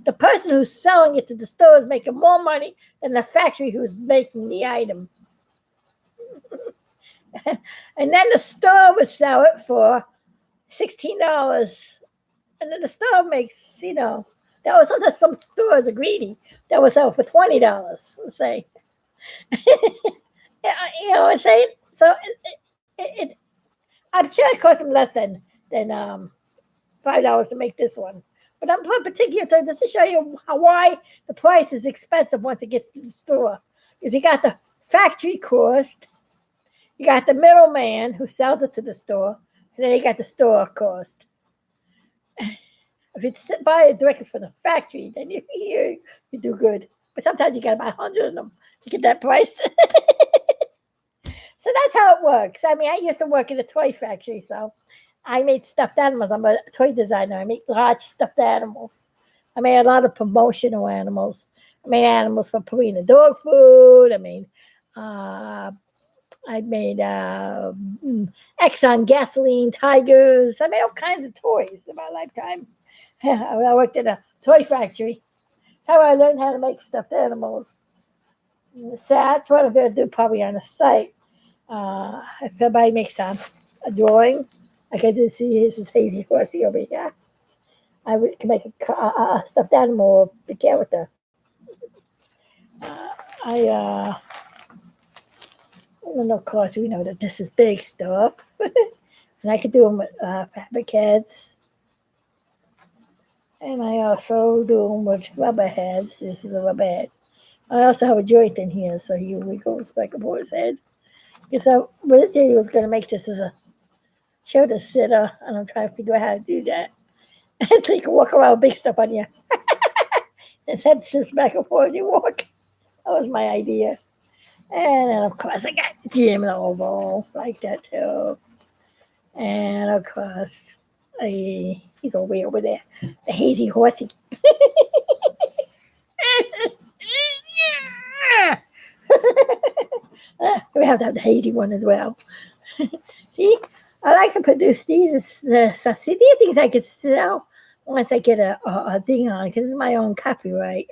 The person who's selling it to the store is making more money than the factory who's making the item. And then the store would sell it for $16. And then the store makes, that was sometimes some stores are greedy. That would sell for $20, let's say. You know what I'm saying? So I'm sure it cost them less than $5 to make this one. But I'm particular just to show you why the price is expensive once it gets to the store. Because you got the factory cost, you got the middleman who sells it to the store, and then you got the store cost. If you buy it directly from the factory, then you do good. But sometimes you got to buy 100 of them to get that price. So that's how it works. I mean, I used to work in a toy factory, so I made stuffed animals. I'm a toy designer. I make large stuffed animals. I made a lot of promotional animals. I made animals for Purina dog food. I made Exxon gasoline tigers. I made all kinds of toys in my lifetime. I worked at a toy factory. That's how I learned how to make stuffed animals. So that's what I'm going to do probably on the site. If somebody makes a drawing, I can just see this is hazy horsey over here. I can make a stuffed animal or a character. I don't know, of course, we know that this is big stuff. And I could do them with fabric heads. And I also do them with rubber heads. This is a rubber head. I also have a joint in here, so he wiggles back and forth his head. Because originally was going to make this as a shoulder sitter, and I'm trying to figure out how to do that. So you can walk around with big stuff on you. His head sits back and forth as you walk. That was my idea. And then, of course, I got Jim and Oval like that, too. And, of course, he's way over there. The hazy horsey. We have to have the hazy one as well. See, I like to produce these. See, these things I could sell once I get a thing on because it's my own copyright,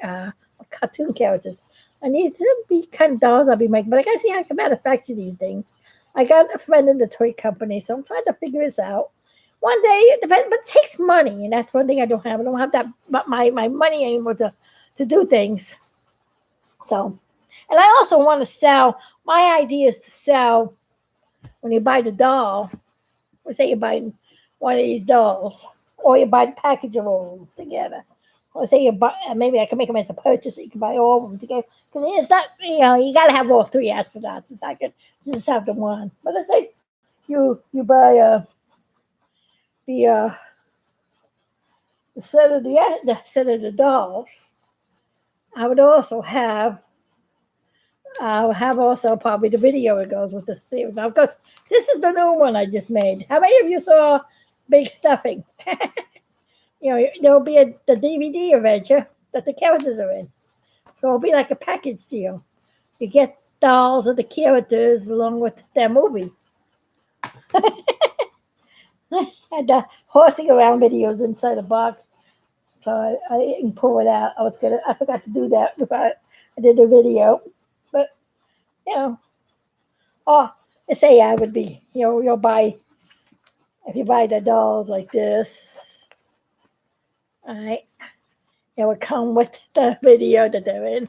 cartoon characters. I need to be kind of dolls I'll be making, but I gotta see how I can manufacture these things. I got a friend in the toy company, so I'm trying to figure this out. One day, it depends, but it takes money, and that's one thing I don't have. I don't have that my money anymore to do things. So, and I also want to sell. My idea is to sell when you buy the doll. Let's say you're buying one of these dolls, or you buy the package of all of them together. Or say you buy, maybe I can make them as a purchase, so you can buy all of them together. Because it's not, you got to have all three astronauts. It's not good to just have the one. But let's say you buy the the set of the dolls. I would also have I'll have also probably the video that goes with the series. Now, of course, this is the new one I just made. How many of you saw Big Stuffing? There'll be the DVD adventure that the characters are in. So it'll be like a package deal. You get dolls of the characters along with their movie. And horsing around videos inside a box. So I didn't pull it out. I forgot to do that before I did the video. But, you know, oh, say I would be, you'll buy, if you buy the dolls like this, all right, it would come with the video that they're in,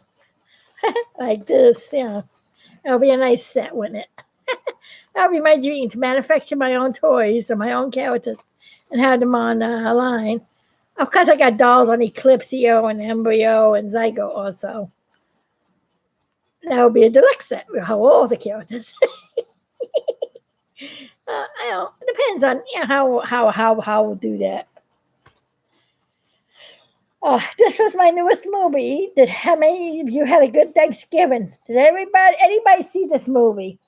like this, It'll be a nice set, wouldn't it? That'll be my dream, to manufacture my own toys or my own characters and have them on a line. Of course, I got dolls on Eclipsio and Embryo and Zygo also. That would be a deluxe set with all the characters. It depends on how we'll do that. This was my newest movie. How many of you had a good Thanksgiving? Did anybody see this movie?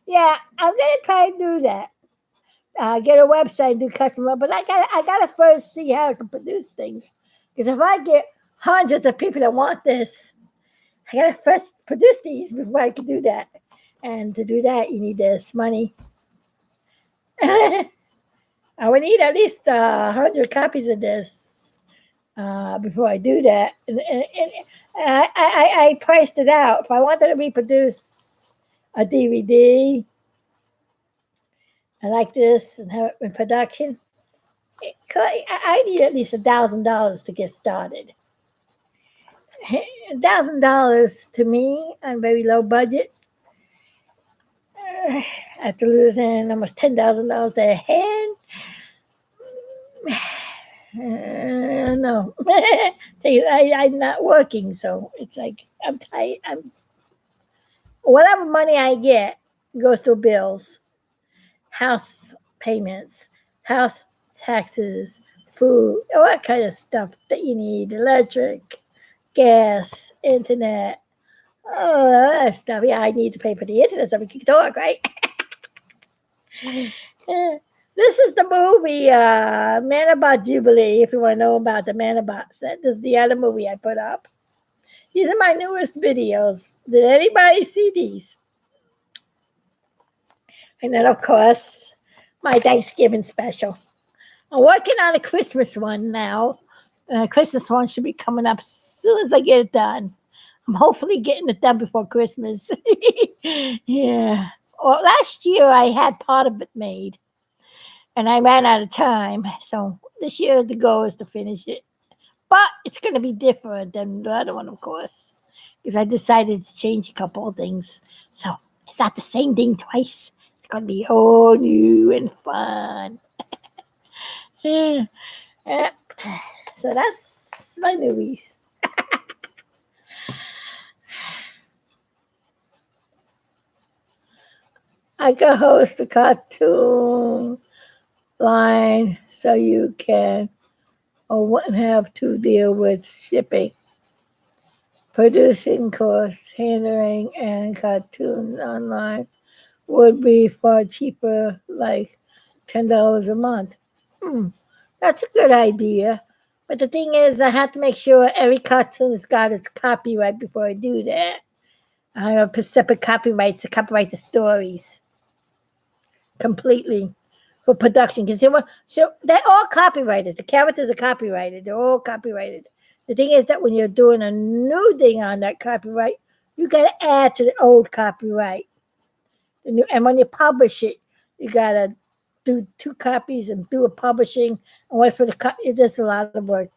Yeah, I'm gonna try to do that. Get a website, do customer, but I gotta first see how I can produce things. Because if I get hundreds of people that want this, I gotta first produce these before I can do that. And to do that, you need this money. I would need at least 100 copies of this before I do that. And I priced it out. If I wanted to reproduce a DVD like this and have it in production, I need at least $1,000 to get started. $1,000 to me, I'm very low budget. After losing almost $10,000 a head, no, I'm not working, so it's like I'm tight. Whatever money I get goes to bills, house payments, house taxes, food, all that kind of stuff that you need, electric, gas, internet, all that stuff. Yeah, I need to pay for the internet so we can talk, right? This is the movie Mandelbrot Jubilee, if you want to know about the Mandelbrot Set. This is the other movie I put up. These are my newest videos. Did anybody see these? And then, of course, my Thanksgiving special. I'm working on a Christmas one now. Christmas one should be coming up as soon as I get it done. I'm hopefully getting it done before Christmas. Yeah. Well, last year I had part of it made, and I ran out of time. So this year the goal is to finish it. But it's going to be different than the other one, of course. because I decided to change a couple of things. So it's not the same thing twice. It's going to be all new and fun. Yeah. Yeah. So that's my newbies. I can host a cartoon line so you can or wouldn't have to deal with shipping, producing costs, handling, and cartoons online would be far cheaper, like $10 a month. Hmm, that's a good idea. But the thing is, I have to make sure every cartoon's got its copyright before I do that. I have separate copyrights to copyright the stories completely for production. Because so they're all copyrighted. The characters are copyrighted. They're all copyrighted. The thing is that when you're doing a new thing on that copyright, you got to add to the old copyright. And when you publish it, you got to do 2 copies and do a publishing and wait for the it is a lot of work.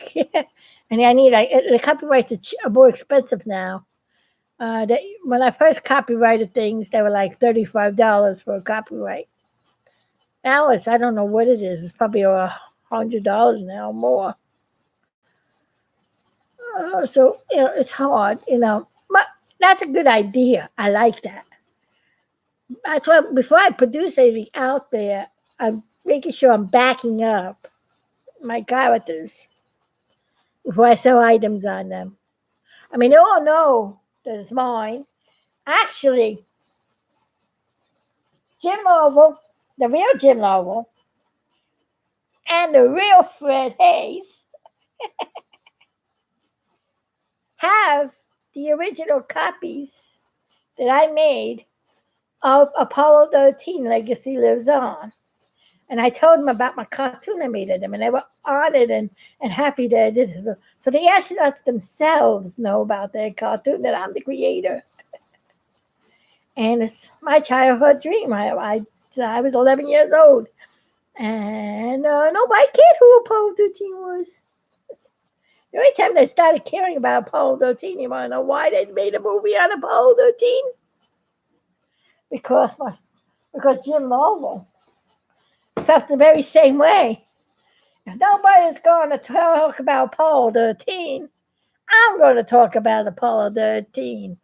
And I need the copyrights are more expensive now. When I first copyrighted things, they were like $35 for a copyright. Now I don't know what it is. It's probably $100 now more. So it's hard. But that's a good idea. I like that. That's why before I produce anything out there, I'm making sure I'm backing up my characters before I sell items on them. I mean, they all know that it's mine. Actually, Jim Lovell, the real Jim Lovell, and the real Fred Hayes have the original copies that I made of Apollo 13 Legacy Lives On. And I told them about my cartoon I made of them, and they were honored and happy that I did it. So the astronauts themselves know about their cartoon, that I'm the creator. And it's my childhood dream. I was 11 years old, and nobody cared who Apollo 13 was. The only time they started caring about Apollo 13, you want to know why they made a movie on Apollo 13? Because Jim Lovell felt the very same way. If nobody's going to talk about Apollo 13, I'm going to talk about Apollo 13.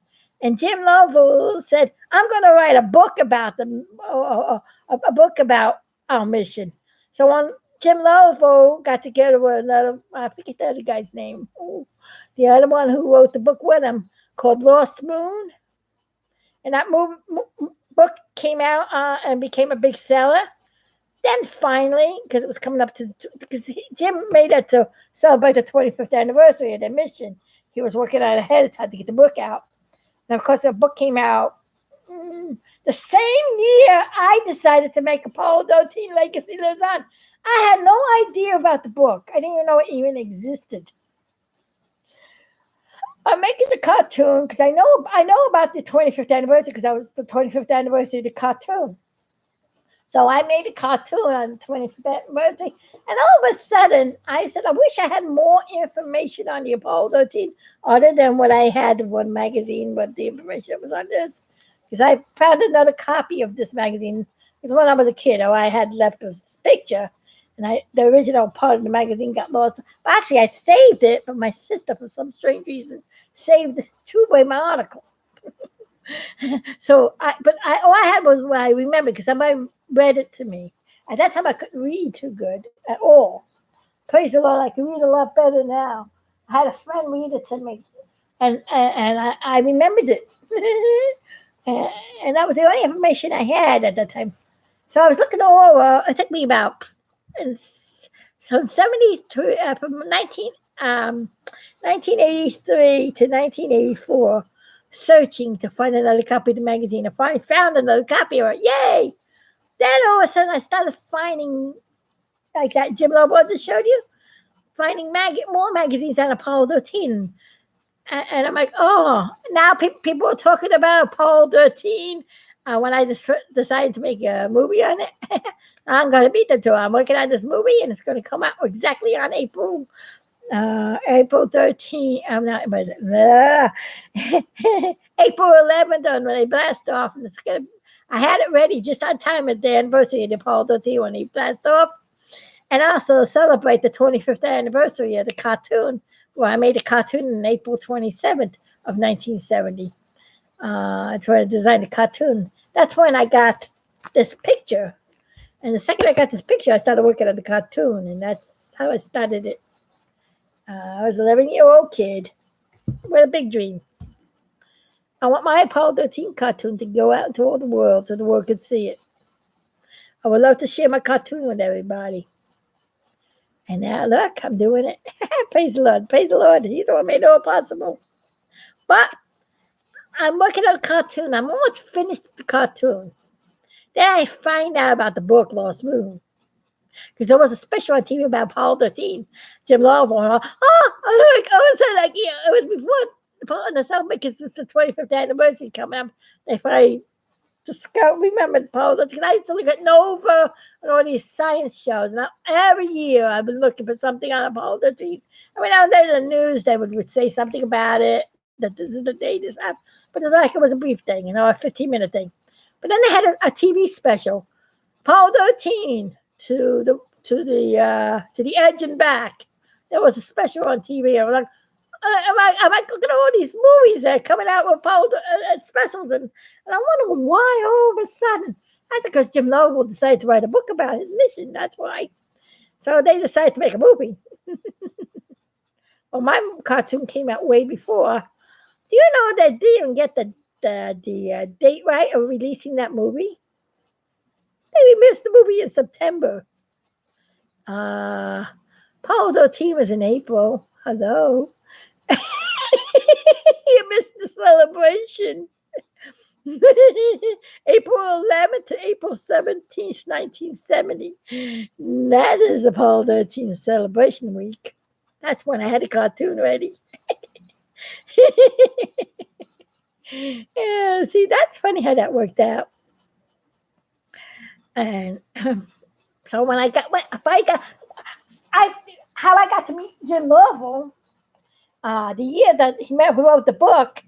And Jim Lovell said, I'm going to write a book about a book about our mission. So when Jim Lovell got together with another, I forget the other guy's name, the other one who wrote the book with him, called Lost Moon. And that book came out and became a big seller. Then finally, because it was coming up because Jim made it to celebrate the 25th anniversary of their mission. He was working out ahead of time to get the book out. And of course, the book came out the same year I decided to make Apollo 13 Legacy Lives On. I had no idea about the book. I didn't even know it even existed. I'm making the cartoon because I know about the 25th anniversary because that was the 25th anniversary of the cartoon. So I made a cartoon on the 25th anniversary, and all of a sudden, I said, I wish I had more information on the Apollo 13 other than what I had in one magazine, but the information was on this. Because I found another copy of this magazine. Because when I was a kid, all I had left was this picture, and the original part of the magazine got lost. But actually, I saved it, but my sister, for some strange reason, saved the true way my article. So all I had was what I remember because somebody read it to me. At that time, I couldn't read too good at all. Praise the Lord, I can read a lot better now. I had a friend read it to me, and I remembered it. And that was the only information I had at that time. So I was looking all over. It took me about from 73 from 1983 to 1984. Searching to find another copy of the magazine. If I found another copy of it, yay! Then all of a sudden I started finding, like that Jim Lovell just showed you, finding more magazines on Apollo 13. And I'm like, oh, now people are talking about Apollo 13. When I decided to make a movie on it, I'm going to beat them to it. I'm working on this movie, and it's going to come out exactly on April April 13th, I'm not, was it? April 11th, when they blast off, and I had it ready just on time at the anniversary of the Apollo 13 when he blast off, and also celebrate the 25th anniversary of the cartoon, where I made a cartoon on April 27th of 1970. That's when I designed the cartoon. That's when I got this picture. And the second I got this picture, I started working on the cartoon, and that's how I started it. I was an 11-year-old kid with a big dream. I want my Apollo 13 cartoon to go out into all the world so the world could see it. I would love to share my cartoon with everybody. And now, look, I'm doing it. Praise the Lord. Praise the Lord. He's the one who made it all possible. But I'm working on a cartoon. I'm almost finished with the cartoon. Then I find out about the book Lost Moon. Because there was a special on TV about Apollo 13. Jim Lovell. And it was before the celebration, because it's the 25th anniversary coming up. They finally remember Apollo 13. I used to look at Nova and all these science shows. And every year I've been looking for something on Apollo 13. I mean, now and then in the news, they would say something about it, that this is the day this happened. But it's like it was a brief thing, a 15-minute thing. But then they had a TV special, Apollo 13 to the edge and back. There was a special on TV. I was like, am I looking at all these movies that are coming out with Apollo specials, and I'm wondering why all of a sudden. That's because Jim Lovell decided to write a book about his mission. That's why. So they decided to make a movie. Well, my cartoon came out way before. Do you know that they didn't get the date right of releasing that movie? They missed the movie in September. Apollo 13 was in April. Hello. You missed the celebration. April 11th to April 17th, 1970. That is Apollo 13 celebration week. That's when I had a cartoon ready. Yeah, see, that's funny how that worked out. And so how I got to meet Jim Lovell, the year that he wrote the book,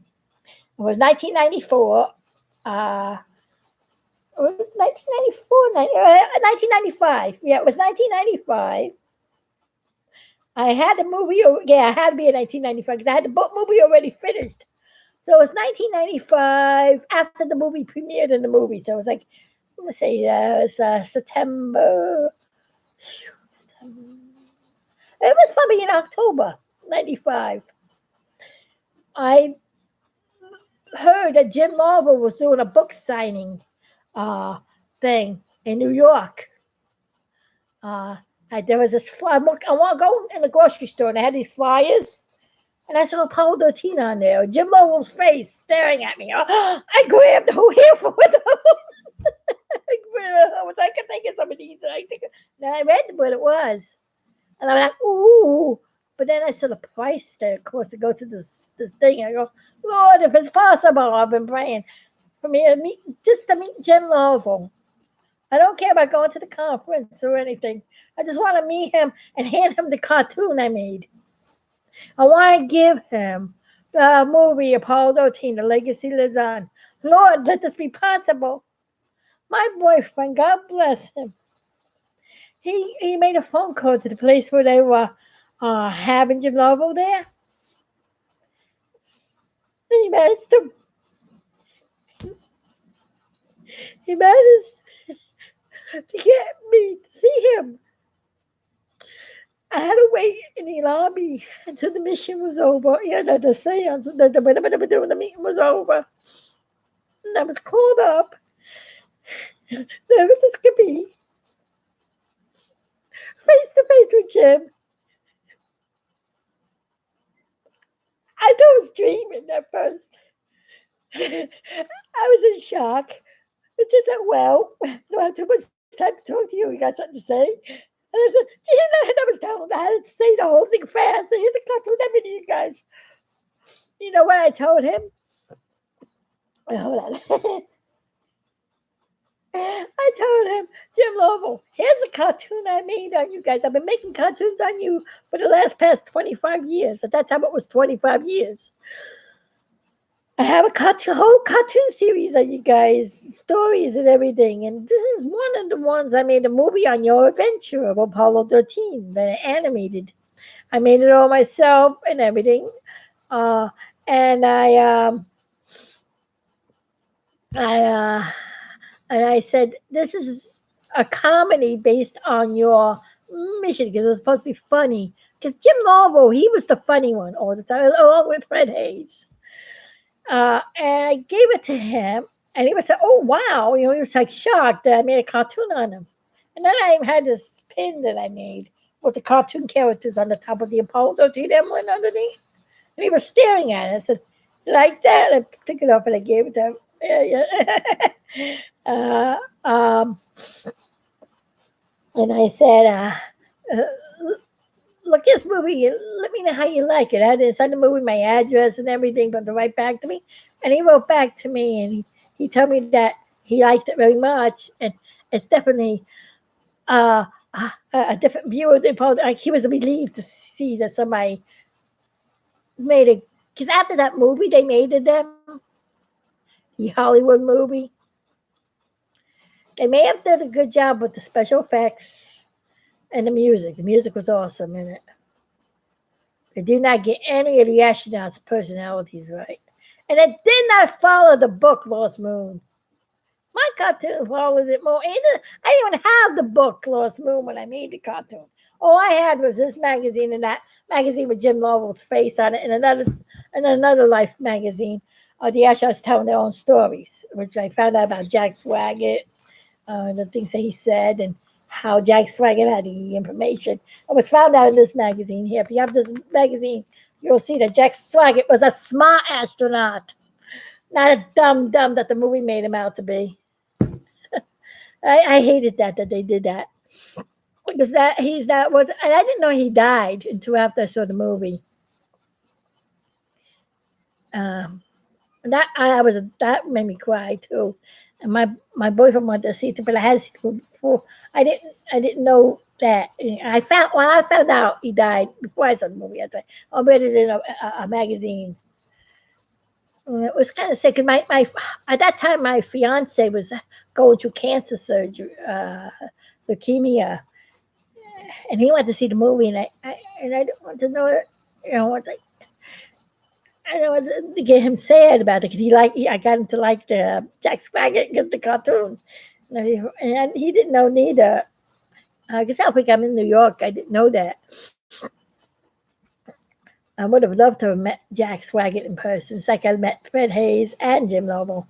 was 1994. 1995. Yeah, it was 1995. I had the movie. Yeah, it had to be in 1995 because I had the book movie already finished. So it was 1995 after the movie premiered in the movie. So it was like, let me say, it was September. It was probably in October 95. I heard that Jim Lovell was doing a book signing thing in New York. There was this flyer. I want to go in the grocery store, and I had these flyers, and I saw Apollo 13 on there. Jim Lovell's face staring at me. I grabbed a whole handful of those. I was like, I could think of some of these. And I read what it was, and I was like, ooh. But then I saw the price there, of course, to go to this thing. I go, Lord, if it's possible, I've been praying for me to meet Jim Lovell. I don't care about going to the conference or anything. I just want to meet him and hand him the cartoon I made. I want to give him the movie Apollo 13, The Legacy Lives On. Lord, let this be possible. My boyfriend, God bless him, he made a phone call to the place where they were having Jim Lovell there. He managed to get me to see him. I had to wait in the lobby until the mission was over. The seance, whatever they were doing, the meeting was over. And I was called up. There was a Skippy, face to face with Jim. I thought I was dreaming at first. I was in shock. It just said, well, I don't have too much time to talk to you. You got something to say? And I said, I was telling him I had to say the whole thing fast. So here's a cartoon I made you guys. You know what I told him? Hold on. I told him, Jim Lovell, here's a cartoon I made on you guys. I've been making cartoons on you for the past 25 years. At that time, it was 25 years. I have a whole cartoon series on you guys, stories and everything. And this is one of the ones I made a movie on your adventure of Apollo 13 that I animated. I made it all myself and everything. Uh, and I and I said, this is a comedy based on your mission because it was supposed to be funny. Because Jim Lovell, he was the funny one all the time, along with Fred Hayes. And I gave it to him, and he was like, "Oh wow!" He was like shocked that I made a cartoon on him. And then I had this pin that I made with the cartoon characters on the top of the Apollo 13 emblem underneath. And he was staring at it. I said, "Like that?" I took it off and I gave it to him. Yeah. And I said, look at this movie. Let me know how you like it. I had to send the movie my address and everything, but to write back to me. And he wrote back to me, and he told me that he liked it very much, and it's definitely uh, a different view of the Like he was relieved to see that somebody made it. Because after that movie they made it, the Hollywood movie, they may have done a good job with the special effects and the music. The music was awesome in it. They did not get any of the astronauts' personalities right. And it did not follow the book Lost Moon. My cartoon followed it more. I didn't even have the book Lost Moon when I made the cartoon. All I had was this magazine and that magazine with Jim Lovell's face on it, and another Life magazine. The astronauts telling their own stories, which I found out about Jack Swaggart, the things that he said, and how Jack Swaggart had the information. It was found out in this magazine here. If you have this magazine, you'll see that Jack Swaggart was a smart astronaut, not a dumb that the movie made him out to be. I hated that they did that because that he's that was, and I didn't know he died until after I saw the movie. That made me cry too. And my boyfriend wanted to see it, but I had seen it before. I didn't know that. I found out he died before I saw the movie. I was like, I read it in a magazine. And it was kind of sick. My at that time my fiance was going through cancer surgery, leukemia, and he wanted to see the movie, and I didn't want to know it. It's like I don't want to get him sad about it because I got him to like the Jack Swaggart because the cartoon, and he didn't know neither. Because I think I'm in New York. I didn't know that. I would have loved to have met Jack Swaggart in person. It's like I met Fred Hayes and Jim Lovell.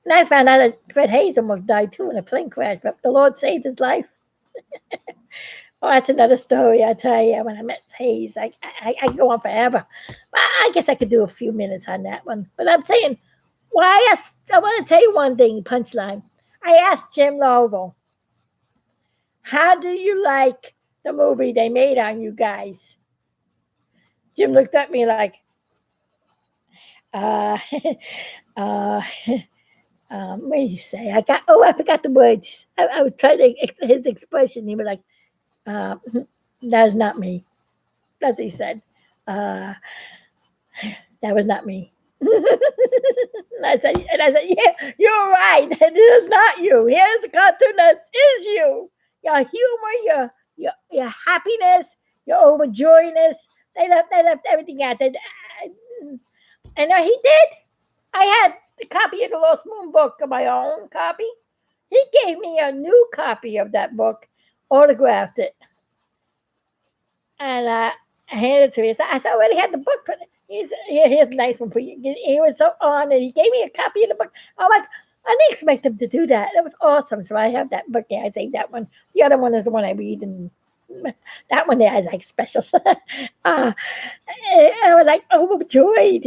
And I found out that Fred Hayes almost died too in a plane crash, but the Lord saved his life. Oh, that's another story, I tell you. When I met Hayes, I go on forever. But I guess I could do a few minutes on that one. But I'm saying, I want to tell you one thing, punchline. I asked Jim Lovell, how do you like the movie they made on you guys? Jim looked at me like, uh, uh, what did he say? I forgot the words. I was trying to, his expression. He was like, that's not me. That's what he said. That was not me. I said, yeah, you're right. It is not you. Here's a cartoon that is you. Your humor, your happiness, your overjoyedness. They left everything out. And he did. I had the copy of the Lost Moon book, my own copy. He gave me a new copy of that book, autographed it, and I handed it to me. I said, I already had the book, but here's a nice one for you. He was so honored. He gave me a copy of the book. I'm like, I didn't expect him to do that. It was awesome. So I have that book. Yeah, I think that one. The other one is the one I read, and that one there is like special. I was like overjoyed,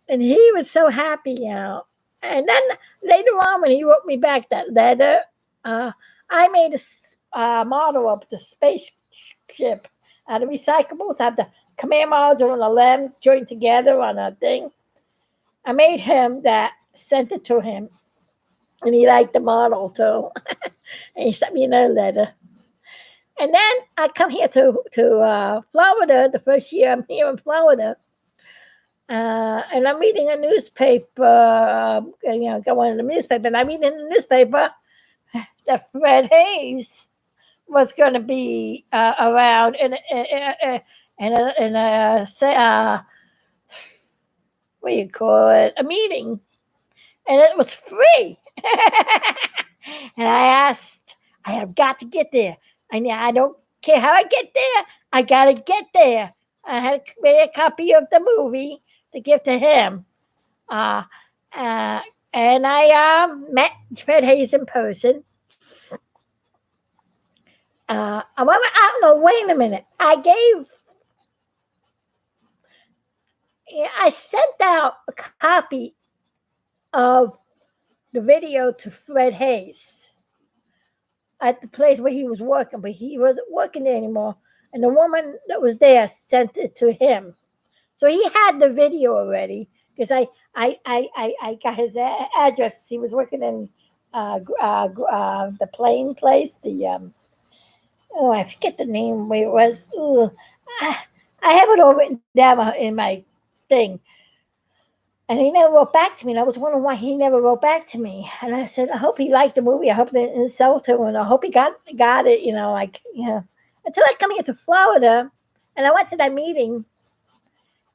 and he was so happy, And then later on, when he wrote me back that letter, I made a model of the spaceship out of recyclables. Have the command module and the LEM joined together on a thing. I made him that, sent it to him, And he liked the model too. And he sent me another letter. And then I come here to Florida the first year I'm here in Florida. And I'm reading a newspaper, going in the newspaper, and I read in the newspaper that Fred Hayes was going to be around what do you call it, a meeting, and it was free. And I have got to get there. I don't care how I get there. I got to get there. I had made a copy of the movie to give to him. Uh, uh, and I met Fred Hayes in person. I don't know. Wait a minute. I sent out a copy of the video to Fred Hayes at the place where he was working, but he wasn't working there anymore. And the woman that was there sent it to him. So he had the video already because I got his address. He was working in the plane place. I forget the name where it was. I have it all written down in my thing. And he never wrote back to me. And I was wondering why he never wrote back to me. And I said, I hope he liked the movie. I hope it didn't sell to him. And I hope he got it, Until I come here to Florida, and I went to that meeting.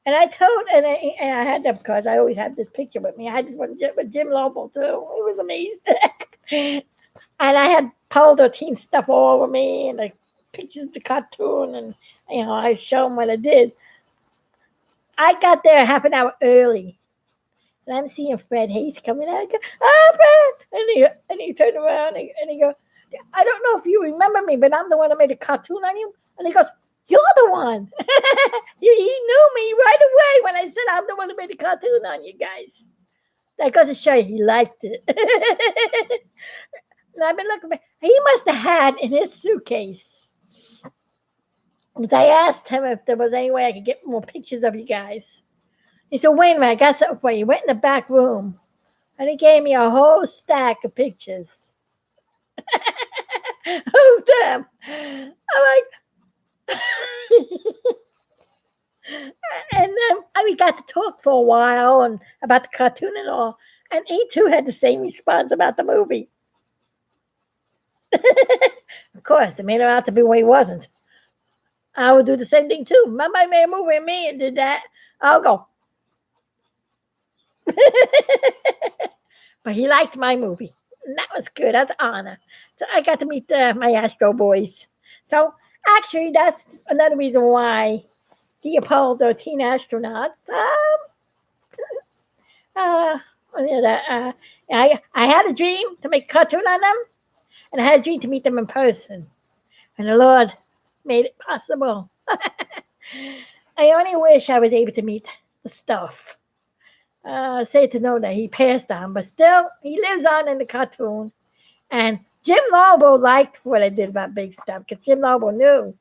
And I told, and I had them because I always have this picture with me. I had this one with Jim Lobo too. It was amazing. And I had Paul Doteen stuff all over me, and like pictures of the cartoon, and I show them what I did. I got there half an hour early, and I'm seeing Fred Hayes coming out. I go, Fred! And he turned around and he goes, I don't know if you remember me, but I'm the one that made a cartoon on you. And he goes, you're the one. He knew me right away when I said I'm the one who made a cartoon on you guys. That goes to show you he liked it. And I've been looking back. He must have had in his suitcase. Because I asked him if there was any way I could get more pictures of you guys. He said, wait a minute, I got something for you. He went in the back room and he gave me a whole stack of pictures of them. I'm like, and we got to talk for a while and about the cartoon and all. And he too had the same response about the movie. Of course, they made him out to be what he wasn't. I would do the same thing too. Remember, I made a movie with me and did that. I'll go. But he liked my movie. And that was good. That's an honor. So I got to meet my Astro Boys. So actually, that's another reason why the Apollo 13 astronauts. I had a dream to make a cartoon on them, and I had a dream to meet them in person. And the Lord made it possible. I only wish I was able to meet the stuff. Sad to know that he passed on, but still, he lives on in the cartoon. And Jim Lobo liked what I did about big stuff because Jim Lobo knew.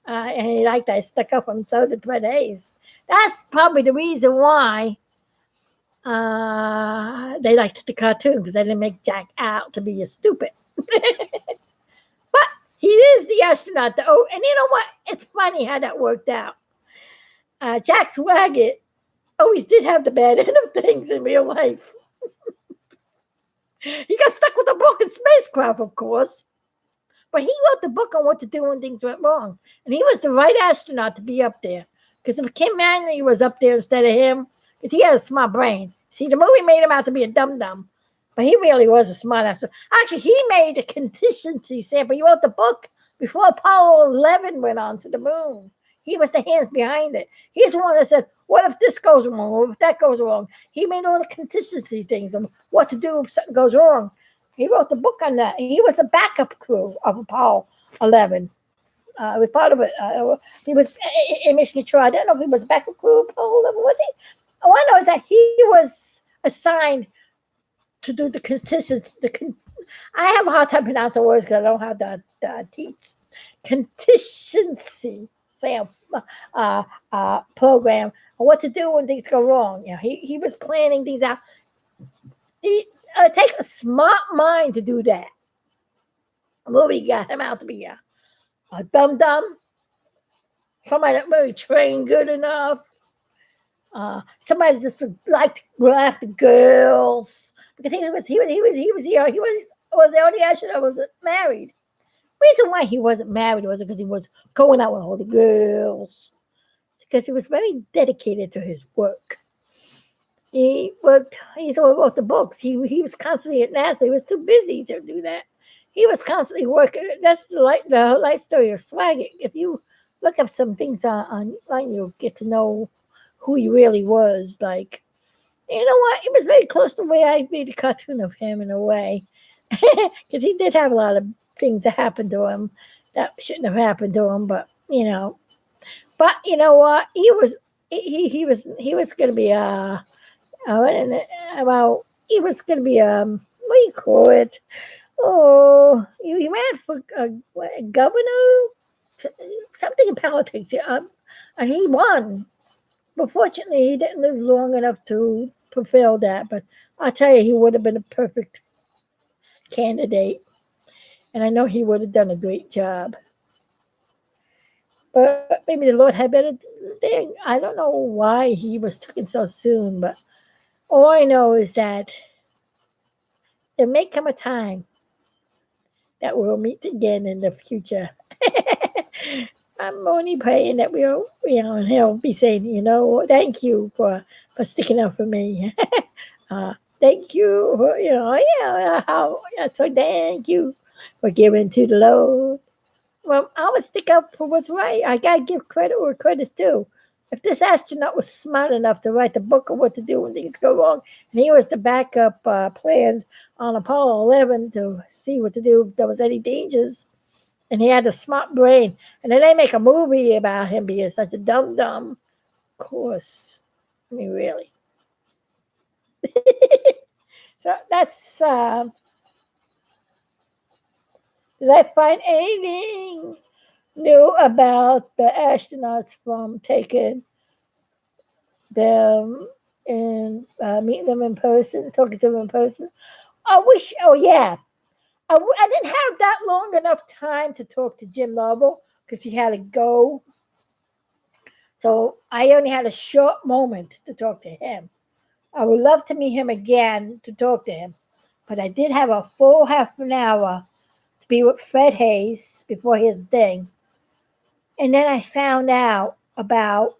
And he liked that I stuck up and so did Fred Hayes. That's probably the reason why they liked the cartoon, because they didn't make Jack out to be a stupid. But he is the astronaut, though. And you know what? It's funny how that worked out. Jack Swagget always did have the bad end of things in real life. He got stuck with a broken spacecraft, of course. But he wrote the book on what to do when things went wrong. And he was the right astronaut to be up there. Because if Kim Manley was up there instead of him, because he had a smart brain. See, the movie made him out to be a dum-dum. But he really was a smart astronaut. Actually, he made the contingency sample. He wrote the book before Apollo 11 went on to the moon. He was the hands behind it. He's the one that said, what if this goes wrong? What if that goes wrong? He made all the contingency things of what to do if something goes wrong. He wrote the book on that. He was a backup crew of Apollo 11. He was part of it. He was in mission control. I don't know if he was a backup crew of Apollo 11. Was he? All I know is that he was assigned to do the contingency. I have a hard time pronouncing words because I don't have the teeth. Contingency program on what to do when things go wrong. He was planning things out. it takes a smart mind to do that. The movie got him out to be a dum-dum, somebody that really trained good enough, somebody just liked to go after girls because he was the only astronaut that was married. Reason why he wasn't married was because he was going out with all the girls. It's because he was very dedicated to his work. He wrote the books. He was constantly at NASA. He was too busy to do that. He was constantly working. That's the life story of Swaggart. If you look up some things online, you'll get to know who he really was. Like, you know what? It was very close to the way I made a cartoon of him in a way. Because he did have a lot of things that happened to him that shouldn't have happened to him. But, you know what? He was going to be he was going to be what do you call it? Oh, he ran for governor, something in politics, and he won. But fortunately, he didn't live long enough to fulfill that. But I'll tell you, he would have been a perfect candidate, and I know he would have done a great job. But maybe the Lord had better thing. I don't know why he was taken so soon, but all I know is that there may come a time that we'll meet again in the future. I'm only praying that and he'll be saying, thank you for sticking up for me. Thank you for, so thank you for giving to the Lord. Well, I would stick up for what's right. I got to give credit where credit's due. If this astronaut was smart enough to write the book of what to do when things go wrong, and he was to back up plans on Apollo 11 to see what to do if there was any dangers, and he had a smart brain, and then they make a movie about him being such a dum-dum, of course. I mean, really. So that's, did I find anything new about the astronauts from taking them and meeting them in person, talking to them in person? Oh yeah. I didn't have that long enough time to talk to Jim Lovell because he had to go. So I only had a short moment to talk to him. I would love to meet him again to talk to him. But I did have a full half an hour to be with Fred Hayes before his thing. And then I found out about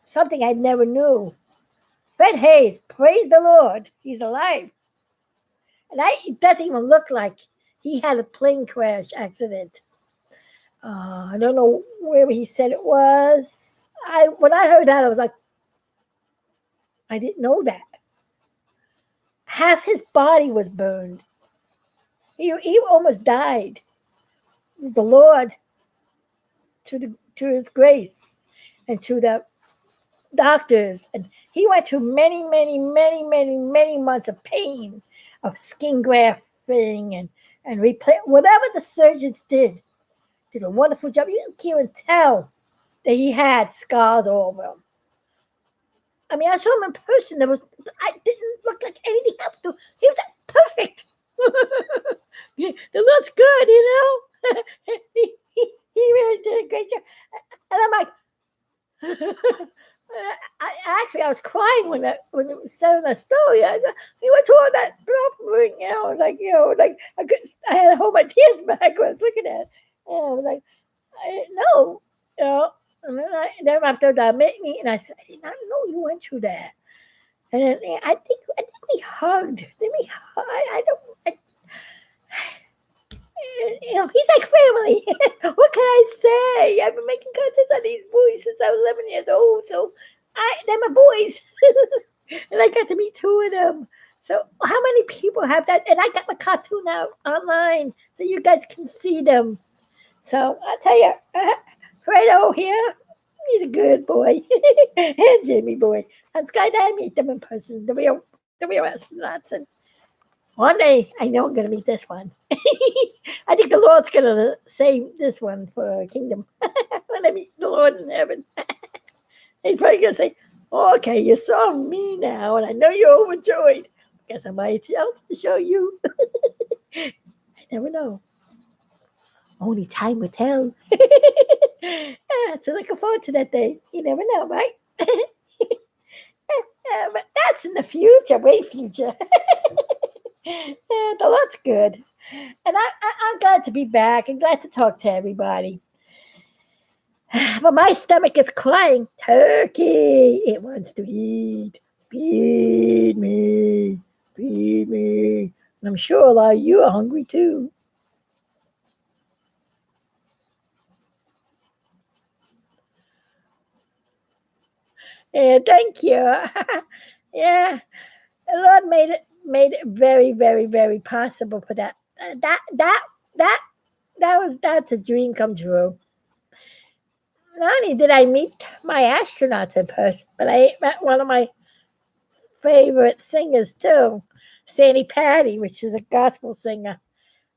something I never knew. Fred Hayes, praise the Lord, he's alive. And it doesn't even look like he had a plane crash accident. I don't know where he said it was. When I heard that, I was like, I didn't know that. Half his body was burned. He almost died. The Lord, to his grace, and to the doctors, and he went through many, many, many, many, many months of pain, of skin grafting and whatever the surgeons did a wonderful job. You can't even tell that he had scars all over him. I mean, I saw him in person. I didn't look like anything happened to him. He was perfect. It looks good, he really did a great job. And I'm like, I was crying when it was telling that story. He went through all that suffering, I was like, I had to hold my tears back when I was looking at it. And I was like, I didn't know, And then after that met me, and I said, I did not know you went through that. And then I think we hugged. He's like family. What can I say? I've been making contests on these boys since I was 11 years old. So they're my boys. And I got to meet two of them. So how many people have that? And I got my cartoon out online so you guys can see them. So I'll tell you, Fredo here, he's a good boy. And Jamie boy. And I meet them in person, the real astronauts. And one day, I know I'm going to meet this one. I think the Lord's going to save this one for kingdom. When I meet the Lord in heaven, he's probably going to say, okay, you saw me now, and I know you're overjoyed. Get somebody else to show you. I never know. Only time will tell. So looking forward to that day. You never know, right? But that's in the future, way future. The Lord's good. And I'm glad to be back and glad to talk to everybody. But my stomach is crying. Turkey! It wants to eat. Feed me. Feed me. And I'm sure a lot of you are hungry too. Yeah, thank you. Yeah, the Lord made it very, very, very possible for that. That that's a dream come true. Not only did I meet my astronauts in person, but I met one of my favorite singers too, Sandy Patty, which is a gospel singer.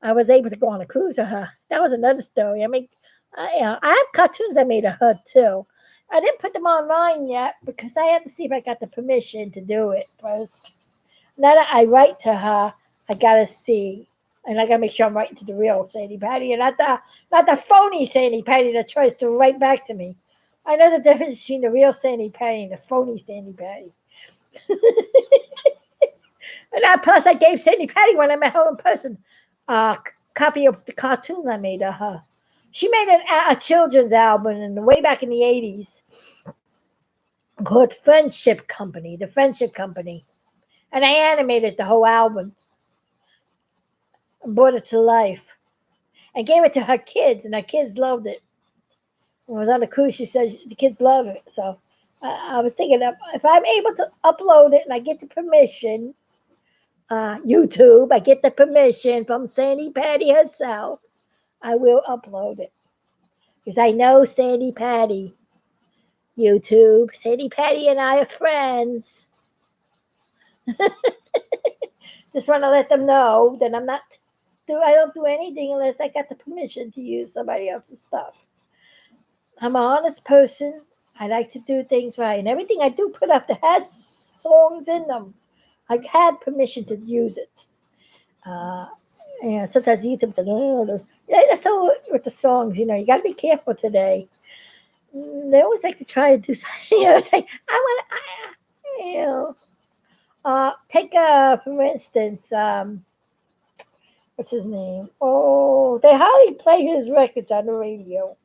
I was able to go on a cruise with her. That was another story. I mean, I have cartoons I made of her too. I didn't put them online yet because I had to see if I got the permission to do it first. Now that I write to her, I gotta see, and I gotta make sure I'm writing to the real Sandy Patty and not the phony Sandy Patty that tries to write back to me. I know the difference between the real Sandy Patty and the phony Sandy Patty. And plus, I gave Sandy Patty when I met her in person a copy of the cartoon I made of her. She made a children's album way back in the 80s called Friendship Company, the Friendship Company. And I animated the whole album and brought it to life. And gave it to her kids, and her kids loved it. When I was on the cruise, she said the kids love it. So I was thinking, if I'm able to upload it and I get the permission, YouTube, I get the permission from Sandy Patty herself, I will upload it. Because I know Sandy Patty. YouTube, Sandy Patty and I are friends. Just want to let them know that I don't do anything unless I got the permission to use somebody else's stuff. I'm an honest person. I like to do things right. And everything I do put up that has songs in them, I had permission to use it. Sometimes YouTube says, oh, that's so with the songs, you got to be careful today. They always like to try to do something. It's like, take for instance, what's his name? Oh, they hardly play his records on the radio.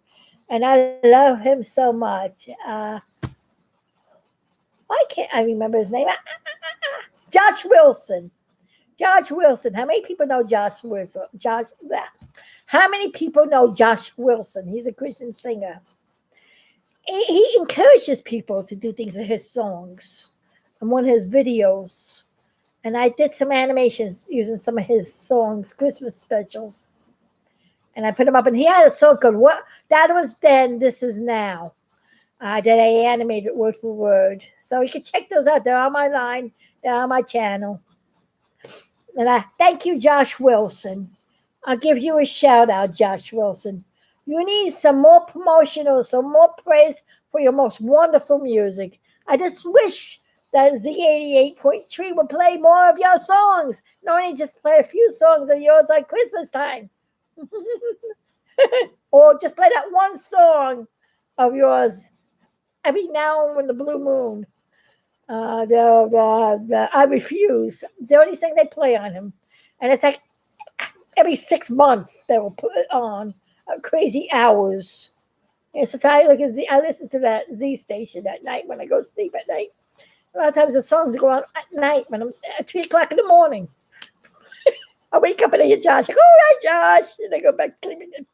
And I love him so much. Why can't I remember his name? Josh Wilson. Josh Wilson. How many people know Josh Wilson? How many people know Josh Wilson? He's a Christian singer. He encourages people to do things with his songs and one of his videos. And I did some animations using some of his songs, Christmas specials. And I put them up. And he had a song called "What That Was Then, This Is Now." That I animated word for word. So you can check those out. They're on my line. They're on my channel. And I thank you, Josh Wilson. I'll give you a shout out, Josh Wilson. You need some more promotion or some more praise for your most wonderful music. I just wish that Z88.3 would play more of your songs. Not only just play a few songs of yours at Christmas time. Or just play that one song of yours every now and the blue moon. I refuse. It's the only thing they play on him. And it's like every 6 months they will put it on crazy hours. And so I listen to that Z station at night when I go to sleep at night. A lot of times the songs go on at night when I'm at 3 o'clock in the morning. I wake up and I hear Josh, like, all right, Josh. And I go back to sleep again.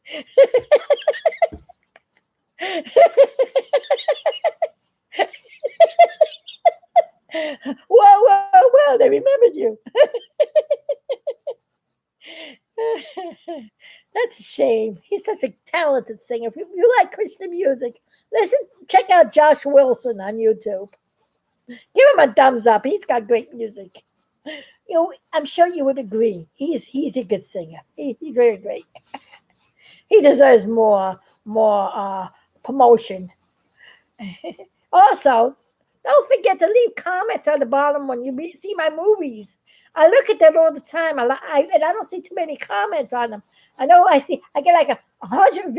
Whoa, they remembered you. That's a shame. He's such a talented singer. If you like Christian music, check out Josh Wilson on YouTube. Give him a thumbs up. He's got great music. I'm sure you would agree. He's a good singer. He's very great. He deserves more promotion. Also, Don't forget to leave comments on the bottom when you see my movies. I look at them all the time. And I don't see too many comments on them. I know I get like 100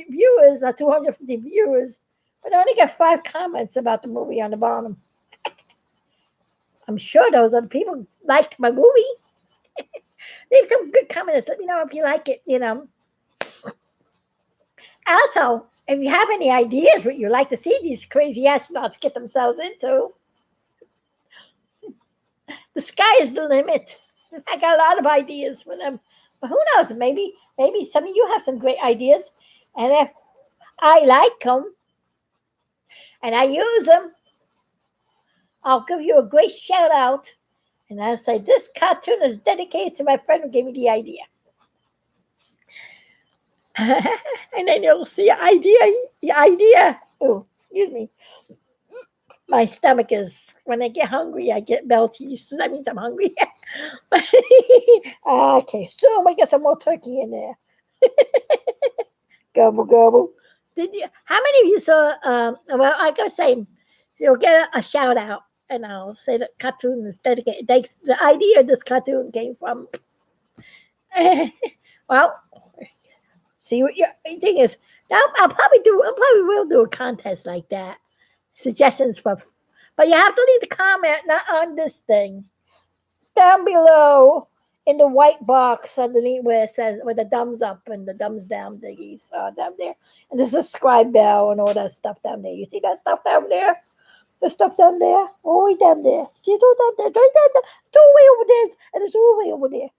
viewers or 250 viewers, but I only get 5 comments about the movie on the bottom. I'm sure those are the people who liked my movie. Leave some good comments. Let me know if you like it. Also, if you have any ideas what you'd like to see these crazy astronauts get themselves into, the sky is the limit. I got a lot of ideas for them. But who knows? Maybe some of you have some great ideas. And if I like them and I use them, I'll give you a great shout out. And I'll say, this cartoon is dedicated to my friend who gave me the idea. And then you'll see the idea. Oh, excuse me. My stomach is, when I get hungry, I get belchy. So that means I'm hungry. Okay, so we get some more turkey in there. Gobble, gobble. How many of you saw, well, I gotta say, you'll get a shout out, and I'll say the cartoon is dedicated. The idea of this cartoon came from. Well, see what your thing is. Now, I probably will do a contest like that. Suggestions for, but you have to leave the comment not on this thing, down below in the white box underneath where it says with the thumbs up and the thumbs down thingies down there, and the subscribe bell and all that stuff down there. You see that stuff down there? The stuff down there, all the way down there. See it all down there, right down there. It's all the way over there, and it's all the way over there.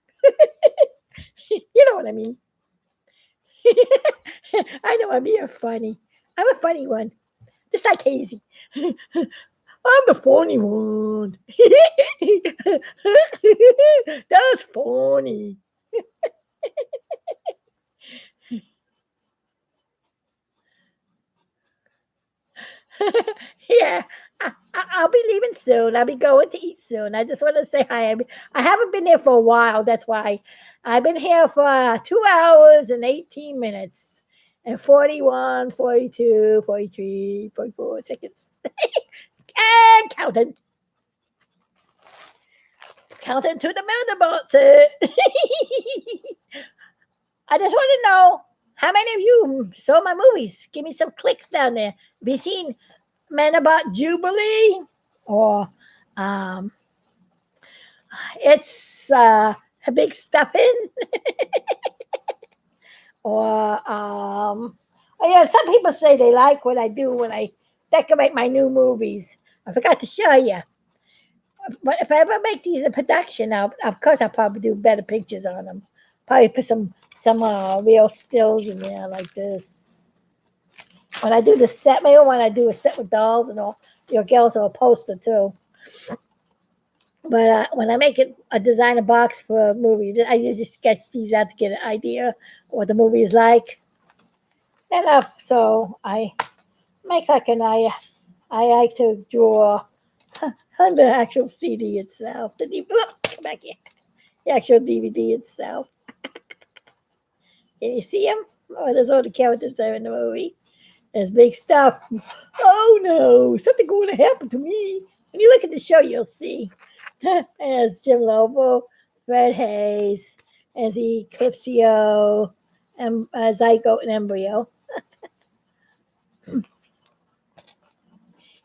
You know what I mean? I know I'm being funny. I'm a funny one, just like Hazy. I'm the funny one. That's funny. Yeah, I'll be leaving soon. I'll be going to eat soon. I just want to say hi. I haven't been here for a while. That's why I've been here for 2 hours and 18 minutes and 41, 42, 43, 44 seconds. And counting. Counting to the Mandelbrot Set. I just want to know how many of you saw my movies. Give me some clicks down there. Have you seen Mandelbrot Jubilee? Or it's a big stuffing? Or oh yeah, some people say they like what I do when I decorate my new movies. I forgot to show you. But if I ever make these in production, of course I'll probably do better pictures on them. Probably put some real stills in there like this. When I do the set, maybe when I do a set with dolls and all, your girls will poster too. But when I make a design a box for a movie, I usually sketch these out to get an idea what the movie is like. And so I make like an I like to draw on the actual CD itself. Come back here. The actual DVD itself. Can you see them? Oh, there's all the characters there in the movie. There's big stuff. Oh no, something going to happen to me. When you look at the show, you'll see. There's Jim Lobo, Fred Hayes, and the Eclipsio, and Zygote and Embryo.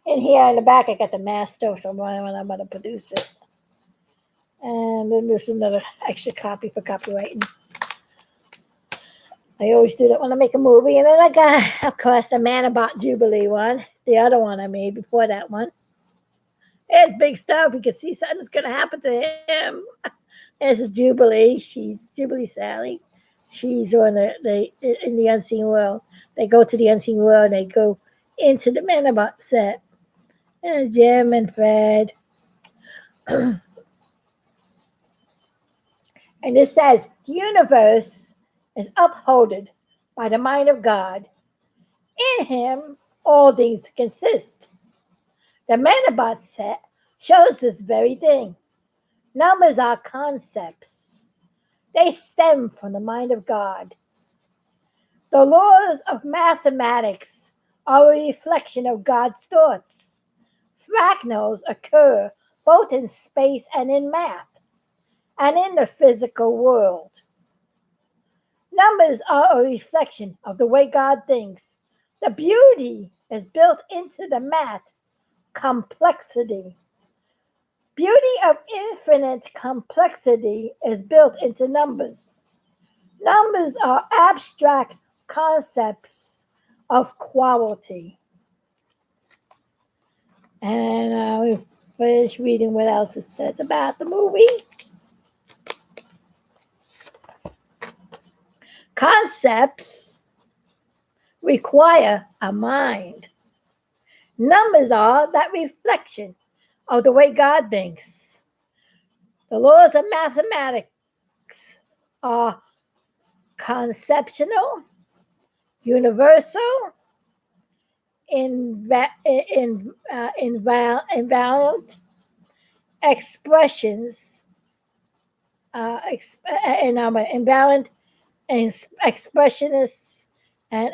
And here in the back, I got the master, so when I'm going to produce it. And then there's another extra copy for copywriting. I always do that when I make a movie. And then I got, of course, the Mandelbrot Jubilee one, the other one I made before that one. It's big stuff. You can see something's going to happen to him. And this is Jubilee. She's Jubilee Sally. She's on in the unseen world. They go to the unseen world and they go into the Mandelbrot Set. And Jim and Fred. And it says, the universe is upholded by the mind of God. In him, all things consist. The Mandelbrot Set shows this very thing. Numbers are concepts. They stem from the mind of God. The laws of mathematics are a reflection of God's thoughts. fractals occur both in space and in math and in the physical world. Numbers are a reflection of the way God thinks. The beauty is built into the math complexity. Beauty of infinite complexity is built into numbers. Numbers are abstract concepts of quality. And we finish reading what else it says about the movie. Concepts require a mind. Numbers are that reflection of the way God thinks. The laws of mathematics are conceptual, universal, invariant expressions, invariant expressionists and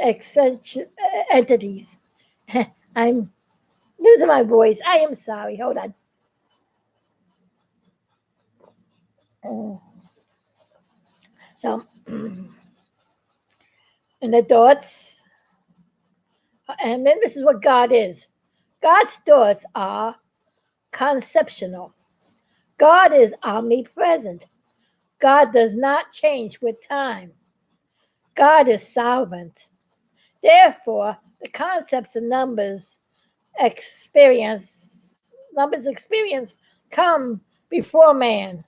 entities. I'm losing my voice. I am sorry. Hold on. So, and the thoughts, and then this is what God is. God's thoughts are conceptual. God is omnipresent. God does not change with time. God is sovereign. Therefore, the concepts of numbers experience come before man.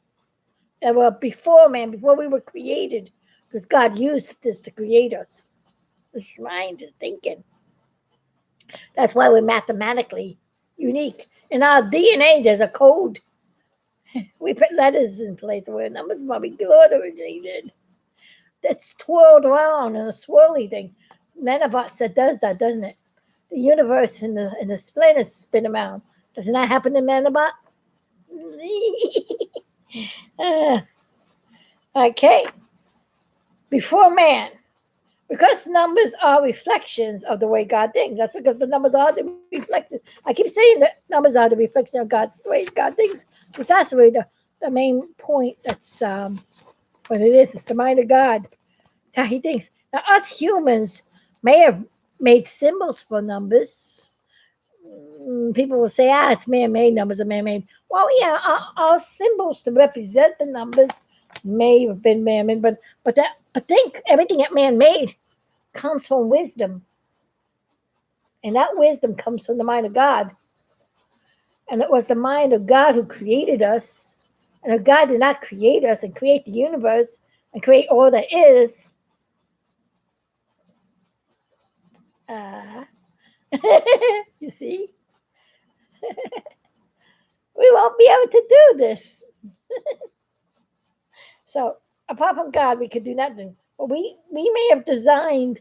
They were before man, before we were created, because God used this to create us. This mind is thinking. That's why we're mathematically unique. In our DNA, there's a code. We put letters in place where numbers probably God originated. That's twirled around in a swirly thing. Mandelbrot Set does that, doesn't it? The universe and the planets spin around. Doesn't that happen in Mandelbrot? Okay. Before man, because numbers are reflections of the way God thinks. That's because the numbers are the reflections. I keep saying that numbers are the reflection of God's the way God thinks, which that's really the main point. That's what it is. It's the mind of God. It's how He thinks. Now, us humans may have made symbols for numbers. People will say, it's man-made. Numbers are man-made. Well, yeah, our symbols to represent the numbers may have been man-made, but I think everything that man made comes from wisdom. And that wisdom comes from the mind of God. And it was the mind of God who created us. And if God did not create us and create the universe and create all that is, you see, we won't be able to do this. So, apart from God, we could do nothing. But we may have designed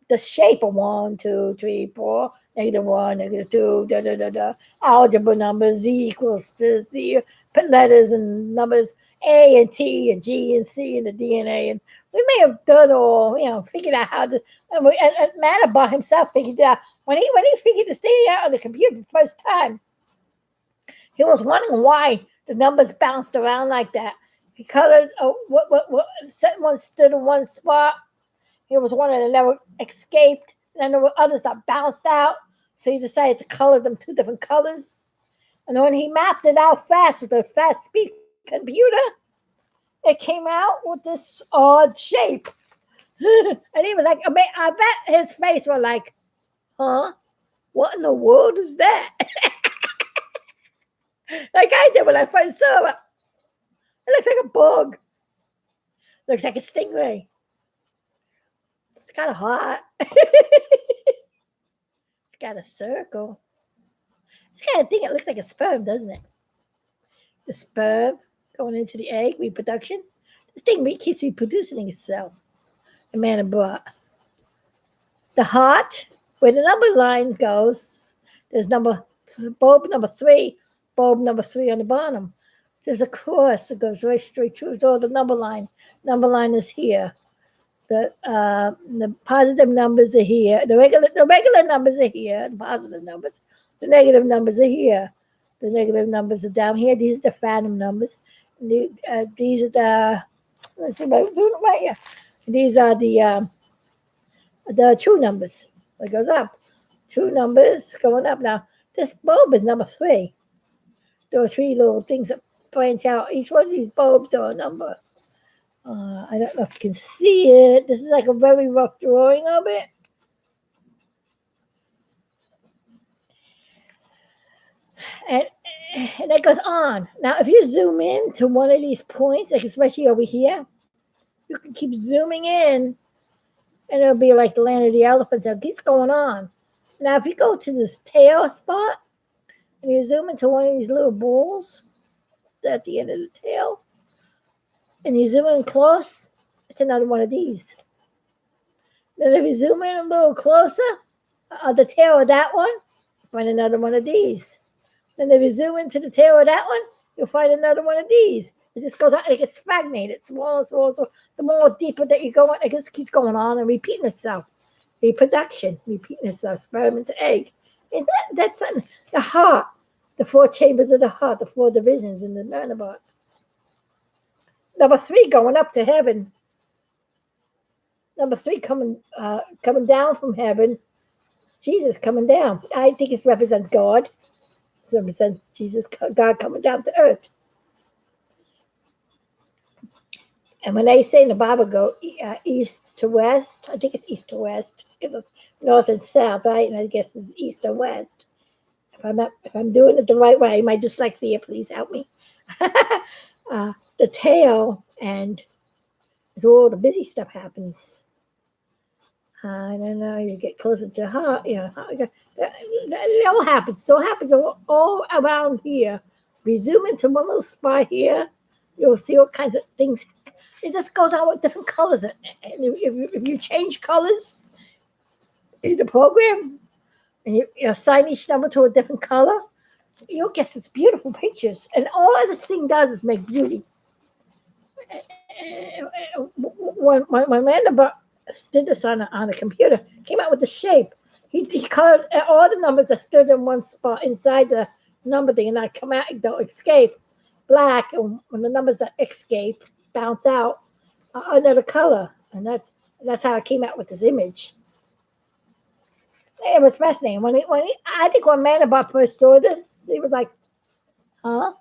the shape of 1, 2, 3, 4, -1, -2, algebra numbers, Z equals to Z, put letters and numbers A and T and G and C in the DNA. And we may have done all, figured out how to, and Mandelbrot himself figured it out. When he figured this thing out on the computer the first time, he was wondering why the numbers bounced around like that. He colored what set one stood in one spot. He was one that never escaped. And then there were others that bounced out. So he decided to color them 2 different colors. And when he mapped it out fast with a fast speed computer, it came out with this odd shape. And he was like, I bet his face was like, huh? What in the world is that? Like I did when I first saw it. It looks like a bug. Looks like a stingray. It's kind of hot. It's got a circle. It's kind of thing. It looks like a sperm, doesn't it? The sperm going into the egg, reproduction. This thing keeps reproducing itself. The Mandelbrot. The heart, where the number line goes, there's bulb number 3 on the bottom. There's a cross that goes right straight through. It's all the number line. Number line is here. The positive numbers are here. The regular numbers are here. The positive numbers. The negative numbers are here. The negative numbers are down here. These are the phantom numbers. These are the, let's see, right here. These are the true numbers. It goes up. True numbers going up. Now, this bulb is number 3. There are 3 little things that branch out. Each one of these bulbs are a number. I don't know if you can see it. This is like a very rough drawing of it. And it goes on. Now, if you zoom in to one of these points, like especially over here, you can keep zooming in, and it'll be like the land of the elephants. It keeps going on. Now, if you go to this tail spot, and you zoom into one of these little balls at the end of the tail, and you zoom in close, it's another one of these. Then if you zoom in a little closer, the tail of that one, find another one of these. Then if you zoom into the tail of that one, you'll find another one of these. It just goes on, it gets stagnated, smaller and smaller. So the more deeper that you go in, it just keeps going on and repeating itself. Reproduction, repeating itself, sperm to egg. And that's the heart, the 4 chambers of the heart, the 4 divisions in the Mandelbrot. Number 3 going up to heaven. Number 3 coming down from heaven. Jesus coming down. I think it represents God. It represents Jesus, God coming down to earth. And when they say in the Bible go east to west, I think it's east to west because it's north and south, right? And I guess it's east and west. If I'm doing it the right way, my dyslexia, please help me. The tail and all the busy stuff happens. I don't know. You get closer to heart. It all happens. So it happens all around here. We zoom into one little spot here. You'll see all kinds of things. It just goes on with different colors. And if you change colors in the program and you assign each number to a different color, you'll get such beautiful pictures. And all this thing does is make beauty. When Mandelbrot did this on a computer, came out with the shape. He colored all the numbers that stood in one spot inside the number thing, and I come out, don't escape, black, and when the numbers that escape bounce out, another color, and that's how I came out with this image. It was fascinating. I think when Mandelbrot first saw this, he was like, "Huh?"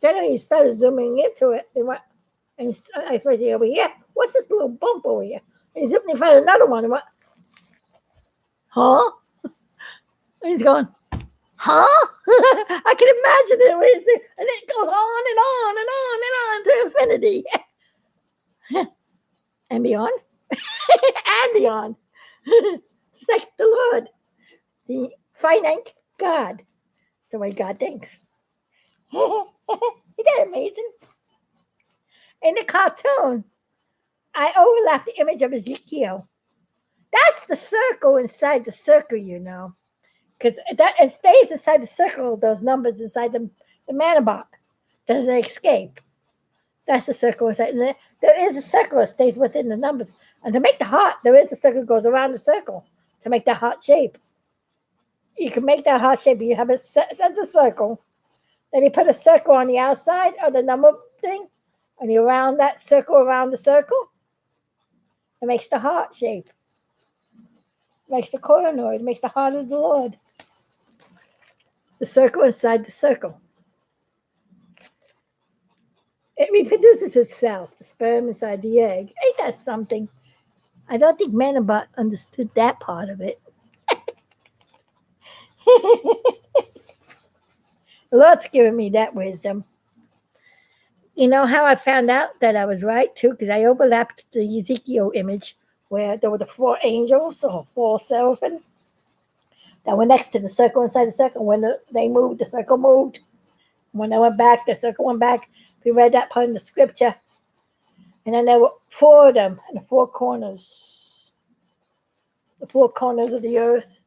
Then he started zooming into it. He went, and especially over here, what's this little bump over here? And he zoomed in front of another one and went, "Huh?" And he's going, "Huh?" I can imagine it. And it goes on and on and on and on to infinity. And beyond. And beyond. It's like the Lord, the finite God. It's the way God thinks. Isn't that amazing? In the cartoon, I overlapped the image of Ezekiel. That's the circle inside the circle, because it stays inside the circle, those numbers inside the Mandelbrot. Doesn't escape. That's the circle inside. And there is a circle that stays within the numbers. And to make the heart, there is a circle that goes around the circle to make that heart shape. You can make that heart shape. You have a center circle. Then you put a circle on the outside of the number thing, and you round that circle around the circle. It makes the heart shape. It makes the coronoid. It makes the heart of the Lord. The circle inside the circle. It reproduces itself, the sperm inside the egg. Ain't that something? I don't think Mandelbrot understood that part of it. The Lord's given me that wisdom. You know how I found out that I was right, too? Because I overlapped the Ezekiel image where there were the 4 angels or 4 seraphim that were next to the circle inside the circle. When they moved, the circle moved. When they went back, the circle went back. We read that part in the scripture. And then there were 4 of them in the 4 corners. The 4 corners of the earth.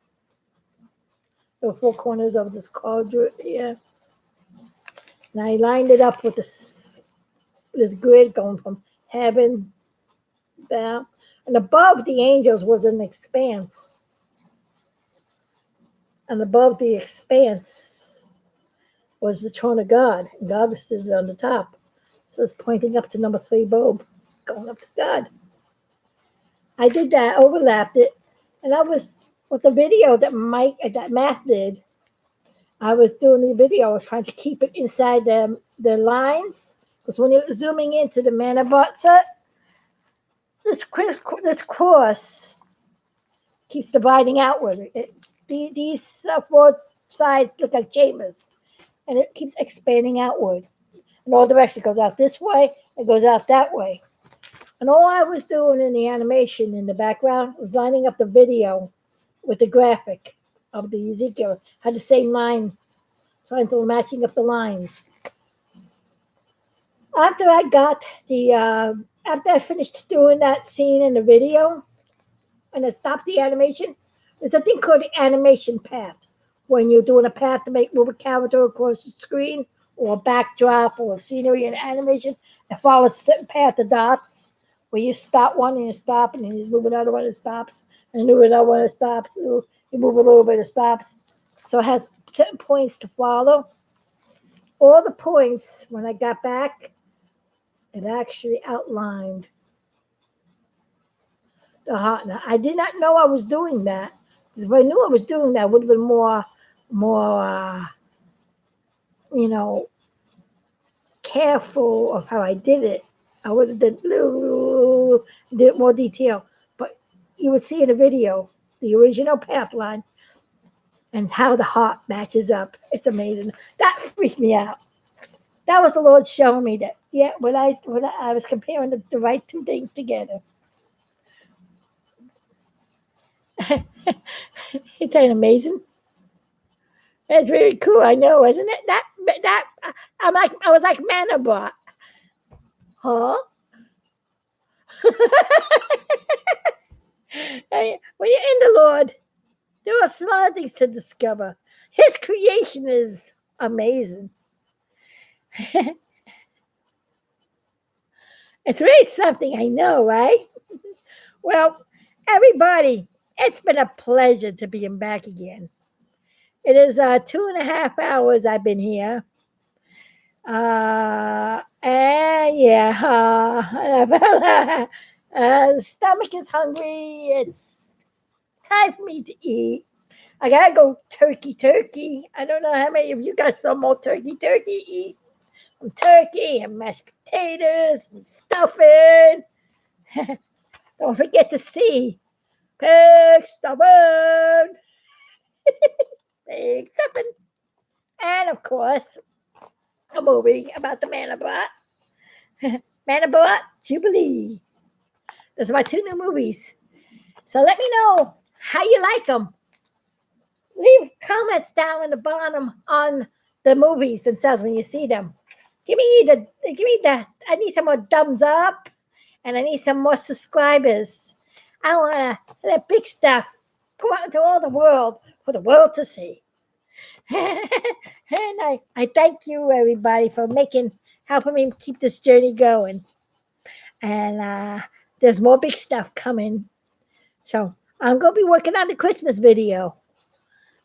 The 4 corners of this cauldron here. And I lined it up with this grid going from heaven down. And above the angels was an expanse. and above the expanse was the throne of God, and God was sitting on the top. So it's pointing up to number 3 bulb, going up to God. I did that, overlapped it, and I was with the video that Matt did. I was doing the video. I was trying to keep it inside the lines because when you're zooming into the Mandelbrot Set, this course keeps dividing outward. These 4 sides look like chambers, and it keeps expanding outward. In all directions, it goes out this way, it goes out that way. And all I was doing in the animation in the background was lining up the video with the graphic of the Ezekiel. Had the same line, trying to matching up the lines. After I finished doing that scene in the video, and I stopped the animation, there's a thing called the animation path. When you're doing a path to move a character across the screen, or a backdrop, or scenery and animation, it follows a certain path of dots, where you stop one and you stop, and then you move another one and stops, and you move another one and stops, you move a little bit and stops. So it has certain points to follow. All the points, when I got back, it actually outlined the heart. Now, I did not know I was doing that. Because if I knew I was doing that, it would have been more, careful of how I did it. I would have did more detail. But you would see in the video the original path line and how the heart matches up. It's amazing. That freaked me out. That was the Lord showing me that. Yeah, when I was comparing the right 2 things together. Isn't that amazing? That's very cool. I know, isn't it? That I was like Mandelbrot. Huh? Hey, when you're in the Lord, there are a lot of things to discover. His creation is amazing. It's really something, I know, right? Well, everybody, it's been a pleasure to be back again. It is 2.5 hours I've been here. And yeah, the stomach is hungry. It's time for me to eat. I gotta go turkey. I don't know how many of you got some more turkey eat. Some turkey and mashed potatoes and stuffing. Don't forget to see pig stuffing. Pig stuffing. And of course, a movie about the Mandelbrot. Mandelbrot Jubilee. Those are my 2 new movies. So let me know how you like them. Leave comments down in the bottom on the movies themselves when you see them. Give me the. I need some more thumbs up, and I need some more subscribers. I want to let big stuff go out into all the world for the world to see. And I thank you everybody for helping me keep this journey going. And there's more big stuff coming. So I'm gonna be working on the Christmas video.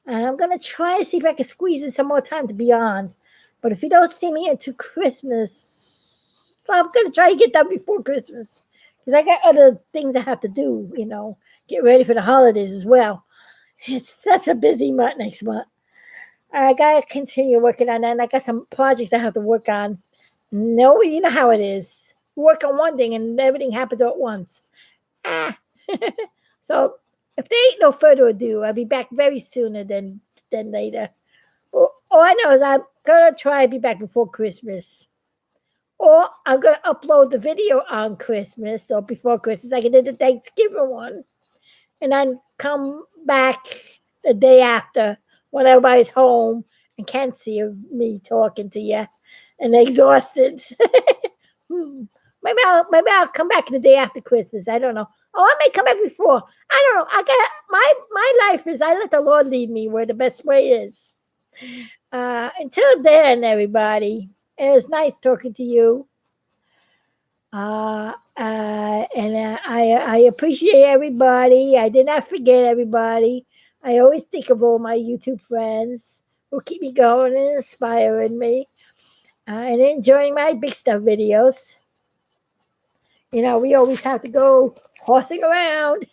And I'm gonna try to see if I can squeeze in some more time to be on. But if you don't see me into Christmas, so I'm gonna try to get done before Christmas. Because I got other things I have to do, get ready for the holidays as well. It's such a busy month next month. I gotta continue working on that. And I got some projects I have to work on. No, you know how it is. You work on one thing and everything happens at once. So if there ain't no further ado, I'll be back very sooner than later. All I know is I'm gonna try to be back before Christmas. Or I'm gonna upload the video on Christmas or before Christmas. I can do the Thanksgiving one. And then come back the day after when everybody's home and can't see me talking to you and exhausted. Maybe I'll come back the day after Christmas. I don't know. Oh, I may come back before. I don't know. I got my life is I let the Lord lead me where the best way is. Until then, everybody, it was nice talking to you. And I appreciate everybody. I did not forget everybody. I always think of all my YouTube friends who keep me going and inspiring me and enjoying my big stuff videos. We always have to go horsing around.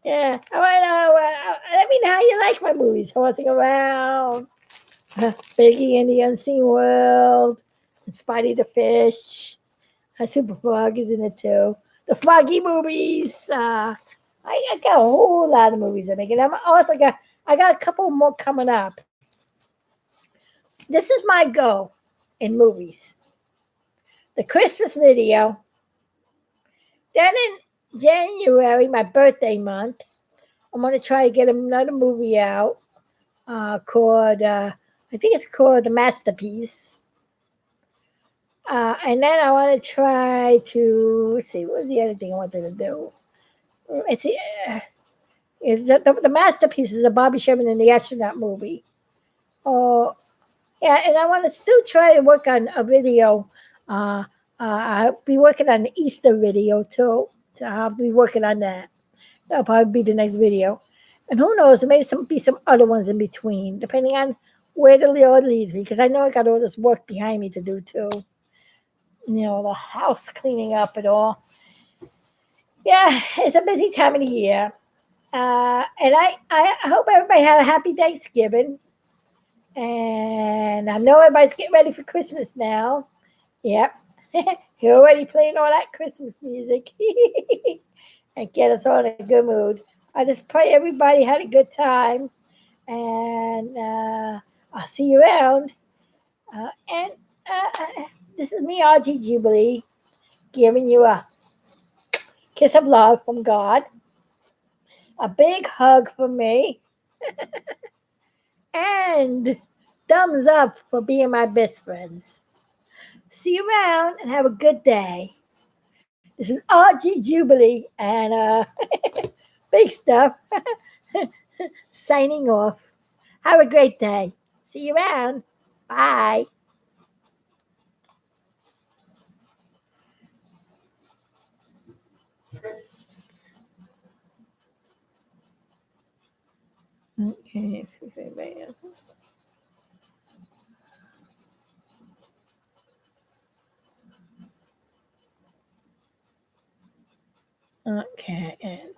Yeah. All right. Let me know how you like my movies. Horsing around, Biggie in the Unseen World, and Spidey the Fish. Super Frog is in it too. The Froggy movies. I got a whole lot of movies I'm making. I got a couple more coming up. This is my goal in movies. The Christmas video. Then in January, my birthday month, I'm gonna try to get another movie out called I think it's called The Masterpiece. And then I want to try to let's see what was the other thing I wanted to do. It's the Masterpiece is a Bobby Sherman and the Astronaut movie. Oh, yeah, and I want to still try to work on a video. I'll be working on the Easter video too. So I'll be working on that. That'll probably be the next video. And who knows, there may be some other ones in between, depending on where the Lord leads me, because I know I got all this work behind me to do too. The house cleaning up and all. Yeah, it's a busy time of the year. And I hope everybody had a happy Thanksgiving. And I know everybody's getting ready for Christmas now. Yep. You're already playing all that Christmas music and get us all in a good mood. I just pray everybody had a good time. And I'll see you around. And this is me, RG Jubilee, giving you a kiss of love from God, a big hug from me, and thumbs up for being my best friends. See you around and have a good day. This is RG Jubilee and big stuff signing off. Have a great day. See you around. Bye. Okay. Okay. And